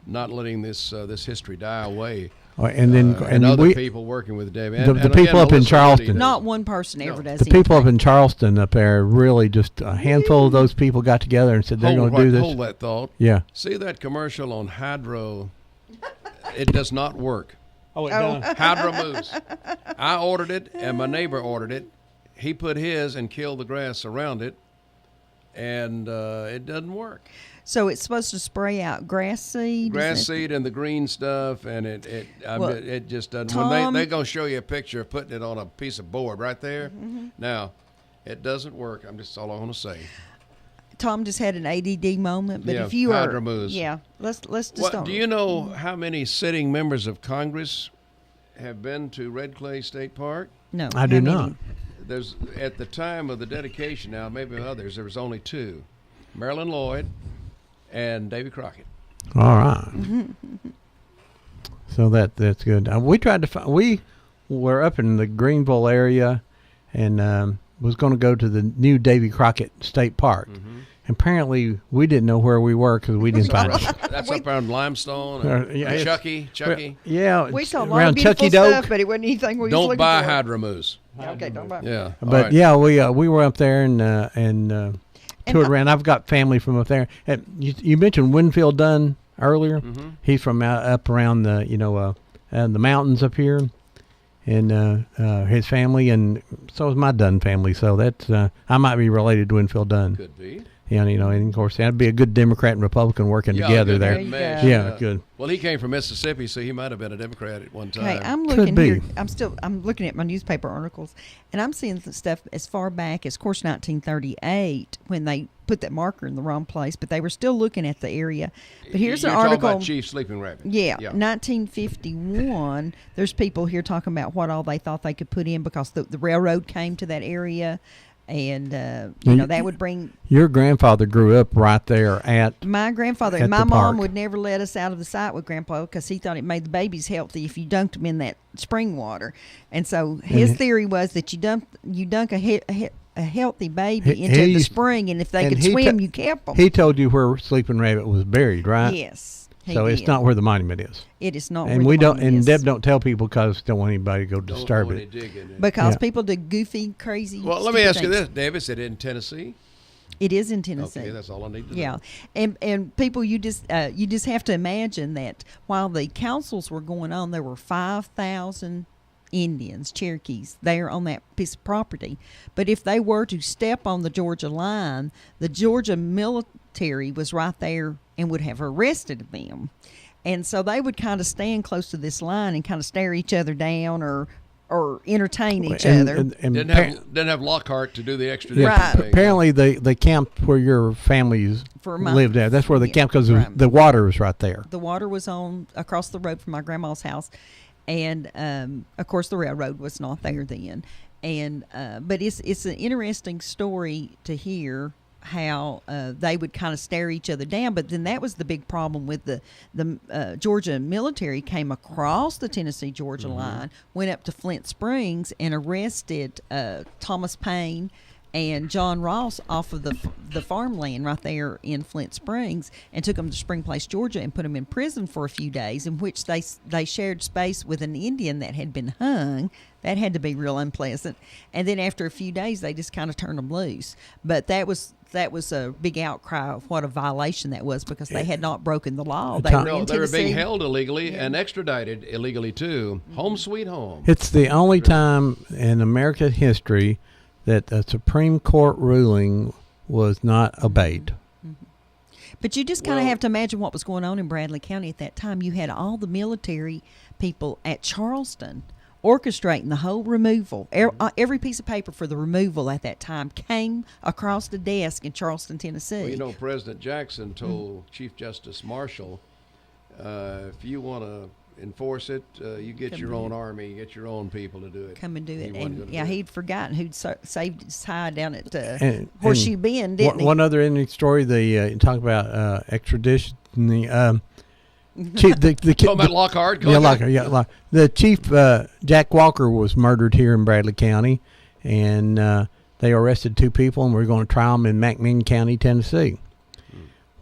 not letting this history die away. And other people working with Debbie. The people up in Charleston. Not one person ever does the anything. people up in Charleston up there, really just a handful of those people got together and said they're going to do this. Hold that thought. Yeah. See that commercial on Hydro? It does not work. Oh, it does. Hydro Moose. I ordered it, and my neighbor ordered it. He put his and killed the grass around it, and it doesn't work. So it's supposed to spray out grass seed? Grass seed and the green stuff, and it just doesn't. Tom, they're going to show you a picture of putting it on a piece of board right there. Mm-hmm. Now, it doesn't work. That's all I want to say. Tom just had an ADD moment, but if you let's just do you know how many sitting members of Congress have been to Red Clay State Park? No, I do not. There's at the time of the dedication. Now, maybe others. There was only two: Marilyn Lloyd and Davy Crockett. All right. So that's good. We tried to we were up in the Greenville area, and was going to go to the new Davy Crockett State Park. Mm-hmm. apparently we didn't know where we were because we didn't find it. That's up around Limestone. Yeah, Chucky. Yeah, We saw a lot around of beautiful Chucky Doke. stuff, but it wasn't anything we was Don't looking buy for. Hydra Moose. Okay, don't buy. Yeah. But all right. yeah, we were up there and toured around. I've got family from up there. And you mentioned Winfield Dunn earlier. Mm-hmm. He's from up around the the mountains up here, and his family, and so is my Dunn family. So that's I might be related to Winfield Dunn. Could be. Yeah, and of course that'd be a good Democrat and Republican working together there. Yeah, good. Well, he came from Mississippi, so he might have been a Democrat at one time. Hey, I'm looking here. I'm looking at my newspaper articles, and I'm seeing some stuff as far back as, of course, 1938 when they put that marker in the wrong place, but they were still looking at the area. But here's You're an article. talking about Chief Sleeping Rabbit. Yeah, 1951. There's people here talking about what all they thought they could put in because the railroad came to that area. And, that would bring... Your grandfather grew up right there at... My grandfather at and my the mom park. would never let us out of the sight with Grandpa because he thought it made the babies healthy if you dunked them in that spring water. And so his theory was that you dunk a healthy baby into the spring, and if they could swim, you kept them. He told you where Sleeping Rabbit was buried, right? Yes. So it's not where the monument is. It is not. And where we the don't. monument And is. Deb don't tell people because don't want anybody to go disturb it. Because Yeah. people do goofy, crazy. Well, let me stupid ask you things. this, Dave. Is it in Tennessee? It is in Tennessee. Okay, that's all I need to Yeah, know. and people, you just have to imagine that while the councils were going on, there were 5,000 Indians, Cherokees, there on that piece of property. But if they were to step on the Georgia line, the Georgia military was right there and would have arrested them. And so they would kind of stand close to this line and kind of stare each other down or entertain each other. And Didn't have Lockhart to do the extradition yeah, thing. apparently they camped where your families For a month. lived at. That's where they camped because right. the water was right there. The water was on across the road from my grandma's house, and of course the railroad was not there then. And but it's an interesting story to hear how they would kind of stare each other down. But then that was the big problem with the Georgia military came across the Tennessee-Georgia line, went up to Flint Springs and arrested Thomas Paine and John Ross off of the farmland right there in Flint Springs, and took them to Spring Place, Georgia, and put them in prison for a few days, in which they shared space with an Indian that had been hung. That had to be real unpleasant. And then after a few days, they just kind of turned them loose. But that was a big outcry of what a violation that was, because they had not broken the law. They were in they were being Tennessee. held illegally and extradited illegally too. Home sweet home. It's the only time in American history that a Supreme Court ruling was not obeyed. But you just kind of have to imagine what was going on in Bradley County at that time. You had all the military people at Charleston orchestrating the whole removal. Every piece of paper for the removal at that time came across the desk in Charleston, Tennessee. Well, President Jackson told Chief Justice Marshall, if you want to enforce it, you get your own army, you get your own people to do it. Come and do it. He wasn't And gonna yeah, do it. he'd forgotten who'd saved his hide down at And Horseshoe Bend, didn't he? One other interesting story, you talk about extradition. Chief, Talking about Lockhart? Yeah, Lockhart. Yeah, the chief, Jack Walker, was murdered here in Bradley County, and they arrested 2 people, and we're going to trial them in McMinn County, Tennessee.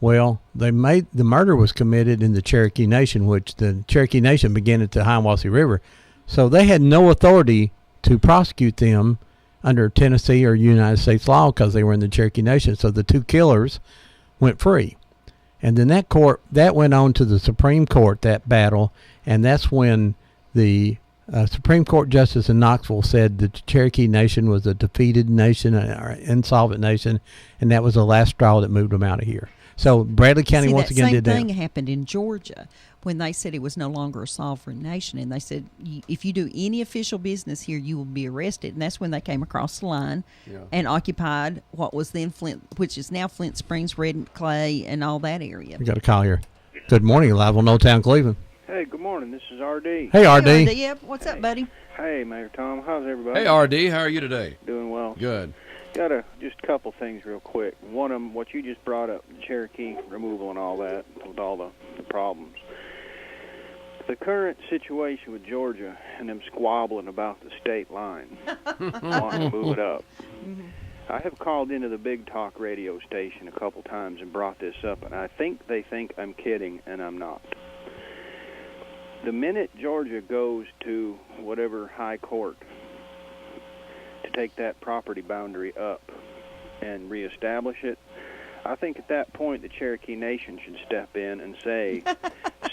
Well, the murder was committed in the Cherokee Nation, which the Cherokee Nation began at the Hiawassee River, so they had no authority to prosecute them under Tennessee or United States law because they were in the Cherokee Nation. So the 2 killers went free. And then that went on to the Supreme Court, that battle, and that's when the Supreme Court justice in Knoxville said the Cherokee Nation was a defeated nation, or insolvent nation, and that was the last straw that moved them out of here. So Bradley County once again did that. The same thing happened in Georgia when they said it was no longer a sovereign nation, and they said if you do any official business here, you will be arrested. And that's when they came across the line and occupied what was then Flint, which is now Flint Springs, Red Clay, and all that area. We got a call here. Good morning, live on Old Town Cleveland. Hey, good morning. This is RD. Hey, RD. Hey, RD. Yep. What's up, buddy? Hey, Mayor Tom. How's everybody? Hey, RD. How are you today? Doing well. Good. Got just a couple things real quick. One of them, what you just brought up, the Cherokee removal and all that, with all the problems. The current situation with Georgia and them squabbling about the state line, wanting to move it up. I have called into the Big Talk radio station a couple times and brought this up, and I think they think I'm kidding, and I'm not. The minute Georgia goes to whatever high court to take that property boundary up and reestablish it, I think at that point the Cherokee Nation should step in and say,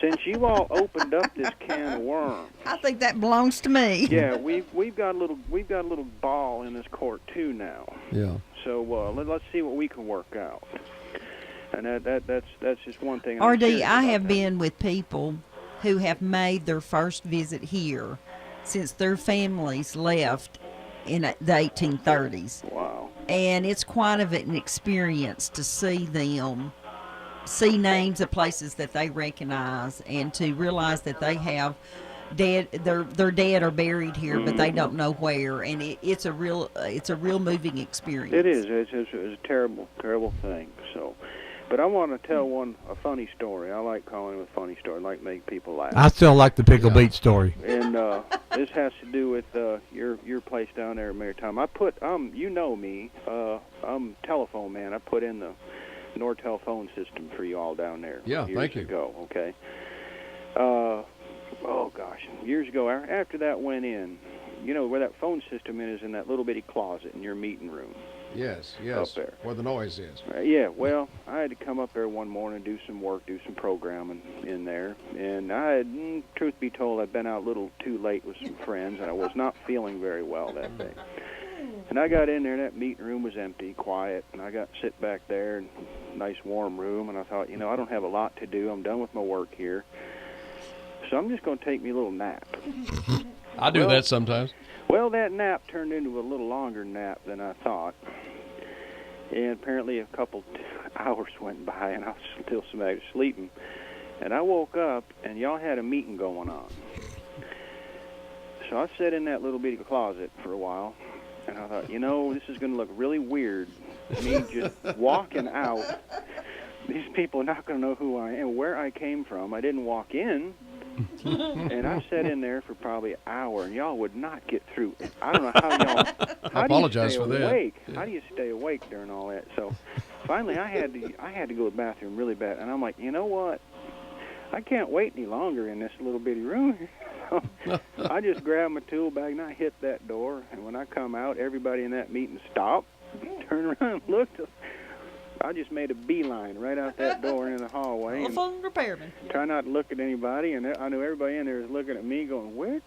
since you all opened up this can of worms, I think that belongs to me. yeah, we've got a little ball in this court too now. Yeah. So let's see what we can work out. And that's just one thing. I'm RD, serious I about have that. been with people who have made their first visit here since their families left in the 1830s. Wow. And it's quite of an experience to see them, see names of places that they recognize, and to realize that they have dead, their dead are buried here, but they don't know where. And it's a real moving experience. It is. It's a terrible, terrible thing. So, but I want to tell a funny story. I like calling it a funny story. I like make people laugh. I still like the Pickle Beach story. And this has to do with your place down there, Maritime. I put you know me, I'm telephone man. I put in the Nortel phone system for you all down there. Yeah, years thank you. ago, okay. Oh gosh, years ago. After that went in, you know where that phone system is in that little bitty closet in your meeting room. Yes, Up there. where the noise is. Yeah, well, I had to come up there one morning, do some work, do some programming in there, and I had, truth be told, I'd been out a little too late with some friends, and I was not feeling very well that day. And I got in there, and that meeting room was empty, quiet, and I got to sit back there, nice warm room, and I thought, I don't have a lot to do. I'm done with my work here, so I'm just going to take me a little nap. I do that sometimes. Well, that nap turned into a little longer nap than I thought. And apparently a couple hours went by, and I was still sleeping. And I woke up, and y'all had a meeting going on. So I sat in that little bitty closet for a while, and I thought, this is going to look really weird, me just walking out. These people are not going to know who I am, where I came from. I didn't walk in. And I sat in there for probably an hour, and y'all would not get through. I don't know how y'all. I apologize for that. Awake? Yeah. How do you stay awake during all that? So finally, I had to go to the bathroom really bad, and I'm like, you know what? I can't wait any longer in this little bitty room. So I just grabbed my tool bag and I hit that door. And when I come out, everybody in that meeting stopped, turned around, and looked. I just made a beeline right out that door into the hallway. Telephone repairman. Try not to look at anybody, and I knew everybody in there was looking at me going, where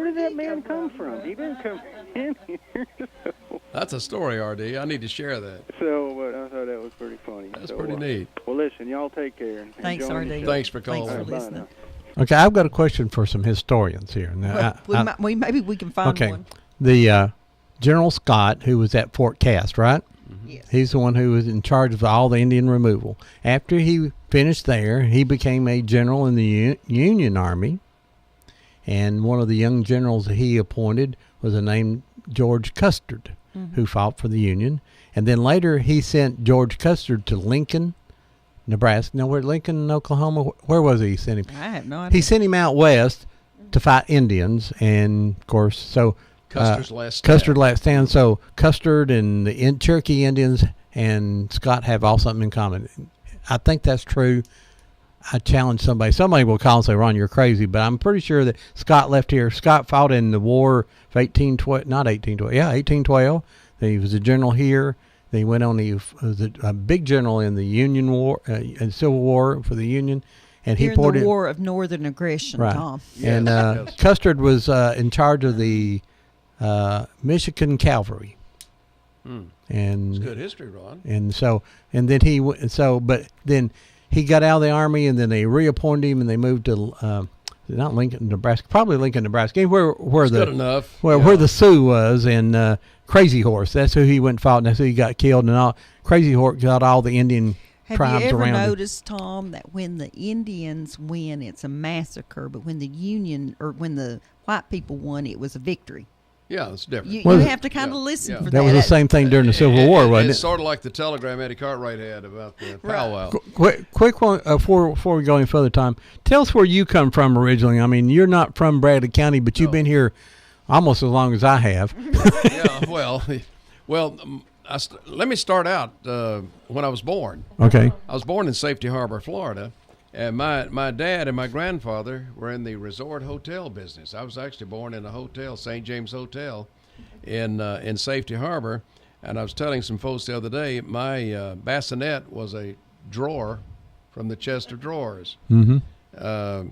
did that man come from? He didn't come in here. That's a story, RD. I need to share that. So I thought that was pretty funny. That's pretty neat. Well, listen, y'all take care. And Thanks, enjoy RD. the show. Thanks for calling. Thanks for Bye listening. now. Okay, I've got a question for some historians here. Now, Maybe we can find one. The General Scott, who was at Fort Cass, right? Yes. He's the one who was in charge of all the Indian removal. After he finished there, he became a general in the Union Army. And one of the young generals that he appointed was a named George Custer, who fought for the Union. And then later he sent George Custer to Lincoln, Nebraska. Now, where Lincoln, Oklahoma, where was he sent him? I have no idea. He sent him out west to fight Indians. And, of course, so... Custer's last stand. Custer's last stand. So Custer and the Cherokee Indians and Scott have all something in common. I think that's true. I challenge somebody. Somebody will call and say, Ron, you're crazy. But I'm pretty sure that Scott left here. Scott fought in the war of 1812. Not 1812. Yeah, 1812. Then he was a general here. Then he went on. He was a big general in the Union War, in Civil War for the Union. And he During the War of Northern Aggression, right. Tom. And Custer was in charge of the Michigan Cavalry. And it's good history, Ron. And then he got out of the Army, and then they reappointed him, and they moved to not Lincoln, Nebraska, probably Lincoln, Nebraska, where good enough. Where the Sioux was, and Crazy Horse. That's who he went and fought, and that's who he got killed. And all Crazy Horse got all the Indian tribes Have you ever around him. noticed, Tom, that when the Indians win, it's a massacre, but when when the white people won, it was a victory? Yeah, it's different. You have to kind of listen for that. That was the same thing during the Civil War, wasn't it? It's sort of like the telegram Eddie Cartwright had about the powwow. Quick one before we go any further, Tom. Tell us where you come from originally. I mean, you're not from Bradley County, but you've been here almost as long as I have. Yeah, well, let me start out when I was born. Okay. I was born in Safety Harbor, Florida, and my dad and my grandfather were in the resort hotel business. I was actually born in a hotel, St. James Hotel, in Safety Harbor. And I was telling some folks the other day, my bassinet was a drawer from the chest of drawers. Mm-hmm.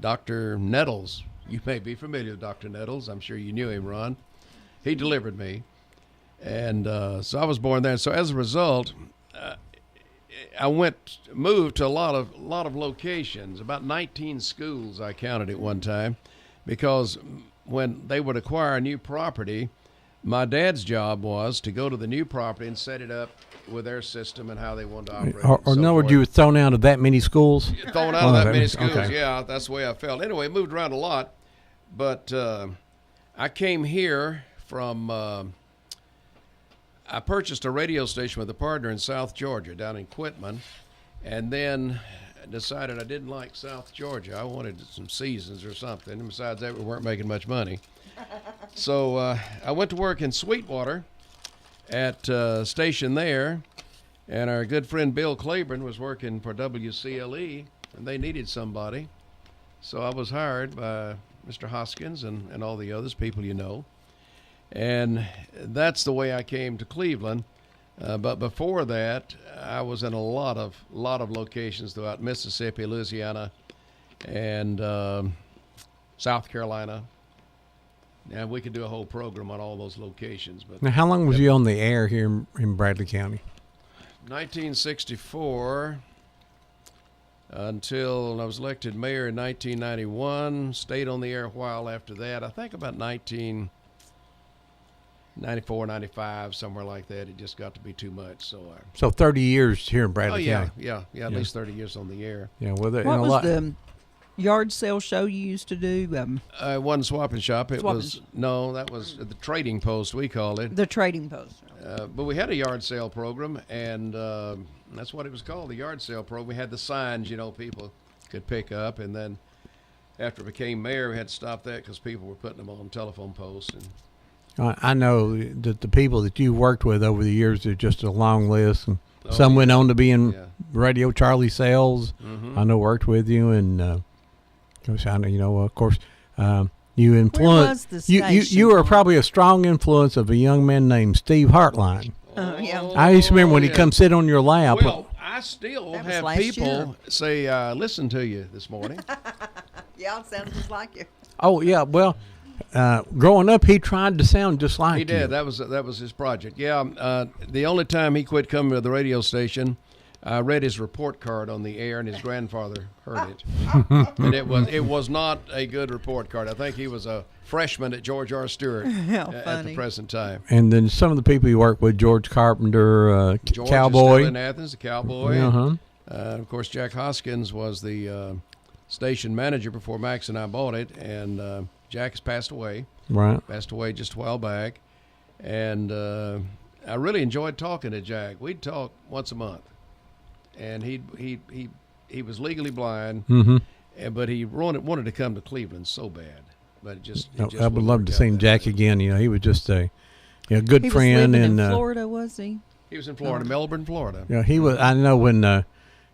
Dr. Nettles, you may be familiar with Dr. Nettles. I'm sure you knew him, Ron. He delivered me. And so I was born there. So as a result, I moved to a lot of locations, about 19 schools I counted at one time, because when they would acquire a new property, my dad's job was to go to the new property and set it up with their system and how they wanted to operate. Or in other words, you were thrown out of that many schools? Thrown out of that many schools, okay. Yeah, that's the way I felt. Anyway, moved around a lot, but I came here from, I purchased a radio station with a partner in South Georgia, down in Quitman, and then decided I didn't like South Georgia. I wanted some seasons or something, and besides that, we weren't making much money. So I went to work in Sweetwater at a station there, and our good friend Bill Claiborne was working for WCLE, and they needed somebody. So I was hired by Mr. Hoskins and all the others, people you know. And that's the way I came to Cleveland. But before that, I was in a lot of locations throughout Mississippi, Louisiana, and South Carolina. And we could do a whole program on all those locations. But now, how long was you on the air here in Bradley County? 1964 until I was elected mayor in 1991. Stayed on the air a while after that. I think about 1994, 95, somewhere like that. It just got to be too much. So 30 years here in Bradley County. Yeah, at least 30 years on the air. Yeah, well, what was the yard sale show you used to do? It wasn't Swap and Shop. That was the Trading Post, we called it. The Trading Post. But we had a yard sale program, and that's what it was called, the yard sale program. We had the signs, people could pick up, and then after I became mayor, we had to stop that because people were putting them on telephone posts. And I know that the people that you worked with over the years are just a long list, and some went on to be in radio. Charlie Sales, I know, worked with you, and I know, of course, you influenced. You were probably a strong influence of a young man named Steve Hartline. Yeah. I used to remember when he'd come sit on your lap. Well, I still have people say, "Listen to you this morning." Yeah, it sounds just like you. Oh yeah, well. Growing up, he tried to sound just like you. He did. That was his project. Yeah. The only time he quit coming to the radio station, I read his report card on the air, and his grandfather heard it. And it was not a good report card. I think he was a freshman at George R. Stewart at the present time. And then some of the people you work with, George Carpenter, George Cowboy. Is still in Athens, the Cowboy. Of course, Jack Hoskins was the station manager before Max and I bought it, and Jack has passed away. Right. Passed away just a while back. And I really enjoyed talking to Jack. We'd talk once a month. And he was legally blind, but he wanted to come to Cleveland so bad. But it just I would love to see Jack again. He was just a good friend. He was living in Florida, was he? He was in Florida, Melbourne, Florida. Yeah, he was. I know when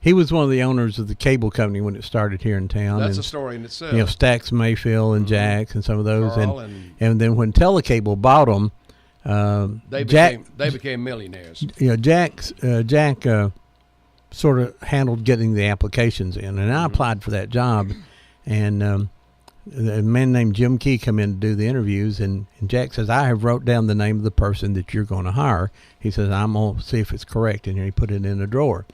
he was one of the owners of the cable company when it started here in town. That's a story in itself. Stax Mayfield and Jax and some of those, and then when Telecable bought them, they became millionaires. Jack sort of handled getting the applications in, and I applied for that job, and a man named Jim Key come in to do the interviews, and Jack says, I have wrote down the name of the person that you're going to hire. He says, I'm going to see if it's correct, and he put it in a drawer.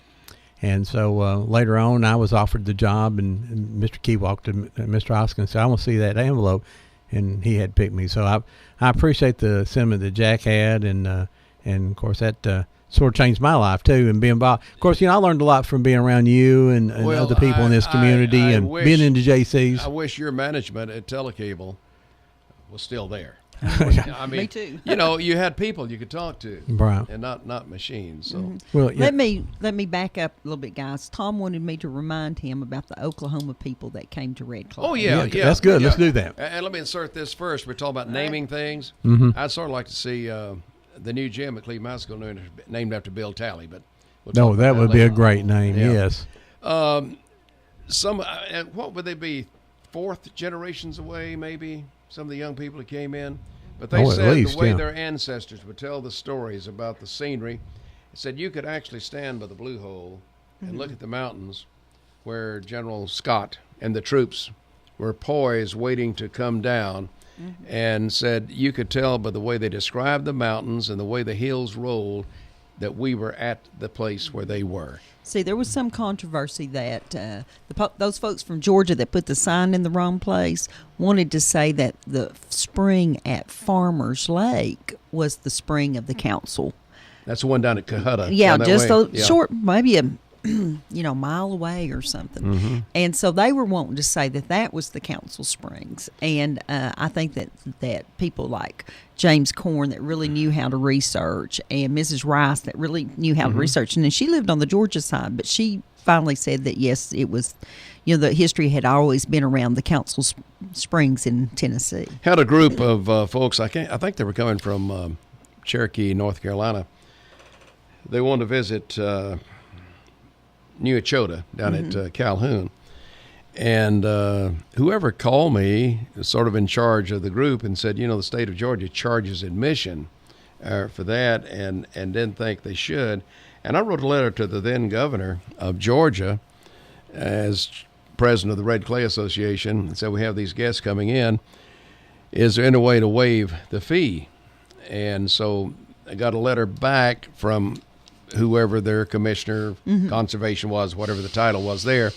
And so later on, I was offered the job, and Mr. Key walked to Mr. Hoskins and said, I want to see that envelope, and he had picked me. So I appreciate the sentiment that Jack had, and of course that sort of changed my life too, and being involved. Of course, I learned a lot from being around you and other people in this community, and being into JCs. I wish your management at Telecable was still there. I mean, me too. You had people you could talk to, right, and not machines. So well, let me back up a little bit, guys. Tom wanted me to remind him about the Oklahoma people that came to Red Clay. Oh yeah, that's good. Yeah. Let's do that. And let me insert this first. We're talking about naming things. Mm-hmm. I'd sort of like to see the new gym at Cleveland High School named after Bill Talley, but we'll No, talk that about would be a later. great name. Yeah. Yes. Some what would they be? Fourth generations away, maybe some of the young people that came in, but they At said least, the way yeah. their ancestors would tell the stories about the scenery. It said you could actually stand by the Blue Hole and look at the mountains where General Scott and the troops were poised, waiting to come down. And said you could tell by the way they described the mountains and the way the hills rolled that we were at the place where they were. See, there was some controversy that those folks from Georgia that put the sign in the wrong place wanted to say that the spring at Farmers Lake was the spring of the council. That's the one down at Cohutta. Yeah, down that just way. a short, maybe a mile away or something. Mm-hmm. And so they were wanting to say that was the Council Springs. And I think that people like James Korn that really knew how to research, and Mrs. Rice that really knew how to research. And then she lived on the Georgia side, but she finally said that, yes, it was, the history had always been around the Council Springs in Tennessee. Had a group of folks, I think they were coming from Cherokee, North Carolina. They wanted to visit New Echota down at Calhoun. And whoever called me was sort of in charge of the group and said, the state of Georgia charges admission for that and didn't think they should. And I wrote a letter to the then governor of Georgia as president of the Red Clay Association and said, we have these guests coming in. Is there any way to waive the fee? And so I got a letter back from whoever their commissioner, conservation was, whatever the title was there,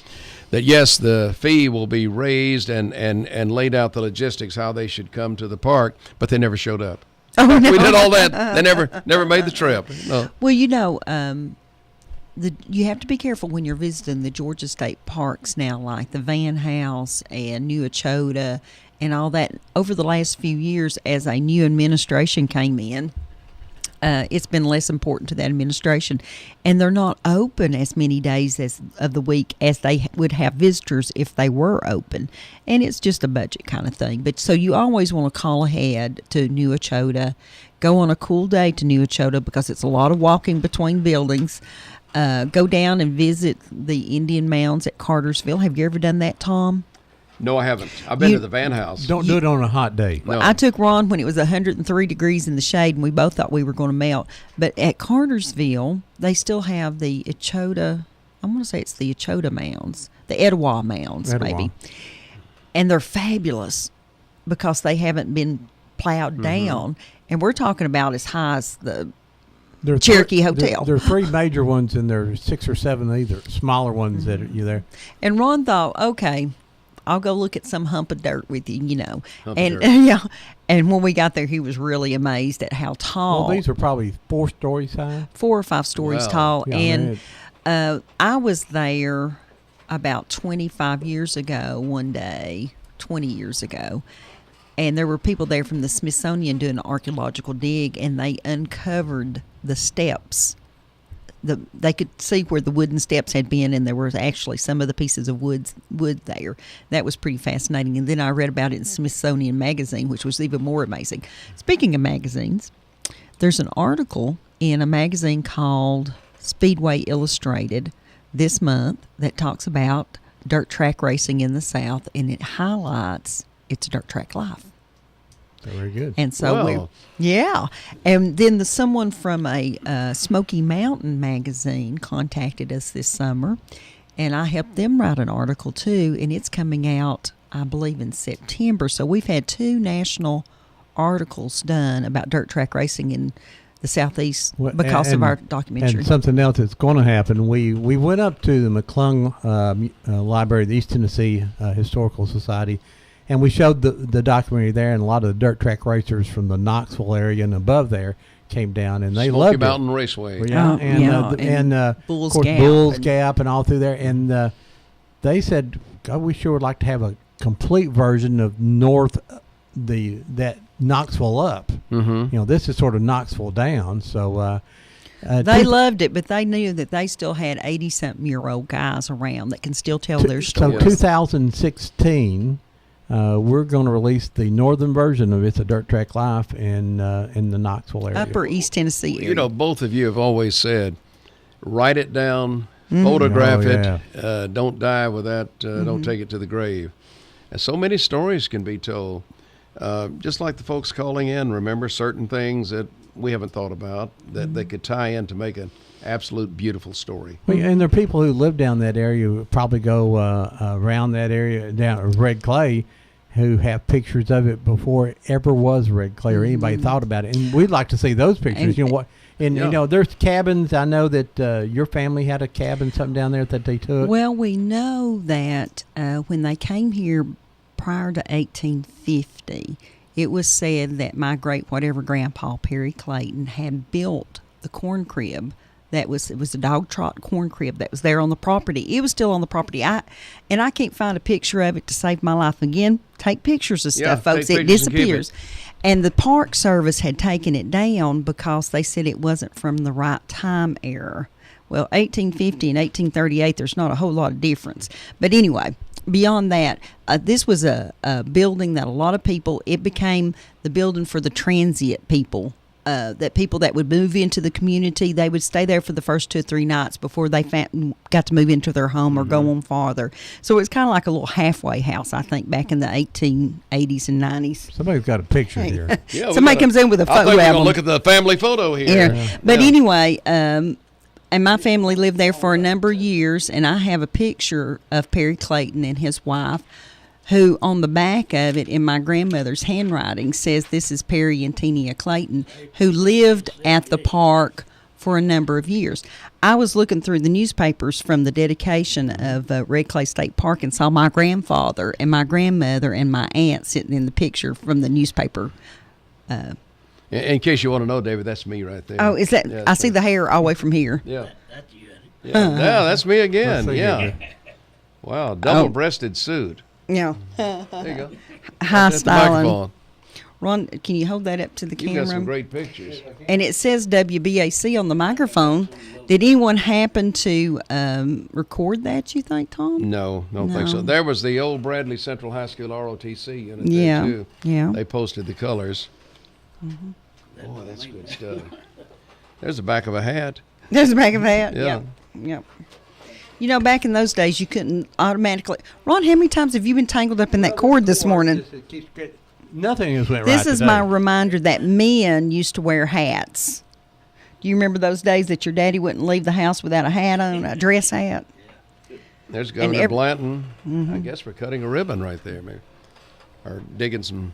that yes, the fee will be raised and laid out the logistics, how they should come to the park, but they never showed up. Oh, no. We did all that. They never made the trip. No. Well, you have to be careful when you're visiting the Georgia State parks now, like the Van House and New Echota and all that. Over the last few years, as a new administration came in, it's been less important to that administration, and they're not open as many days of the week as they would have visitors if they were open, and it's just a budget kind of thing. But so you always want to call ahead to New Echota, go on a cool day to New Echota because it's a lot of walking between buildings. Go down and visit the Indian Mounds at Cartersville. Have you ever done that, Tom? No, I haven't. I've been to the Van House. Don't do it on a hot day. No. I took Ron when it was 103 degrees in the shade, and we both thought we were going to melt. But at Cartersville, they still have the Echota. I'm going to say it's the Echota Mounds, the Etowah Mounds, maybe. And they're fabulous because they haven't been plowed down. And we're talking about as high as the Cherokee Hotel. There are three major ones, and there are 6 or 7 either smaller ones that are there. And Ron thought, okay, I'll go look at some hump of dirt with you, Hump of and dirt. yeah. And when we got there, he was really amazed at how tall. Well, these are probably 4 stories high. 4 or 5 stories Wow. tall. Yeah, And I was there about 25 years ago one day, 20 years ago. And there were people there from the Smithsonian doing an archaeological dig, and they uncovered the steps. They could see where the wooden steps had been, and there was actually some of the pieces of wood there. That was pretty fascinating. And then I read about it in Smithsonian Magazine, which was even more amazing. Speaking of magazines, there's an article in a magazine called Speedway Illustrated this month that talks about dirt track racing in the South, and it highlights its dirt track life. Very good. And so and then someone from a Smoky Mountain magazine contacted us this summer, and I helped them write an article too, and it's coming out, I believe, in September. So we've had 2 national articles done about dirt track racing in the Southeast because of our documentary. And something else that's going to happen, we went up to the McClung Library, the East Tennessee Historical Society, and we showed the documentary there, and a lot of the dirt track racers from the Knoxville area and above there came down, and they Smoky loved Mountain it. Raceway. Yeah, and Bulls of course Gap Bulls Gap and all through there, and they said, God, we sure would like to have a complete version of that Knoxville up. Mm-hmm. This is sort of Knoxville down, so. They loved it, but they knew that they still had 80-something-year-old guys around that can still tell their stories. So 2016, we're going to release the northern version of It's a Dirt Track Life in the Knoxville area. Upper East Tennessee area. You know, both of you have always said, write it down, photograph it, don't die with that, don't take it to the grave. And so many stories can be told. Just like the folks calling in, remember certain things that we haven't thought about that they could tie in to make an absolute beautiful story. Well, and there are people who live down that area who probably go around that area down at Red Clay who have pictures of it before it ever was Red Clay or anybody thought about it. And we'd like to see those pictures. You know what? And you know, there's cabins. I know that your family had a cabin, something down there that they took. Well, we know that when they came here prior to 1850, it was said that my great whatever grandpa Perry Clayton had built the corn crib. It was a dog trot corn crib that was there on the property. It was still on the property. I can't find a picture of it to save my life. Again, take pictures of stuff, folks. It disappears. And the Park Service had taken it down because they said it wasn't from the right time era. Well, 1850 and 1838, there's not a whole lot of difference. But anyway, beyond that, this was a building that a lot of people, it became the building for the transient people. That people that would move into the community, they would stay there for the first 2 or 3 nights before they got to move into their home or go on farther. So it's kind of like a little halfway house, I think, back in the 1880s and 90s. Somebody's got a picture here. Yeah, somebody comes in with a photo album. I think we're going to look at the family photo here. Yeah. But anyway, and my family lived there for a number of years, and I have a picture of Perry Clayton and his wife, who on the back of it in my grandmother's handwriting says this is Perry and Tenia Clayton, who lived at the park for a number of years. I was looking through the newspapers from the dedication of Red Clay State Park and saw my grandfather and my grandmother and my aunt sitting in the picture from the newspaper. In case you want to know, David, that's me right there. Oh, is that? Yeah, I see the hair all the way from here. Yeah. Yeah, that's me again. Yeah. Wow, double-breasted suit. Yeah. There you go. High That's styling. Ron, can you hold that up to the camera? You got some great pictures. And it says WBAC on the microphone. Did anyone happen to record that, you think, Tom? No, don't think so. There was the old Bradley Central High School ROTC unit yeah. there, too. Yeah. They posted the colors. Mm-hmm. Boy, that's good stuff. There's the back of a hat. There's the back of a hat? Yeah. Yep. You know, back in those days, you couldn't automatically. Ron, how many times have you been tangled up in that cord this morning? Nothing has went right. This is my reminder that men used to wear hats. Do you remember those days that your daddy wouldn't leave the house without a hat on, a dress hat? There's Governor Blanton. I guess we're cutting a ribbon right there, maybe. Or digging some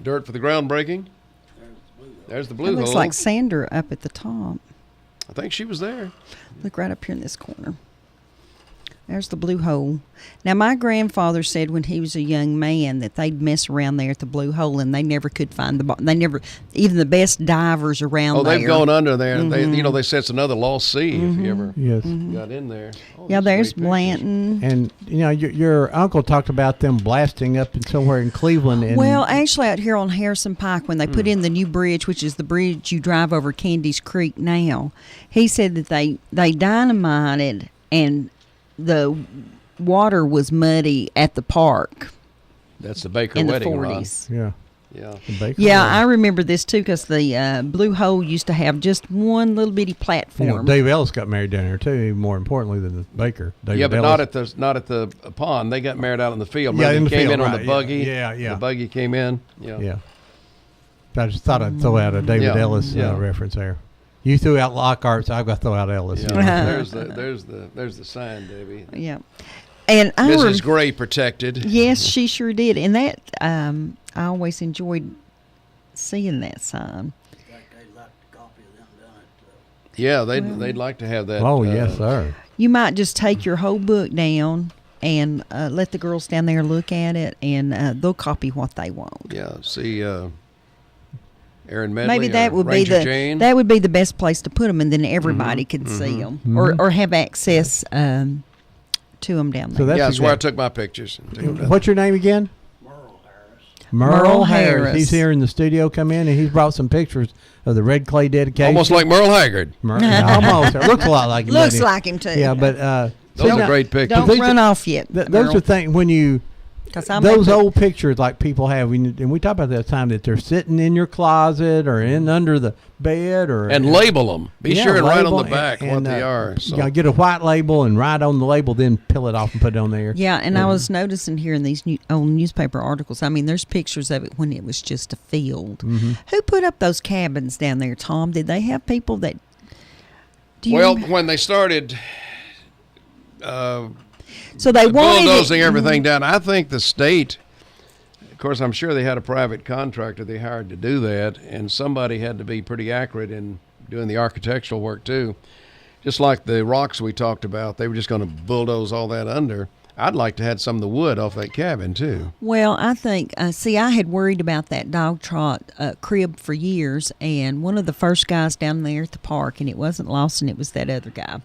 dirt for the groundbreaking. There's the blue hole. Looks like Sandra up at the top. I think she was there. Look right up here in this corner. There's the blue hole. Now, my grandfather said when he was a young man that they'd mess around there at the blue hole and they never could find even the best divers around there. Oh, they've gone under there. Mm-hmm. They said it's another lost sea if you ever Yes. got in there. Oh, yeah, there's Blanton. And, your uncle talked about them blasting up in somewhere in Cleveland. And well, actually out here on Harrison Pike, when they put in the new bridge, which is the bridge you drive over Candy's Creek now, he said that they dynamited and the water was muddy at the park. That's the Baker in wedding, the 40s. Ron. Yeah. Yeah, I remember this too because the Blue Hole used to have just one little bitty platform. Dave Ellis got married down there too. Even more importantly than the Baker. David but Ellis. not at the pond. They got married out in the field. Yeah, in the came field, in on right. the buggy. Yeah. The buggy came in. Yeah. I just thought I'd throw out a David Ellis reference there. You threw out Lockhart's. I've got to throw out Ellis. Yeah. there's the sign, Debbie. Yeah. And Mrs. Gray protected. Yes, she sure did. And that I always enjoyed seeing that sign. Yeah, they'd like to have that. Oh, yes, sir. You might just take your whole book down and let the girls down there look at it, and they'll copy what they want. Yeah, see Aaron Medley. Maybe that would Ranger be Jane. that would be the best place to put them, and then everybody could see them or have access to them down there. So that's where I took my pictures. What's your name again? Merle Harris. He's here in the studio. Come in, and he's brought some pictures of the Red Clay dedication. Almost like Merle Haggard. Almost. It looks a lot like him. Looks like him too. Yeah, but those are great pictures. Don't run off yet. Those are things when you those old pictures like people have, and we talk about that time that they're sitting in your closet or in under the bed and label them. Be sure and write on the back what they are. So. You get a white label and write on the label, then peel it off and put it on there. Yeah, and I was noticing here in these old newspaper articles, I mean, there's pictures of it when it was just a field. Mm-hmm. Who put up those cabins down there, Tom? Did they have people that... when they started... so they wanted bulldozing everything down. I think the state, of course, I'm sure they had a private contractor they hired to do that, and somebody had to be pretty accurate in doing the architectural work too. Just like the rocks we talked about, they were just going to bulldoze all that under. I'd like to have some of the wood off that cabin too. Well, I think, I had worried about that dog trot crib for years, and one of the first guys down there at the park, and it wasn't Lawson, it was that other guy,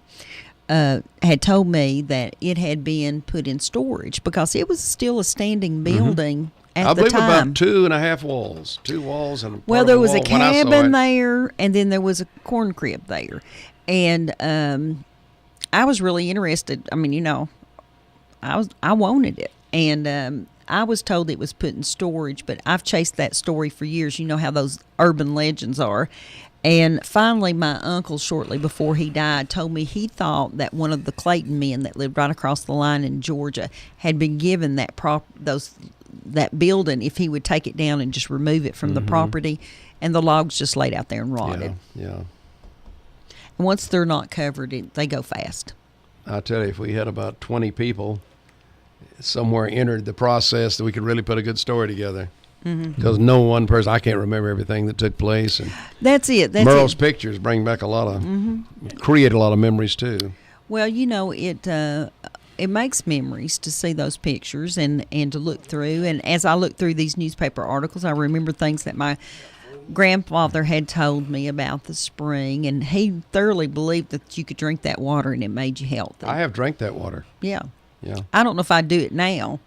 had told me that it had been put in storage because it was still a standing building at the time. I believe about 2.5 walls. 2 walls and well, there was a cabin there, and then there was a corn crib there. And I was really interested. I mean, I wanted it. And I was told it was put in storage, but I've chased that story for years. You know how those urban legends are. And finally, my uncle, shortly before he died, told me he thought that one of the Clayton men that lived right across the line in Georgia had been given that that building if he would take it down and just remove it from the property, and the logs just laid out there and rotted. Yeah. And once they're not covered, they go fast. I tell you, if we had about 20 people somewhere entered the process, that we could really put a good story together. Because no one person, I can't remember everything that took place. And that's it. Merle's pictures bring back a lot of, create a lot of memories too. Well, it makes memories to see those pictures and to look through. And as I look through these newspaper articles, I remember things that my grandfather had told me about the spring, and he thoroughly believed that you could drink that water and it made you healthy. I have drank that water. Yeah. Yeah. I don't know if I'd do it now.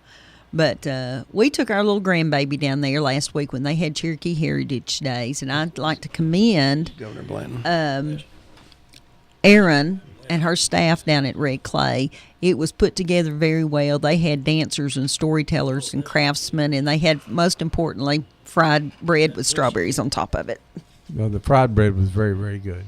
But we took our little grandbaby down there last week when they had Cherokee Heritage Days, and I'd like to commend Governor Blanton. Erin and her staff down at Red Clay. It was put together very well. They had dancers and storytellers and craftsmen, and they had, most importantly, fried bread with strawberries on top of it. Well, the fried bread was very, very good.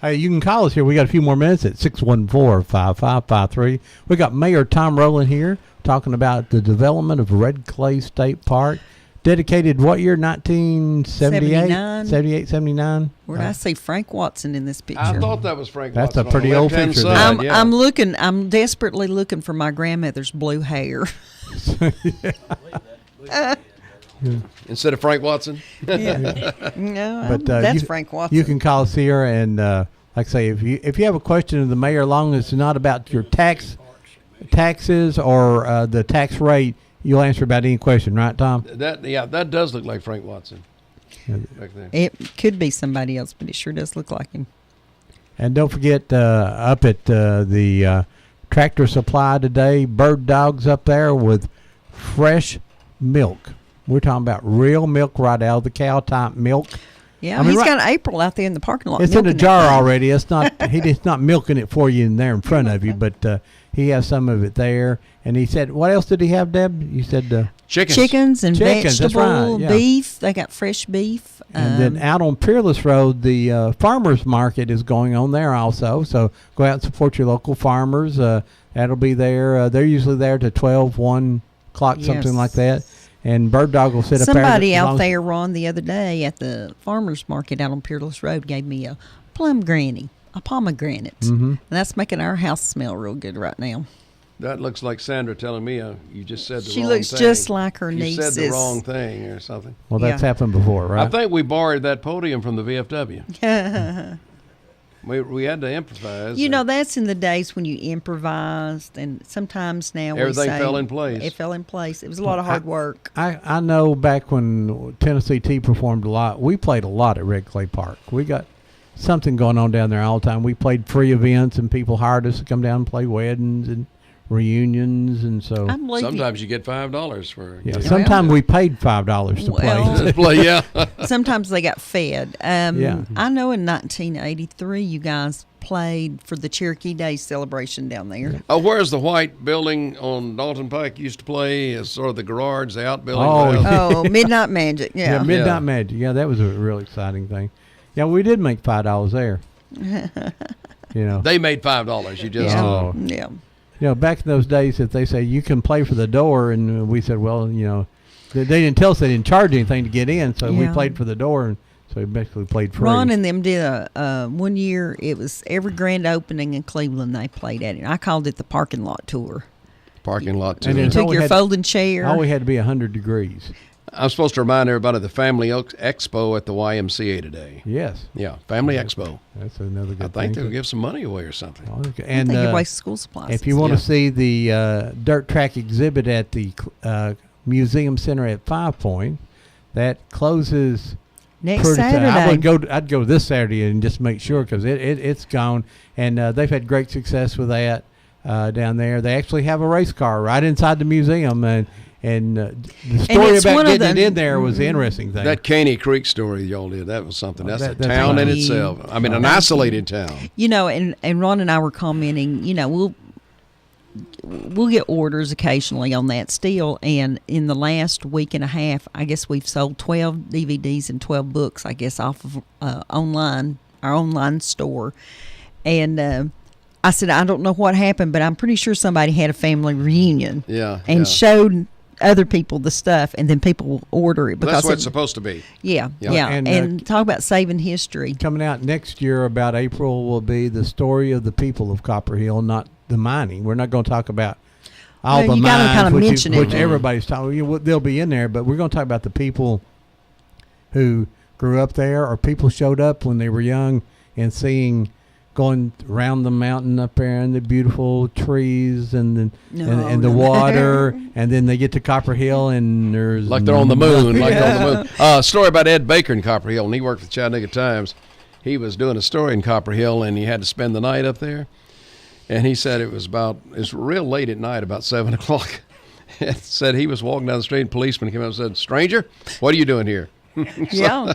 Hey, you can call us here. We got a few more minutes at 614-5553. We got Mayor Tom Rowland here talking about the development of Red Clay State Park. Dedicated what year? 1978? 78, 79? Where did I see Frank Watson in this picture? I thought that was Frank That's Watson. a pretty old picture. Side, I'm desperately looking for my grandmother's blue hair. Instead of Frank Watson? Yeah. No, But, that's Frank Watson. You can call us here, and like I say, if you have a question of the mayor, long as it's not about your taxes or the tax rate, you'll answer about any question, right, Tom? That does look like Frank Watson. Back there. It could be somebody else, but it sure does look like him. And don't forget, up at the Tractor Supply today, Bird Dog's up there with fresh milk. We're talking about real milk right out of the cow type milk. Yeah, he's got April out there in the parking lot. It's in a jar already. It's not. He's not milking it for you in there in front of you, but he has some of it there. And he said, what else did he have, Deb? You said chickens and vegetable, right, yeah. beef. They got fresh beef. And then out on Peerless Road, the farmers market is going on there also. So go out and support your local farmers. That'll be there. They're usually there to 12, 1 o'clock, something like that. And Bird Dog will sit up there. Somebody out there, Ron, the other day at the farmers market out on Peerless Road gave me a pomegranate. And that's making our house smell real good right now. That looks like Sandra telling me you just said the wrong thing. She looks just like her niece. You said the wrong thing or something. Well, that's happened before, right? I think we borrowed that podium from the VFW. We had to improvise. You know, that's in the days when you improvised, and sometimes now everything we say fell in place. It fell in place. It was a lot of hard work. I know back when Tennessee Tea performed a lot, we played a lot at Red Clay Park. We got something going on down there all the time. We played free events, and people hired us to come down and play weddings and reunions, and so sometimes you get $5 for sometimes we paid $5 to play. Yeah. Sometimes they got fed. I know in 1983 you guys played for the Cherokee Day celebration down there. Oh, where's the white building on Dalton Pike used to play? It's sort of the garage, the outbuilding. Oh, Midnight Magic. Yeah. Midnight Magic. Yeah, that was a real exciting thing. Yeah, we did make $5 there. They made $5. You just yeah. Back in those days, if they say you can play for the door, and we said, well, they didn't tell us they didn't charge anything to get in, so we played for the door, and so we basically played free. Ron and them did a one year. It was every grand opening in Cleveland they played at it. I called it the parking lot tour. Parking lot tour. And you took your folding chair. All we had to be 100 degrees. I'm supposed to remind everybody of the Family Expo at the YMCA today. Yes. Yeah, Family Expo. That's another good I thing. think they'll give some money away or something. And I think it wastes school supplies. If you want to see the dirt track exhibit at the Museum Center at 5 Point, that closes next Saturday. I'd go this Saturday and just make sure, because it's gone. And they've had great success with that down there. They actually have a race car right inside the museum, and the story about getting it in there was the interesting thing. That Caney Creek story y'all did, that was something. That's a town in itself. I mean, an isolated town. And Ron and I were commenting, we'll get orders occasionally on that still, and in the last week and a half, I guess we've sold 12 DVDs and 12 books, I guess, off of our online store. And I said, I don't know what happened, but I'm pretty sure somebody had a family reunion. And showed other people the stuff, and then people will order it. That's what it's supposed to be. Yeah. And talk about saving history. Coming out next year, about April, will be the story of the people of Copper Hill, not the mining. We're not going to talk about all the mines, which everybody's talking. They'll be in there, but we're going to talk about the people who grew up there, or people showed up when they were young and going around the mountain up there and the beautiful trees and the water, and then they get to Copper Hill and there's like they're on the moon. Story about Ed Baker in Copper Hill, and he worked for the Chattanooga Times. He was doing a story in Copper Hill, and he had to spend the night up there. And he said it was real late at night, about 7 o'clock. It said he was walking down the street, and a policeman came up and said, "Stranger, what are you doing here?" Yeah.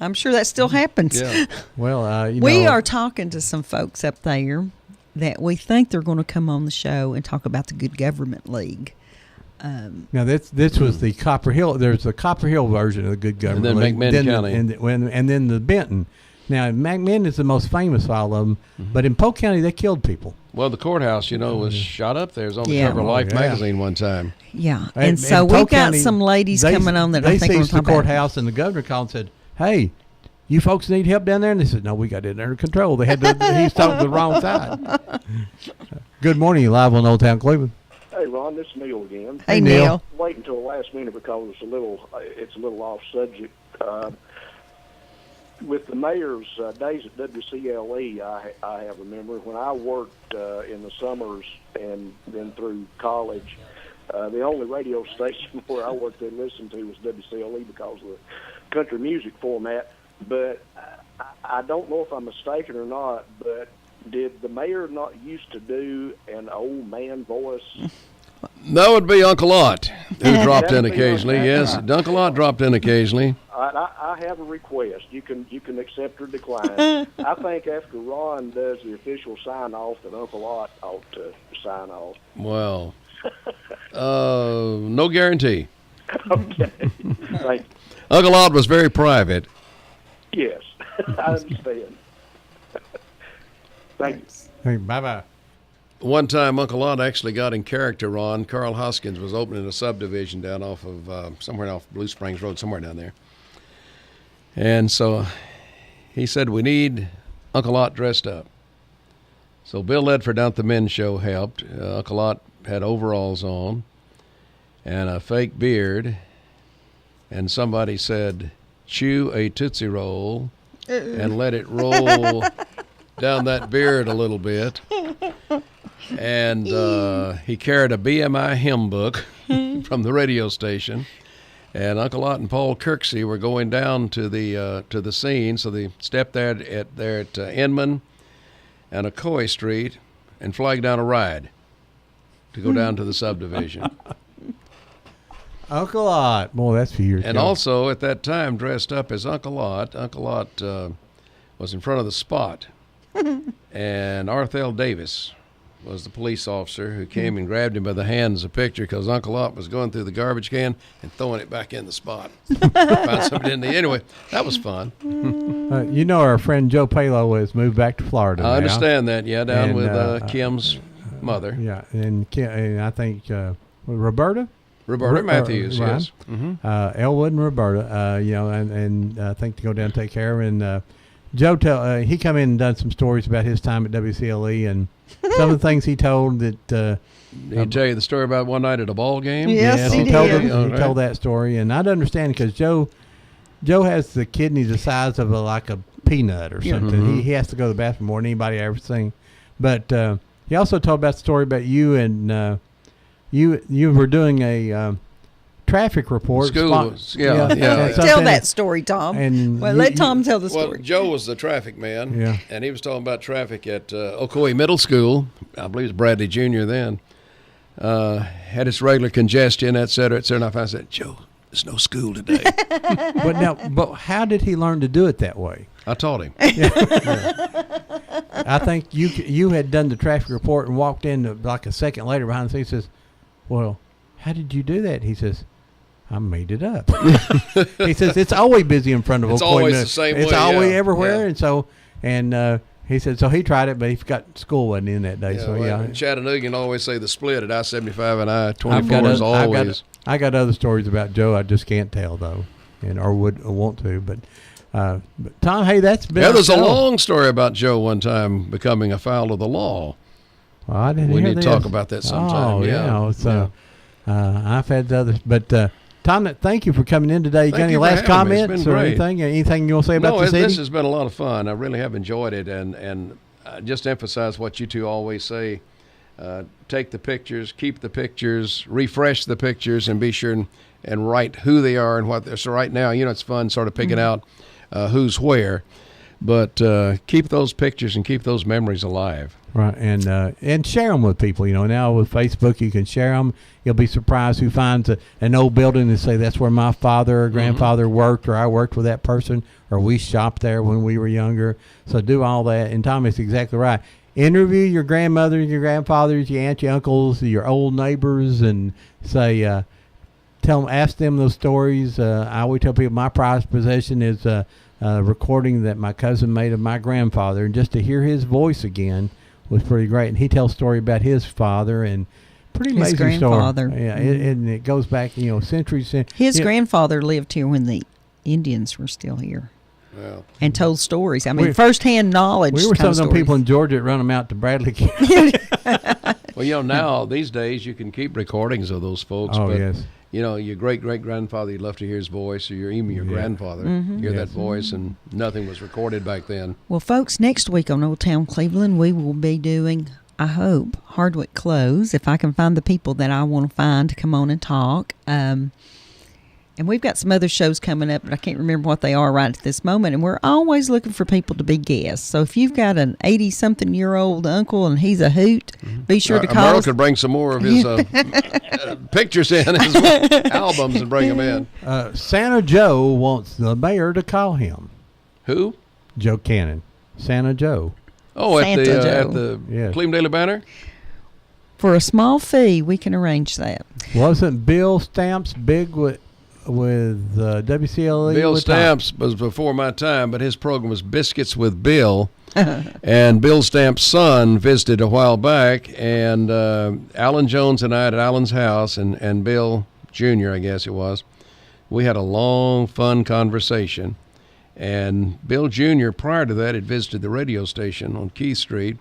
I'm sure that still happens. Yeah. Well, we are talking to some folks up there that we think they're going to come on the show and talk about the Good Government League. Now this was the Copper Hill. There's the Copper Hill version of the Good Government League, and then McMinn County, and then the Benton. Now McMinn is the most famous of all of them, but in Polk County they killed people. Well, the courthouse, was shot up there. It was on the cover of Life magazine one time. Yeah, and so we've got some ladies coming on that I think they seized the courthouse, and the governor called and said, "Hey, you folks need help down there?" And they said, "No, we got it under control." They had he's talking the wrong side. Good morning, you live on Old Town Cleveland. Hey, Ron, this is Neil again. Hey, Neil. Wait until the last minute because it's a little off subject. With the mayor's days at WCLE, I have remembered when I worked in the summers and then through college, the only radio station where I worked and listened to was WCLE because of the country music format. But I don't know if I'm mistaken or not, but did the mayor not used to do an old man voice? That would be Uncle Ott, who dropped in occasionally. Yes, Uncle Ott dropped in occasionally. I have a request. You can accept or decline. I think after Ron does the official sign-off, that Uncle Ott ought to sign off. Well, no guarantee. Okay. Thank you. Uncle Ott was very private. Yes, I understand. Thank you. Hey, bye-bye. One time, Uncle Ott actually got in character, Ron. Carl Hoskins was opening a subdivision down off of somewhere off Blue Springs Road, somewhere down there. And so he said, "We need Uncle Ott dressed up." So Bill Ledford down at the men's show helped. Uncle Ott had overalls on and a fake beard. And somebody said, "Chew a Tootsie Roll and let it roll down that beard a little bit." And he carried a BMI hymn book from the radio station. And Uncle Ott and Paul Kirksey were going down to the scene, so they stepped there at Inman and Ocoee Street and flagged down a ride to go down to the subdivision. Uncle Ott, boy, that's a few years and ago. Also at that time dressed up as Uncle Ott. Uncle Ott was in front of the Spot and Arthel Davis was the police officer who came and grabbed him by the hand as a picture because Uncle Art was going through the garbage can and throwing it back in the spot. Found something in there. Anyway, that was fun. You know, our friend Joe Palo has moved back to Florida. I now. understand that. Yeah, down And, with Kim's mother. Yeah, and I think Roberta Matthews, Ryan, yes. Mm-hmm. Elwood and Roberta, and I think to go down and take care of. And Joe, he come in and done some stories about his time at WCLE and some of the things he told that. Did he tell you the story about one night at a ball game? Yes, he did. He told that story, and I'd understand because Joe has the kidneys the size of like a peanut or something. Mm-hmm. He has to go to the bathroom more than anybody I ever seen. But he also told about the story about you and you were doing a traffic report. School, yeah. Tell that story, Tom. And let Tom tell the Well, story. Joe was the traffic man, Yeah. and he was talking about traffic at Ocoee Middle School. I believe it was Bradley Jr. then. Had its regular congestion, et cetera, et cetera. And I said, Joe, there's no school today. But how did he learn to do it that way? I taught him. I think you had done the traffic report and walked in like a second later behind the scenes. He says, well, how did you do that? He says, I made it up. He says, it's always busy in front of It's Ocoee always Middle. the same It's way, always yeah. everywhere. Yeah. And he said, so he tried it, but he forgot school wasn't in that day. Chattanooga always say the split at I-75 and I-24 is always. I got other stories about Joe I just can't tell, though, or want to. But Tom, hey, that's been Yeah, there's a long story about Joe one time becoming a foul of the law. Well, I didn't We hear need to this. talk about that sometime. Oh, yeah. I've had others, but Tom, thank you for coming in today. You got Thank any you for last having me. It's comments been or great. anything? Anything you want to say about No, the city? this has been a lot of fun. I really have enjoyed it, and just emphasize what you two always say. Take the pictures, keep the pictures, refresh the pictures, and be sure and write who they are and what they're. So right now, it's fun sort of picking out who's where, but keep those pictures and keep those memories alive. Right, and share them with people. Now with Facebook, you can share them. You'll be surprised who finds an old building and say that's where my father or grandfather worked, or I worked with that person, or we shopped there when we were younger. So do all that. And Tom is exactly right. Interview your grandmothers, your grandfathers, your aunts, your uncles, your old neighbors, and say, ask them those stories. I always tell people my prized possession is a recording that my cousin made of my grandfather, and just to hear his voice again was pretty great. And he tells a story about his father, and pretty His amazing grandfather. story. Yeah, and it goes back, centuries. His grandfather lived here when the Indians were still here. Well, and told stories. I mean, firsthand knowledge. We were some of them stories. people in Georgia that run them out to Bradley County. Well, now these days you can keep recordings of those folks. Oh, but, yes. Your great-great-grandfather, you'd love to hear his voice, or even your grandfather, hear that voice, and nothing was recorded back then. Well, folks, next week on Old Town Cleveland, we will be doing, I hope, Hardwick Close, if I can find the people that I want to find to come on and talk. And we've got some other shows coming up, but I can't remember what they are right at this moment. And we're always looking for people to be guests. So if you've got an 80-something-year-old uncle and he's a hoot, be sure to call Merle us. could bring some more of his pictures in, his albums, and bring them in. Santa Joe wants the mayor to call him. Who? Joe Cannon. Santa Joe. Oh, at Santa the Yes. Cleveland Daily Banner? For a small fee, we can arrange that. Wasn't Bill Stamps big with WCLE? Bill with Stamps was before my time, but his program was Biscuits with Bill. And Bill Stamps' son visited a while back, and Alan Jones and I at Alan's house, and Bill Jr., I guess it was, we had a long, fun conversation. And Bill Jr., prior to that, had visited the radio station on Key Street,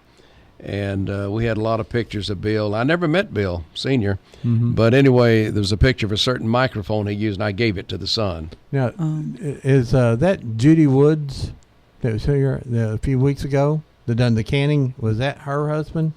and we had a lot of pictures of Bill. I never met Bill Sr., but anyway, there was a picture of a certain microphone he used, and I gave it to the son. Now, is that Judy Woods that was here a few weeks ago that done the canning? Was that her husband?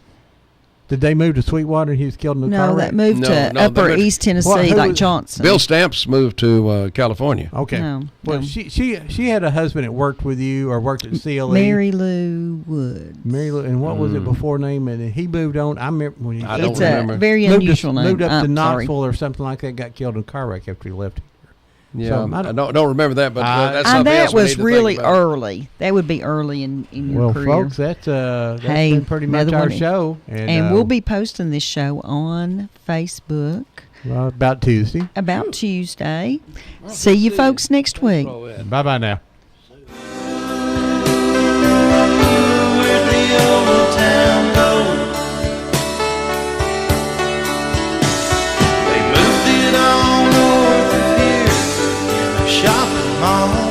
Did they move to Sweetwater and he was killed in the car No, wreck? that moved to Upper East Tennessee, like Johnson. Bill Stamps moved to California. Okay. No, well, no. she had a husband that worked with you or worked at CLE. Mary Lou Wood. Mary Lou, and what was it before name? And he moved on. I remember when he. I don't It's remember. a very moved unusual name. Moved up to I'm sorry. Knoxville or something like that. Got killed in a car wreck after he left here. Yeah, So, I don't remember that, but that's something that else we was need to really think about. early. That would be early in your well, career. folks, that's been pretty much another our one. show. And we'll be posting this show on Facebook. Well, about Tuesday. About Tuesday. See you folks next week. Bye-bye now. Where'd the old town go? They moved it all north of here in a shopping mall.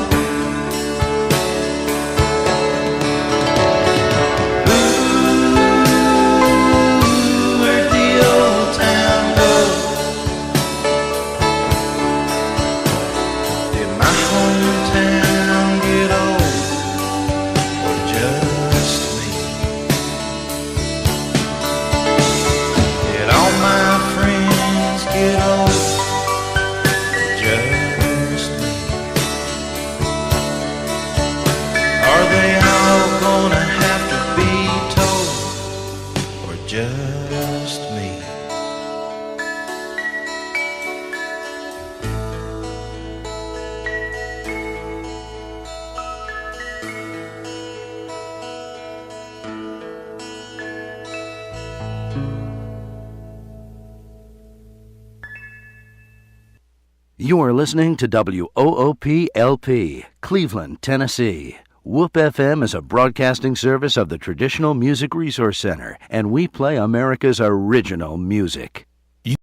Ooh, where'd the old town go? Did my hometown get old, or just me? Did all my friends get old, or just me? Are they all gonna have to be told, or just me? You are listening to WOOP-LP, Cleveland, Tennessee. Whoop FM is a broadcasting service of the Traditional Music Resource Center, and we play America's original music.